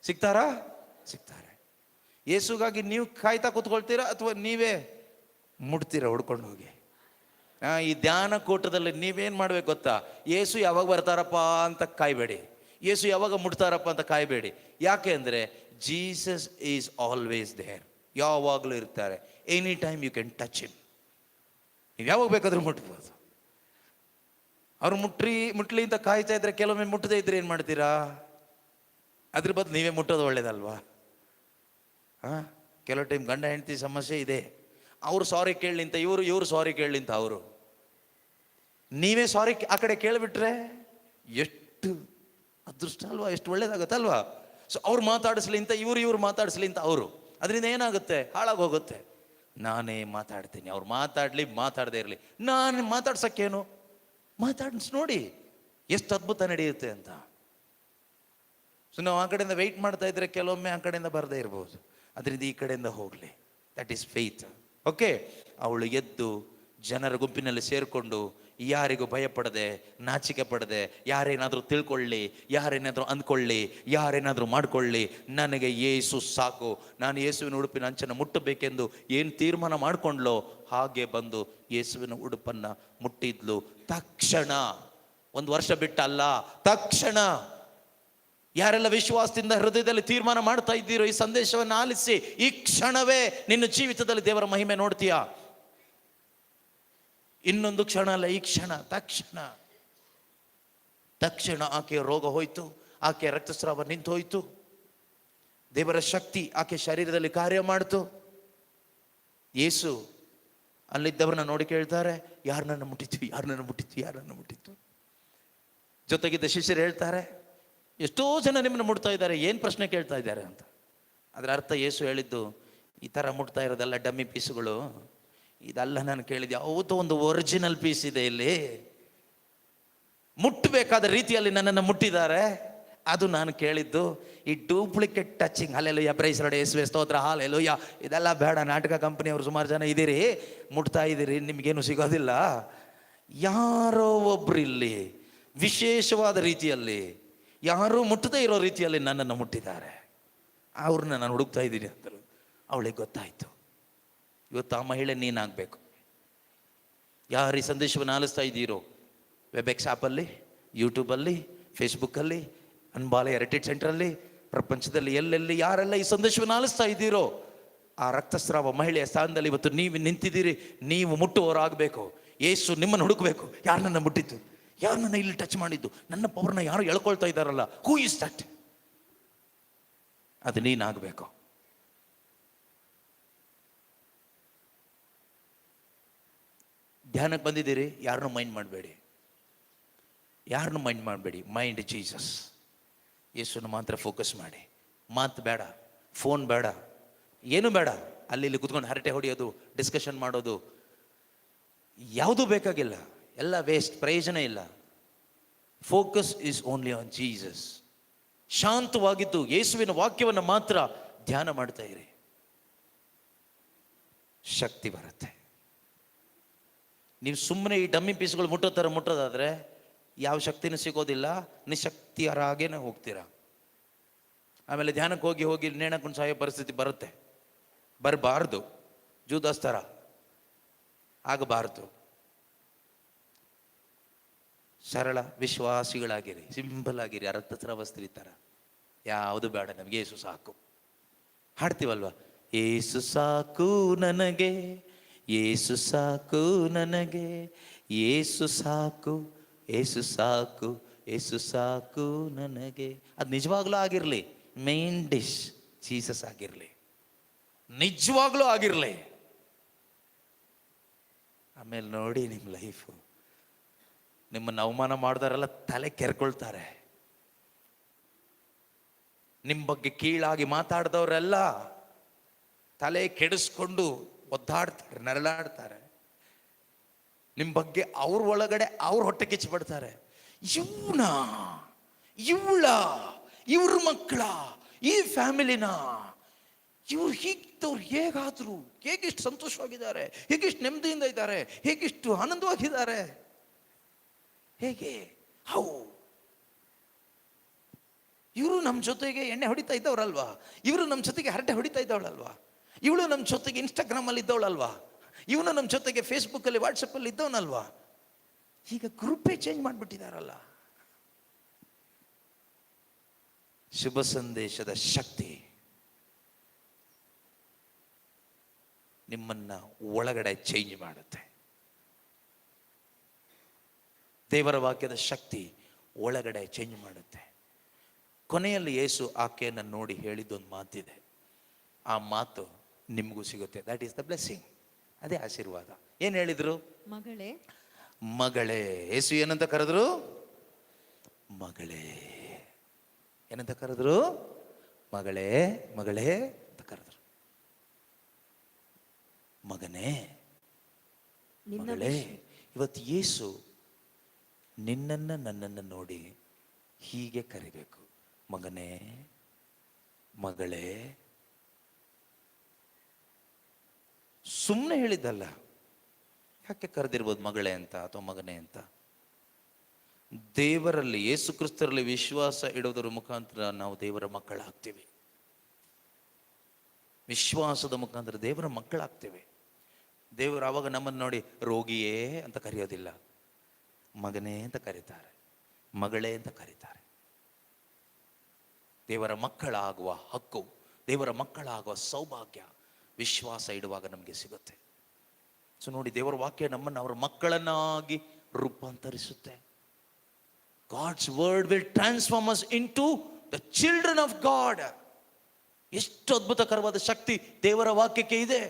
ಸಿಗ್ತಾರೆ. ಯೇಸುಗಾಗಿ ನೀವು ಕಾಯ್ತಾ ಕೂತ್ಕೊಳ್ತೀರಾ ಅಥವಾ ನೀವೇ ಮುಡ್ತೀರಾ ಹುಡ್ಕೊಂಡು ಹೋಗಿ? ಈ ಧ್ಯಾನ ಕೂಟದಲ್ಲಿ ನೀವೇನು ಮಾಡ್ಬೇಕು ಗೊತ್ತಾ? ಯೇಸು ಯಾವಾಗ ಬರ್ತಾರಪ್ಪ ಅಂತ ಕಾಯಬೇಡಿ, ಯೇಸು ಯಾವಾಗ ಮುಟ್ತಾರಪ್ಪ ಅಂತ ಕಾಯಬೇಡಿ. ಯಾಕೆ ಅಂದರೆ ಜೀಸಸ್ ಈಸ್ ಆಲ್ವೇಸ್ ದೇರ್. ಯಾವಾಗಲೂ ಇರ್ತಾರೆ. Any time you can touch him. ನೀವು ಯಾವಾಗ ಬೇಕಾದ್ರೂ ಮುಟ್ಬೋದು. ಅವ್ರು ಮುಟ್ಲಿ ಅಂತ ಕಾಯ್ತಾ ಇದ್ರೆ, ಕೆಲವೊಮ್ಮೆ ಮುಟ್ಟದೇ ಇದ್ರೆ ಏನು ಮಾಡ್ತೀರಾ? ಅದ್ರ ಬದಲು ನೀವೇ ಮುಟ್ಟೋದು ಒಳ್ಳೇದಲ್ವಾ? ಕೆಲವು ಟೈಮ್ ಗಂಡ ಹೆಂಡತಿ ಸಮಸ್ಯೆ ಇದೆ, ಅವ್ರು ಸಾರಿ ಕೇಳಲಿ ಅಂತ ಇವರು ಸಾರಿ ಕೇಳಲಿ ಅಂತ ಅವರು. ನೀವೇ ಸಾರಿ ಆ ಕಡೆ ಕೇಳಿಬಿಟ್ರೆ ಎಷ್ಟು ಅದೃಷ್ಟ ಅಲ್ವಾ? ಎಷ್ಟು ಒಳ್ಳೇದಾಗತ್ತಲ್ವಾ? ಸೊ ಅವ್ರು ಮಾತಾಡಿಸ್ಲಿ ಅಂತ ಇವ್ರು ಮಾತಾಡಿಸ್ಲಿ ಅಂತ ಅವರು. ಅದರಿಂದ ಏನಾಗುತ್ತೆ? ಹಾಳಾಗೋಗುತ್ತೆ. ನಾನೇ ಮಾತಾಡ್ತೀನಿ, ಅವ್ರು ಮಾತಾಡದೇ ಇರಲಿ, ನಾನು ಮಾತಾಡ್ಸಕ್ಕೇನು? ಮಾತಾಡಿಸ್ ನೋಡಿ ಎಷ್ಟು ಅದ್ಭುತ ನಡೆಯುತ್ತೆ ಅಂತ. ಸೊ ನಾವು ಆ ಕಡೆಯಿಂದ ವೆಯ್ಟ್ ಮಾಡ್ತಾ ಇದ್ರೆ ಕೆಲವೊಮ್ಮೆ ಆ ಕಡೆಯಿಂದ ಬರದೇ ಇರ್ಬೋದು. ಅದರಿಂದ ಈ ಕಡೆಯಿಂದ ಹೋಗಲಿ. That is faith. ಓಕೆ, ಅವಳು ಎದ್ದು ಜನರ ಗುಂಪಿನಲ್ಲಿ ಸೇರಿಕೊಂಡು, ಯಾರಿಗೂ ಭಯಪಡದೆ, ನಾಚಿಕೆ ಪಡದೆ, ಯಾರೇನಾದರೂ ತಿಳ್ಕೊಳ್ಳಿ, ಯಾರೇನಾದರೂ ಅಂದ್ಕೊಳ್ಳಿ, ಯಾರೇನಾದರೂ ಮಾಡ್ಕೊಳ್ಳಿ, ನನಗೆ ಯೇಸು ಸಾಕು, ನಾನು ಯೇಸುವಿನ ಉಡುಪಿನ ಅಂಚನ್ನು ಮುಟ್ಟಬೇಕೆಂದು ಏನು ತೀರ್ಮಾನ ಮಾಡಿಕೊಂಡ್ಲೋ ಹಾಗೆ ಬಂದು ಯೇಸುವಿನ ಉಡುಪನ್ನು ಮುಟ್ಟಿದ್ಲು. ತಕ್ಷಣ, 1 ವರ್ಷ ಬಿಟ್ಟಲ್ಲ, ತಕ್ಷಣ. ಯಾರೆಲ್ಲ ವಿಶ್ವಾಸದಿಂದ ಹೃದಯದಲ್ಲಿ ತೀರ್ಮಾನ ಮಾಡ್ತಾ ಇದ್ದೀರೋ, ಈ ಸಂದೇಶವನ್ನು ಆಲಿಸಿ, ಈ ಕ್ಷಣವೇ ನಿನ್ನ ಜೀವಿತದಲ್ಲಿ ದೇವರ ಮಹಿಮೆ ನೋಡ್ತೀಯಾ. ಇನ್ನೊಂದು ಕ್ಷಣ ಅಲ್ಲ, ಈ ಕ್ಷಣ. ತಕ್ಷಣ ಆಕೆಯ ರೋಗ ಹೋಯ್ತು, ಆಕೆಯ ರಕ್ತಸ್ರಾವ ನಿಂತು ಹೋಯ್ತು. ದೇವರ ಶಕ್ತಿ ಆಕೆ ಶರೀರದಲ್ಲಿ ಕಾರ್ಯ ಮಾಡ್ತು. ಯೇಸು ಅಲ್ಲಿದ್ದವ್ರನ್ನ ನೋಡಿ ಕೇಳ್ತಾರೆ, ಯಾರು ನನ್ನ ಮುಟ್ಟಿತ್ತು? ಜೊತೆಗಿದ್ದ ಶಿಷ್ಯರು ಹೇಳ್ತಾರೆ, ಎಷ್ಟೋ ಜನ ನಿಮ್ಮನ್ನು ಮುಟ್ತಾ ಇದ್ದಾರೆ, ಏನು ಪ್ರಶ್ನೆ ಕೇಳ್ತಾ ಇದ್ದಾರೆ ಅಂತ. ಅದರ ಅರ್ಥ ಯೇಸು ಹೇಳಿದ್ದು, ಈ ಥರ ಮುಟ್ತಾ ಇರೋದೆಲ್ಲ ಡಮ್ಮಿ ಪೀಸುಗಳು, ಇದೆಲ್ಲ ನಾನು ಕೇಳಿದ್ದೆ, ಯಾವುದೋ ಒಂದು ಒರಿಜಿನಲ್ ಪೀಸ್ ಇದೆ ಇಲ್ಲಿ, ಮುಟ್ಟಬೇಕಾದ ರೀತಿಯಲ್ಲಿ ನನ್ನನ್ನು ಮುಟ್ಟಿದ್ದಾರೆ, ಅದು ನಾನು ಕೇಳಿದ್ದು. ಈ duplicate touching, hallelujah, praise Lord, ಯೇಸುವೇ ಸ್ತೋತ್ರ, ಹಲ್ಲೆಲೂಯಾ, ಇದೆಲ್ಲ ಬೇಡ. ನಾಟಕ ಕಂಪನಿಯವರು ಸುಮಾರು ಜನ ಇದ್ದೀರಿ, ಮುಟ್ತಾ ಇದ್ದೀರಿ, ನಿಮಗೇನು ಸಿಗೋದಿಲ್ಲ. ಯಾರೋ ಒಬ್ರು ಇಲ್ಲಿ ವಿಶೇಷವಾದ ರೀತಿಯಲ್ಲಿ, ಯಾರೂ ಮುಟ್ಟದೇ ಇರೋ ರೀತಿಯಲ್ಲಿ ನನ್ನನ್ನು ಮುಟ್ಟಿದ್ದಾರೆ, ಅವ್ರನ್ನ ನಾನು ಹುಡುಕ್ತಾ ಇದ್ದೀನಿ ಅಂತಲೂ ಅವಳಿಗೆ ಗೊತ್ತಾಯಿತು. ಇವತ್ತು ಆ ಮಹಿಳೆ ನೀನಾಗಬೇಕು. ಯಾರು ಈ ಸಂದೇಶವನ್ನು ಆಲಿಸ್ತಾ ಇದ್ದೀರೋ, ವೆಬ್ಎಕ್ಸ್ ಆ್ಯಪಲ್ಲಿ, ಯೂಟ್ಯೂಬಲ್ಲಿ, ಫೇಸ್ಬುಕ್ಕಲ್ಲಿ, ಅನ್ಬಾಲೆ ಹೆರಿಟೇಜ್ ಸೆಂಟ್ರಲ್ಲಿ, ಪ್ರಪಂಚದಲ್ಲಿ ಎಲ್ಲೆಲ್ಲಿ ಯಾರೆಲ್ಲ ಈ ಸಂದೇಶವನ್ನು ಆಲಿಸ್ತಾ ಇದ್ದೀರೋ, ಆ ರಕ್ತಸ್ರಾವ ಮಹಿಳೆಯ ಸ್ಥಾನದಲ್ಲಿ ಇವತ್ತು ನೀವು ನಿಂತಿದ್ದೀರಿ. ನೀವು ಮುಟ್ಟುವವರಾಗಬೇಕು. ಯೇಸು ನಿಮ್ಮನ್ನು ಹುಡುಕಬೇಕು. ಯಾರು ನನ್ನ ಮುಟ್ಟಿದ್ದು? ಯಾರು ನನ್ನ ಇಲ್ಲಿ ಟಚ್ ಮಾಡಿದ್ದು? ನನ್ನ ಪವರ್ನ ಯಾರು ಎಳ್ಕೊಳ್ತಾ ಇದ್ದಾರಲ್ಲ, ಹೂ ಇಸ್ ದಟ್? ಅದು ನೀನಾಗಬೇಕು. ಧ್ಯಾನಕ್ಕೆ ಬಂದಿದ್ದೀರಿ, ಯಾರನ್ನೂ ಮೈಂಡ್ ಮಾಡಬೇಡಿ. Mind Jesus. ಯೇಸುನ ಮಾತ್ರ ಫೋಕಸ್ ಮಾಡಿ. ಮಾತು ಬೇಡ, ಫೋನ್ ಬೇಡ, ಏನು ಬೇಡ. ಅಲ್ಲಿ ಇಲ್ಲಿ ಕುತ್ಕೊಂಡು ಹರಟೆ ಹೊಡೆಯೋದು, ಡಿಸ್ಕಷನ್ ಮಾಡೋದು, ಯಾವುದೂ ಬೇಕಾಗಿಲ್ಲ. ಎಲ್ಲ ವೇಸ್ಟ್, ಪ್ರಯೋಜನ ಇಲ್ಲ. Focus is only on Jesus. ಶಾಂತವಾಗಿದ್ದು ಯೇಸುವಿನ ವಾಕ್ಯವನ್ನು ಮಾತ್ರ ಧ್ಯಾನ ಮಾಡ್ತಾ ಇರಿ. ಶಕ್ತಿ ಬರುತ್ತೆ. ನೀವು ಸುಮ್ಮನೆ ಈ ಡಮ್ಮಿ ಪೀಸ್ಗಳು ಮುಟ್ಟೋ ಥರ ಮುಟ್ಟೋದಾದರೆ ಯಾವ ಶಕ್ತಿನೂ ಸಿಗೋದಿಲ್ಲ, ನಿಶಕ್ತಿಯರಾಗೇನೆ ಹೋಗ್ತೀರಾ. ಆಮೇಲೆ ಧ್ಯಾನಕ್ಕೆ ಹೋಗಿ ನೇಣಕೊಂಡು ಸಾಯೋ ಪರಿಸ್ಥಿತಿ ಬರಬಾರ್ದು. ಜೂದಾಸ್ ಥರ ಆಗಬಾರ್ದು. ಸರಳ ವಿಶ್ವಾಸಿಗಳಾಗಿರಿ, ಸಿಂಪಲ್ ಆಗಿರಿ. ರಕ್ತಸ್ರಾವ ಸ್ತ್ರೀ ಥರ ಯಾವುದು ಬೇಡ, ನಮಗೆ ಯೇಸು ಸಾಕು. ಹಾಡ್ತೀವಲ್ವ, ಯೇಸು ಸಾಕು ನನಗೆ, ಏಸು ಸಾಕು ನನಗೆ, ಏಸು ಸಾಕು, ಏಸು ಸಾಕು, ಏಸು ಸಾಕು ನನಗೆ. ಅದು ನಿಜವಾಗ್ಲೂ ಆಗಿರಲಿ, ಮೇನ್ ಡಿಶ್ ಜೀಸಸ್ ಆಗಿರಲಿ, ನಿಜವಾಗ್ಲೂ ಆಗಿರಲಿ. ಆಮೇಲೆ ನೋಡಿ ನಿಮ್ಮ ಲೈಫು, ನಿಮ್ಮನ್ನು ಅವಮಾನ ಮಾಡಿದವರೆಲ್ಲ ತಲೆ ಕೆರ್ಕೊಳ್ತಾರೆ. ನಿಮ್ಮ ಬಗ್ಗೆ ಕೀಳಾಗಿ ಮಾತಾಡಿದವರೆಲ್ಲ ತಲೆ ಕೆಡಿಸ್ಕೊಂಡು ಒದ್ದಾಡ್ತಾರೆ, ನರಳಾಡ್ತಾರೆ. ನಿಮ್ಮ ಬಗ್ಗೆ ಅವ್ರ ಒಳಗಡೆ ಅವ್ರ ಹೊಟ್ಟೆ ಕಿಚ್ಚಿಬಿಡ್ತಾರೆ. ಇವಳ ಇವ್ರ ಮಕ್ಕಳ, ಈ ಫ್ಯಾಮಿಲಿನ ಇವ್ರು ಹೀಗಿದ್ದವ್ರು ಹೇಗಾದ್ರು, ಹೇಗಿಷ್ಟು ಸಂತೋಷವಾಗಿದ್ದಾರೆ, ಹೇಗಿಷ್ಟು ನೆಮ್ಮದಿಯಿಂದ ಇದ್ದಾರೆ, ಹೇಗಿಷ್ಟು ಆನಂದವಾಗಿದ್ದಾರೆ, ಹೇಗೆ ಹೌ ಇವರು ನಮ್ಮ ಜೊತೆಗೆ ಎಣ್ಣೆ ಹೊಡಿತಾ ಇದ್ದವ್ರಲ್ವಾ, ಇವರು ನಮ್ಮ ಜೊತೆಗೆ ಹರಟೆ ಹೊಡಿತಾ ಇದ್ದವಳಲ್ವಾ, ಇವಳು ನಮ್ಮ ಜೊತೆಗೆ ಇನ್ಸ್ಟಾಗ್ರಾಮಲ್ಲಿ ಇದ್ದವಳಲ್ವಾ, ಇವನು ನಮ್ಮ ಜೊತೆಗೆ ಫೇಸ್ಬುಕ್ಕಲ್ಲಿ ವಾಟ್ಸಪ್ಪಲ್ಲಿ ಇದ್ದವನಲ್ವಾ, ಈಗ ಗ್ರೂಪೇ ಚೇಂಜ್ ಮಾಡಿಬಿಟ್ಟಿದಾರಲ್ಲ. ಶುಭ ಸಂದೇಶದ ಶಕ್ತಿ ನಿಮ್ಮನ್ನ ಒಳಗಡೆ ಚೇಂಜ್ ಮಾಡುತ್ತೆ. ದೇವರ ವಾಕ್ಯದ ಶಕ್ತಿ ಒಳಗಡೆ ಚೇಂಜ್ ಮಾಡುತ್ತೆ. ಕೊನೆಯಲ್ಲಿ ಯೇಸು ಆಕೆಯನ್ನು ನೋಡಿ ಹೇಳಿದ್ದೊಂದು ಮಾತಿದೆ, ಆ ಮಾತು ನಿಮಗೂ ಸಿಗುತ್ತೆ. ದಟ್ ಈಸ್ ದ ಬ್ಲೆಸ್ಸಿಂಗ್, ಅದೇ ಆಶೀರ್ವಾದ. ಏನು ಹೇಳಿದ್ರು? ಮಗಳೇ, ಮಗಳೇ. ಯೇಸು ಏನಂತ ಕರೆದ್ರು? ಮಗಳೇ. ಏನಂತ ಕರೆದ್ರು? ಮಗಳೇ, ಮಗಳೇ ಅಂತ ಕರೆದ್ರು. ಮಗನೇ, ಮಗಳೇ. ಇವತ್ತು ಯೇಸು ನಿನ್ನನ್ನ ನನ್ನನ್ನು ನೋಡಿ ಹೀಗೆ ಕರಿಬೇಕು, ಮಗನೇ, ಮಗಳೇ. ಸುಮ್ಮನೆ ಹೇಳಿದ್ದಲ್ಲ. ಯಾಕೆ ಕರೆದಿರ್ಬೋದು ಮಗಳೇ ಅಂತ ಅಥವಾ ಮಗನೇ ಅಂತ? ದೇವರಲ್ಲಿ, ಯೇಸು ಕ್ರಿಸ್ತರಲ್ಲಿ ವಿಶ್ವಾಸ ಇಡೋದರ ಮುಖಾಂತರ ನಾವು ದೇವರ ಮಕ್ಕಳಾಗ್ತೀವಿ. ವಿಶ್ವಾಸದ ಮುಖಾಂತರ ದೇವರ ಮಕ್ಕಳಾಗ್ತೀವಿ. ದೇವರು ಆವಾಗ ನಮ್ಮನ್ನು ನೋಡಿ ರೋಗಿಯೇ ಅಂತ ಕರೆಯೋದಿಲ್ಲ, ಮಗನೇ ಅಂತ ಕರೀತಾರೆ, ಮಗಳೇ ಅಂತ ಕರೀತಾರೆ. ದೇವರ ಮಕ್ಕಳಾಗುವ ಹಕ್ಕು, ದೇವರ ಮಕ್ಕಳಾಗುವ ಸೌಭಾಗ್ಯ ವಿಶ್ವಾಸ ಇಡುವಾಗ ನಮಗೆ ಸಿಗುತ್ತೆ. ಸೊ ನೋಡಿ, ದೇವರ ವಾಕ್ಯ ನಮ್ಮನ್ನು ಅವರ ಮಕ್ಕಳನ್ನಾಗಿ ರೂಪಾಂತರಿಸುತ್ತೆ. God's word will transform us into the children of God. ಎಷ್ಟು ಅದ್ಭುತಕರವಾದ ಶಕ್ತಿ ದೇವರ ವಾಕ್ಯಕ್ಕೆ ಇದೆ.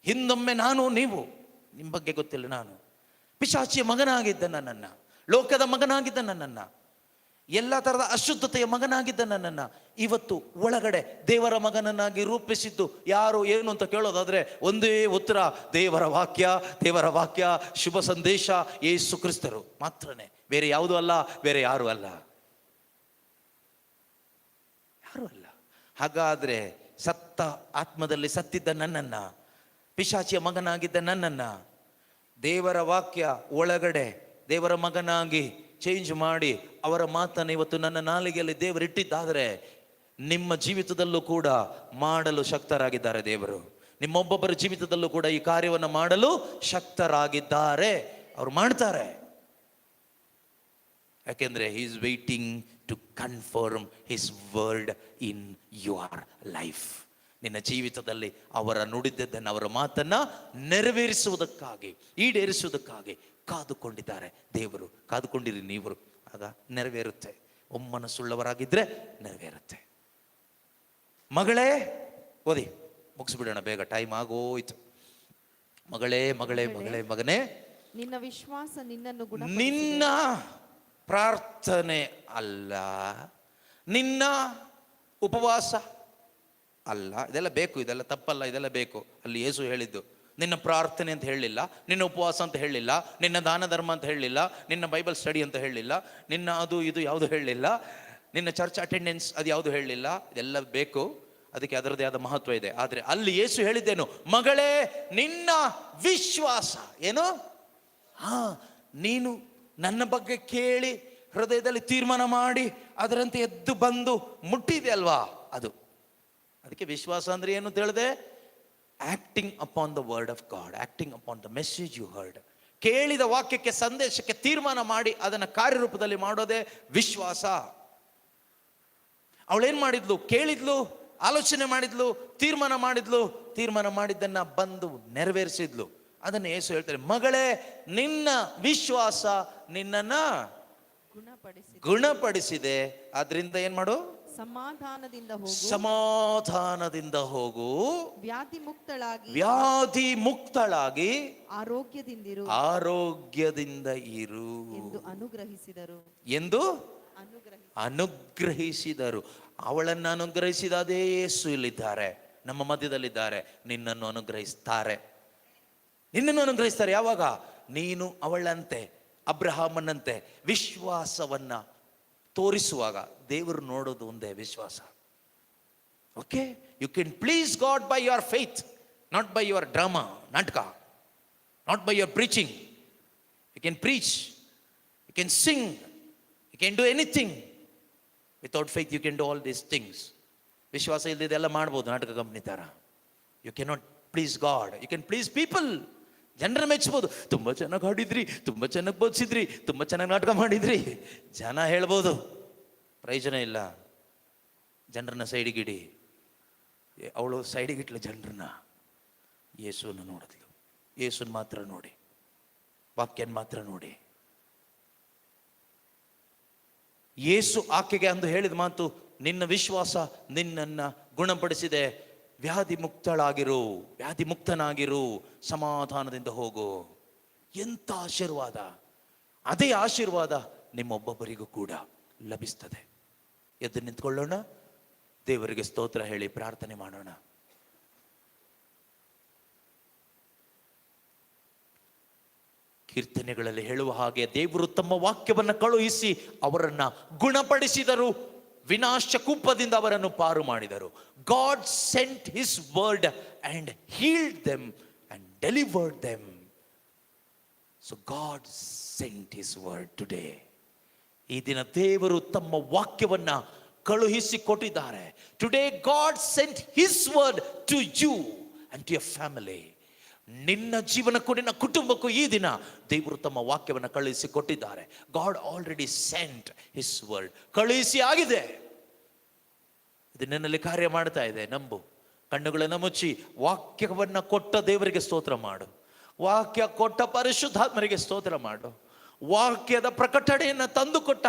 ಹಿಂದೊಮ್ಮೆ ನಾನು, ನೀವು, ನಿಮ್ಮ ಬಗ್ಗೆ ಗೊತ್ತಿಲ್ಲ, ನಾನು ಪಿಶಾಚಿಯ ಮಗನಾಗಿದ್ದ ನನ್ನನ್ನು, ಲೋಕದ ಮಗನಾಗಿದ್ದ ನನ್ನನ್ನು, ಎಲ್ಲ ಥರದ ಅಶುದ್ಧತೆಯ ಮಗನಾಗಿದ್ದ ನನ್ನನ್ನು ಇವತ್ತು ಒಳಗಡೆ ದೇವರ ಮಗನನ್ನಾಗಿ ರೂಪಿಸಿದ್ದು ಯಾರು, ಏನು ಅಂತ ಕೇಳೋದಾದ್ರೆ ಒಂದೇ ಉತ್ತರ, ದೇವರ ವಾಕ್ಯ. ದೇವರ ವಾಕ್ಯ, ಶುಭ ಸಂದೇಶ, ಯೇಸು ಕ್ರಿಸ್ತರು ಮಾತ್ರನೇ, ಬೇರೆ ಯಾವುದೂ ಅಲ್ಲ, ಬೇರೆ ಯಾರು ಅಲ್ಲ, ಯಾರು ಅಲ್ಲ. ಹಾಗಾದ್ರೆ ಸತ್ತ ಆತ್ಮದಲ್ಲಿ ಸತ್ತಿದ್ದ ನನ್ನನ್ನ, ಪಿಶಾಚಿಯ ಮಗನಾಗಿದ್ದ ನನ್ನನ್ನ ದೇವರ ವಾಕ್ಯ ಒಳಗಡೆ ದೇವರ ಮಗನಾಗಿ ಚೇಂಜ್ ಮಾಡಿ ಅವರ ಮಾತನ್ನು ಇವತ್ತು ನನ್ನ ನಾಲಿಗೆಯಲ್ಲಿ ದೇವರು ಇಟ್ಟಿದ್ದಾದರೆ, ನಿಮ್ಮ ಜೀವಿತದಲ್ಲೂ ಕೂಡ ಮಾಡಲು ಶಕ್ತರಾಗಿದ್ದಾರೆ ದೇವರು. ನಿಮ್ಮೊಬ್ಬೊಬ್ಬರ ಜೀವಿತದಲ್ಲೂ ಕೂಡ ಈ ಕಾರ್ಯವನ್ನು ಮಾಡಲು ಶಕ್ತರಾಗಿದ್ದಾರೆ. ಅವರು ಮಾಡ್ತಾರೆ. ಯಾಕೆಂದ್ರೆ he is waiting to confirm his word in your life. ನಿನ್ನ ಜೀವಿತದಲ್ಲಿ ಅವರ ನುಡಿದದ್ದನ್ನು, ಅವರ ಮಾತನ್ನ ನೆರವೇರಿಸುವುದಕ್ಕಾಗಿ, ಈಡೇರಿಸುವುದಕ್ಕಾಗಿ ಕಾದುಕೊಂಡಿದ್ದಾರೆ ದೇವರು. ಕಾದುಕೊಂಡಿರಿ ನೀವು, ಆಗ ನೆರವೇರುತ್ತೆ. ಒಮ್ಮನಸ್ಸುಳ್ಳವರಾಗಿದ್ರೆ ನೆರವೇರುತ್ತೆ. ಮಗಳೇ, ಓದಿ ಮುಗಿಸ್ಬಿಡೋಣ ಬೇಗ, ಟೈಮ್ ಆಗೋಯ್ತು. ಮಗಳೇ, ಮಗಳೇ, ಮಗಳೇ, ಮಗನೇ, ನಿನ್ನ ವಿಶ್ವಾಸ ನಿನ್ನನ್ನು ನಿನ್ನ ಪ್ರಾರ್ಥನೆ ಅಲ್ಲ, ನಿನ್ನ ಉಪವಾಸ ಅಲ್ಲ, ಇದೆಲ್ಲ ಬೇಕು, ಇದೆಲ್ಲ ತಪ್ಪಲ್ಲ, ಇದೆಲ್ಲ ಬೇಕು. ಅಲ್ಲಿ ಯೇಸು ಹೇಳಿದ್ದು ನಿನ್ನ ಪ್ರಾರ್ಥನೆ ಅಂತ ಹೇಳಲಿಲ್ಲ, ನಿನ್ನ ಉಪವಾಸ ಅಂತ ಹೇಳಲಿಲ್ಲ, ನಿನ್ನ ದಾನ ಧರ್ಮ ಅಂತ ಹೇಳಲಿಲ್ಲ, ನಿನ್ನ ಬೈಬಲ್ ಸ್ಟಡಿ ಅಂತ ಹೇಳಲಿಲ್ಲ, ನಿನ್ನ ಅದು ಇದು ಯಾವುದು ಹೇಳಲಿಲ್ಲ, ನಿನ್ನ ಚರ್ಚ್ ಅಟೆಂಡೆನ್ಸ್ ಅದು ಯಾವುದು ಹೇಳಲಿಲ್ಲ. ಇದೆಲ್ಲ ಬೇಕು, ಅದಕ್ಕೆ ಅದರದೇ ಆದ ಮಹತ್ವ ಇದೆ. ಆದರೆ ಅಲ್ಲಿ ಯೇಸು ಹೇಳಿದ್ದೇನು? ಮಗಳೇ, ನಿನ್ನ ವಿಶ್ವಾಸ ಏನು? ನೀನು ನನ್ನ ಬಗ್ಗೆ ಕೇಳಿ ಹೃದಯದಲ್ಲಿ ತೀರ್ಮಾನ ಮಾಡಿ ಅದರಂತೆ ಎದ್ದು ಬಂದು ಮುಟ್ಟಿದೆ ಅಲ್ವಾ, ಅದು. ಅದಕ್ಕೆ ವಿಶ್ವಾಸ ಅಂದ್ರೆ ಏನು ಅಂತ ಹೇಳಿದೆ? Acting upon the word of God, acting upon the message you heard. ಕೇಳಿದ ವಾಕ್ಯಕ್ಕೆ, ಸಂದೇಶಕ್ಕೆ ತೀರ್ಮಾನ ಮಾಡಿ ಅದನ್ನು ಕಾರ್ಯರೂಪದಲ್ಲಿ ಮಾಡೋದೇ ವಿಶ್ವಾಸ. ಅವಳೇನ್ ಮಾಡಿದ್ಲು? ಕೇಳಿದ್ಲು, ಆಲೋಚನೆ ಮಾಡಿದ್ಲು, ತೀರ್ಮಾನ ಮಾಡಿದ್ದನ್ನ ಬಂದು ನೆರವೇರಿಸಿದ್ಲು. ಅದನ್ನ ಯೇಸು ಹೇಳ್ತಾರೆ, ಮಗಳೇ ನಿನ್ನ ವಿಶ್ವಾಸ ನಿನ್ನನ್ನ ಗುಣಪಡಿಸಿದೆ, ಆದ್ರಿಂದ ಏನ್ ಮಾಡು, ಸಮಾಧಾನದಿಂದ ಹೋಗು, ವ್ಯಾಧಿ ಮುಕ್ತಳಾಗಿ ಆರೋಗ್ಯದಿಂದ ಇರು ಎಂದು ಅನುಗ್ರಹಿಸಿದರು. ಅವಳನ್ನು ಅನುಗ್ರಹಿಸಿದ ಅದೇ ಯೇಸು ಇಲ್ಲಿದ್ದಾರೆ, ನಮ್ಮ ಮಧ್ಯದಲ್ಲಿದ್ದಾರೆ. ನಿನ್ನನ್ನು ಅನುಗ್ರಹಿಸ್ತಾರೆ. ಯಾವಾಗ ನೀನು ಅವಳಂತೆ, ಅಬ್ರಹಾಮನಂತೆ ವಿಶ್ವಾಸವನ್ನ ತೋರಿಸುವಾಗ. ದೇವರು ನೋಡೋದು ಒಂದೇ, ವಿಶ್ವಾಸ. Okay, you can please God by your faith, not by your drama, ನಾಟಕ, not by your preaching. You can preach, you can sing, you can do anything. Without faith you can do all these things. ವಿಶ್ವಾಸ ಇಲ್ಲದೆಲ್ಲ ಮಾಡ್ಬೋದು, ನಾಟಕ company ಥರ. You can not please God. You can please people. ಜನರನ್ನ ಮೆಚ್ಚಬಹುದು. ತುಂಬ ಚೆನ್ನಾಗಿ ಹಾಡಿದ್ರಿ, ತುಂಬ ಚೆನ್ನಾಗಿ ಬೋಧಿಸಿದ್ರಿ, ತುಂಬ ಚೆನ್ನಾಗಿ ನಾಟಕ ಮಾಡಿದ್ರಿ, ಜನ ಹೇಳ್ಬೋದು. ಪ್ರಯೋಜನ ಇಲ್ಲ. ಜನರನ್ನ ಸೈಡಿಗಿಡಿ. ಅವಳು ಸೈಡಿಗಿಟ್ಲು ಜನರನ್ನ. ಯೇಸುವನ್ನು ನೋಡಿದ್ಲು. ಯೇಸುನ್ ಮಾತ್ರ ನೋಡಿ, ವಾಕ್ಯನ್ ಮಾತ್ರ ನೋಡಿ. ಯೇಸು ಆಕೆಗೆ ಅಂದು ಹೇಳಿದ ಮಾತು, ನಿನ್ನ ವಿಶ್ವಾಸ ನಿನ್ನನ್ನ ಗುಣಪಡಿಸಿದೆ, ವ್ಯಾಧಿ ಮುಕ್ತನಾಗಿರು, ಸಮಾಧಾನದಿಂದ ಹೋಗು. ಎಂಥ ಆಶೀರ್ವಾದ! ಅದೇ ಆಶೀರ್ವಾದ ನಿಮ್ಮೊಬ್ಬೊಬ್ಬರಿಗೂ ಕೂಡ ಲಭಿಸ್ತದೆ. ಎದ್ದು ನಿಂತ್ಕೊಳ್ಳೋಣ, ದೇವರಿಗೆ ಸ್ತೋತ್ರ ಹೇಳಿ ಪ್ರಾರ್ಥನೆ ಮಾಡೋಣ. ಕೀರ್ತನೆಗಳಲ್ಲಿ ಹೇಳುವ ಹಾಗೆ ದೇವರು ತಮ್ಮ ವಾಕ್ಯವನ್ನು ಕಳುಹಿಸಿ ಅವರನ್ನ ಗುಣಪಡಿಸಿದರು, ವಿನಾಶ ಕೂಪದಿಂದ ಅವರನ್ನು ಪಾರು ಮಾಡಿದರು. God sent his word and healed them and delivered them. So God sent his word today. ಈ ದಿನ ದೇವರು ತಮ್ಮ ವಾಕ್ಯವನ್ನ ಕಳುಹಿಸಿ ಕೊಟ್ಟಿದ್ದಾರೆ. Today God sent his word to you and to your family. ನಿನ್ನ ಜೀವನಕ್ಕೂ ನಿನ್ನ ಕುಟುಂಬಕ್ಕೂ ಈ ದಿನ ದೇವರು ತಮ್ಮ ವಾಕ್ಯವನ್ನು ಕಳುಹಿಸಿ ಕೊಟ್ಟಿದ್ದಾರೆ. God already sent his word. ಕಳುಹಿಸಿ ಆಗಿದೆ. ಇದು ನಿನ್ನಲ್ಲಿ ಕಾರ್ಯ ಮಾಡ್ತಾ ಇದೆ. ನಂಬು. ಕಣ್ಣುಗಳನ್ನು ಮುಚ್ಚಿ ವಾಕ್ಯವನ್ನ ಕೊಟ್ಟ ದೇವರಿಗೆ ಸ್ತೋತ್ರ ಮಾಡು. ವಾಕ್ಯ ಕೊಟ್ಟ ಪರಿಶುದ್ಧಾತ್ಮರಿಗೆ ಸ್ತೋತ್ರ ಮಾಡು. ವಾಕ್ಯದ ಪ್ರಕಟಣೆಯನ್ನು ತಂದುಕೊಟ್ಟ,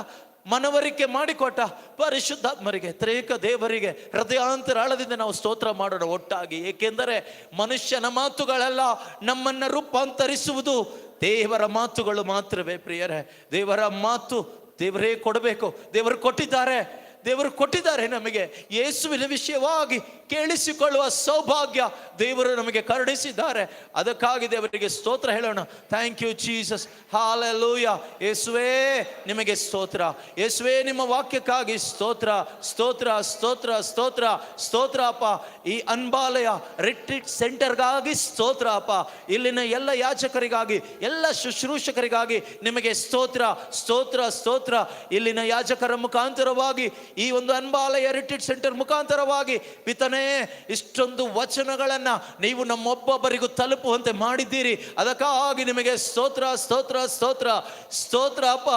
ಮನವರಿಕೆ ಮಾಡಿಕೊಟ್ಟ ಪರಿಶುದ್ಧಾತ್ಮರಿಗೆ, ತ್ರೇಕ ದೇವರಿಗೆ ಹೃದಯಾಂತರಾಳದಿಂದ ನಾವು ಸ್ತೋತ್ರ ಮಾಡೋಣ ಒಟ್ಟಾಗಿ. ಏಕೆಂದರೆ ಮನುಷ್ಯನ ಮಾತುಗಳೆಲ್ಲ ನಮ್ಮನ್ನು ರೂಪಾಂತರಿಸುವುದು ದೇವರ ಮಾತುಗಳು ಮಾತ್ರವೇ. ಪ್ರಿಯರೇ, ದೇವರ ಮಾತು ದೇವರೇ ಕೊಡಬೇಕು. ದೇವರು ಕೊಟ್ಟಿದ್ದಾರೆ ನಮಗೆ. ಯೇಸುವಿನ ವಿಷಯವಾಗಿ ಕೇಳಿಸಿಕೊಳ್ಳುವ ಸೌಭಾಗ್ಯ ದೇವರು ನಮಗೆ ಕರುಣಿಸಿದ್ದಾರೆ. ಅದಕ್ಕಾಗಿ ದೇವರಿಗೆ ಸ್ತೋತ್ರ ಹೇಳೋಣ. Thank you Jesus. ಹಾಲೆಲೂಯಾ. ಯೇಸುವೇ ನಿಮಗೆ ಸ್ತೋತ್ರ. ಯೇಸುವೇ ನಿಮ್ಮ ವಾಕ್ಯಕ್ಕಾಗಿ ಸ್ತೋತ್ರ, ಸ್ತೋತ್ರ, ಸ್ತೋತ್ರ, ಸ್ತೋತ್ರ, ಸ್ತೋತ್ರ ಅಪ್ಪ. ಈ ಅನ್ಬಾಲಯ ರಿಟ್ರೀಟ್ ಸೆಂಟರ್ಗಾಗಿ ಸ್ತೋತ್ರ ಅಪ್ಪ. ಇಲ್ಲಿನ ಎಲ್ಲ ಯಾಜಕರಿಗಾಗಿ, ಎಲ್ಲ ಶುಶ್ರೂಷಕರಿಗಾಗಿ ನಿಮಗೆ ಸ್ತೋತ್ರ, ಸ್ತೋತ್ರ, ಸ್ತೋತ್ರ. ಇಲ್ಲಿನ ಯಾಜಕರ ಮುಖಾಂತರವಾಗಿ, ಈ ಒಂದು ಅನ್ಬಾಲಯ ರಿಟ್ರೀಟ್ ಸೆಂಟರ್ ಮುಖಾಂತರವಾಗಿ ಪಿತನೇ ಇಷ್ಟೊಂದು ವಚನಗಳನ್ನ ನೀವು ನಮ್ಮೊಬ್ಬೊಬ್ಬರಿಗೂ ತಲುಪುವಂತೆ ಮಾಡಿದ್ದೀರಿ. ಅದಕ್ಕಾಗಿ ನಿಮಗೆ ಸ್ತೋತ್ರ, ಸ್ತೋತ್ರ, ಸ್ತೋತ್ರ, ಸ್ತೋತ್ರ ಅಪ್ಪ.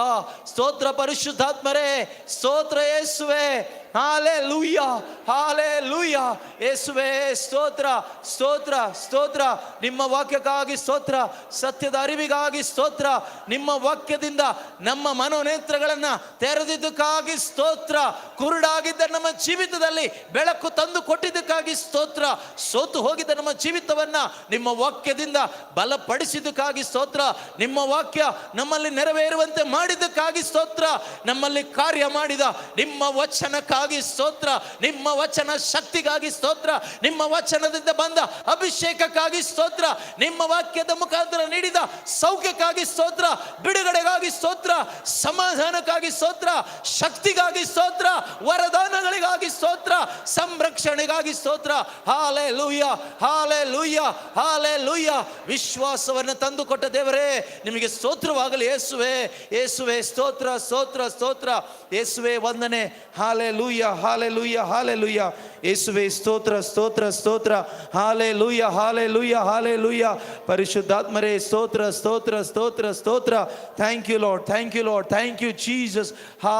ಸ್ತೋತ್ರ ಪರಿಶುದ್ಧಾತ್ಮರೇ, ಸ್ತೋತ್ರ ಯೇಸುವೇ. Hallelujah, hallelujah. ಯೇಸುವೇ ಸ್ತೋತ್ರ, ಸ್ತೋತ್ರ, ಸ್ತೋತ್ರ. ನಿಮ್ಮ ವಾಕ್ಯಕ್ಕಾಗಿ ಸ್ತೋತ್ರ, ಸತ್ಯದ ಅರಿವಿಗಾಗಿ ಸ್ತೋತ್ರ. ನಿಮ್ಮ ವಾಕ್ಯದಿಂದ ನಮ್ಮ ಮನೋನೇತ್ರಗಳನ್ನ ತೆರೆದಿದ್ದಕ್ಕಾಗಿ ಸ್ತೋತ್ರ. ಕುರುಡಾಗಿದ್ದ ನಮ್ಮ ಜೀವಿತದಲ್ಲಿ ಬೆಳಕು ತಂದು ಕೊಟ್ಟಿದ್ದಕ್ಕಾಗಿ ಸ್ತೋತ್ರ. ಸೋತು ಹೋಗಿದ್ದ ನಮ್ಮ ಜೀವಿತವನ್ನ ನಿಮ್ಮ ವಾಕ್ಯದಿಂದ ಬಲಪಡಿಸಿದ್ದಕ್ಕಾಗಿ ಸ್ತೋತ್ರ. ನಿಮ್ಮ ವಾಕ್ಯ ನಮ್ಮಲ್ಲಿ ನೆರವೇರುವಂತೆ ಮಾಡಿದ್ದಕ್ಕಾಗಿ ಸ್ತೋತ್ರ. ನಮ್ಮಲ್ಲಿ ಕಾರ್ಯ ಮಾಡಿದ ನಿಮ್ಮ ವಚನಕ್ಕಾಗಿ ಸ್ತೋತ್ರ. ನಿಮ್ಮ ವಚನ ಶಕ್ತಿಗಾಗಿ ಸ್ತೋತ್ರ. ನಿಮ್ಮ ವಚನದಿಂದ ಬಂದ ಅಭಿಷೇಕಕ್ಕಾಗಿ ಸ್ತೋತ್ರ. ನಿಮ್ಮ ವಾಕ್ಯದ ಮುಖಾಂತರ ನೀಡಿದ ಸೌಖ್ಯಕ್ಕಾಗಿ ಸ್ತೋತ್ರ. ಬಿಡುಗಡೆಗಾಗಿ ಸ್ತೋತ್ರ. ಸಮಾಧಾನಕ್ಕಾಗಿ ಸ್ತೋತ್ರ. ಶಕ್ತಿಗಾಗಿ ಸ್ತೋತ್ರ. ವರದಾನಗಳಿಗಾಗಿ ಸ್ತೋತ್ರ. ಸಂರಕ್ಷಣೆಗಾಗಿ ಸ್ತೋತ್ರ. Hallelujah, hallelujah, hallelujah. ವಿಶ್ವಾಸವನ್ನು ತಂದುಕೊಟ್ಟ ದೇವರೇ ನಿಮಗೆ ಸ್ತೋತ್ರವಾಗಲಿ. ಯೇಸುವೇ, ಯೇಸುವೇ ಸ್ತೋತ್ರ, ಸ್ತೋತ್ರ, ಸ್ತೋತ್ರ. ಯೇಸುವೇ ವಂದನೆ. Hallelujah, hallelujah, hallelujah. ಯೇಸುವೇ ಸ್ತೋತ್ರ, ಸ್ತೋತ್ರ, ಸ್ತೋತ್ರ. Hallelujah, hallelujah, hallelujah. ಪರಿಶುದ್ಧಾತ್ಮರೇ ಸ್ತೋತ್ರ, ಸ್ತೋತ್ರ, ಸ್ತೋತ್ರ, ಸ್ತೋತ್ರ. Thank you Lord, thank you Lord, thank you Jesus.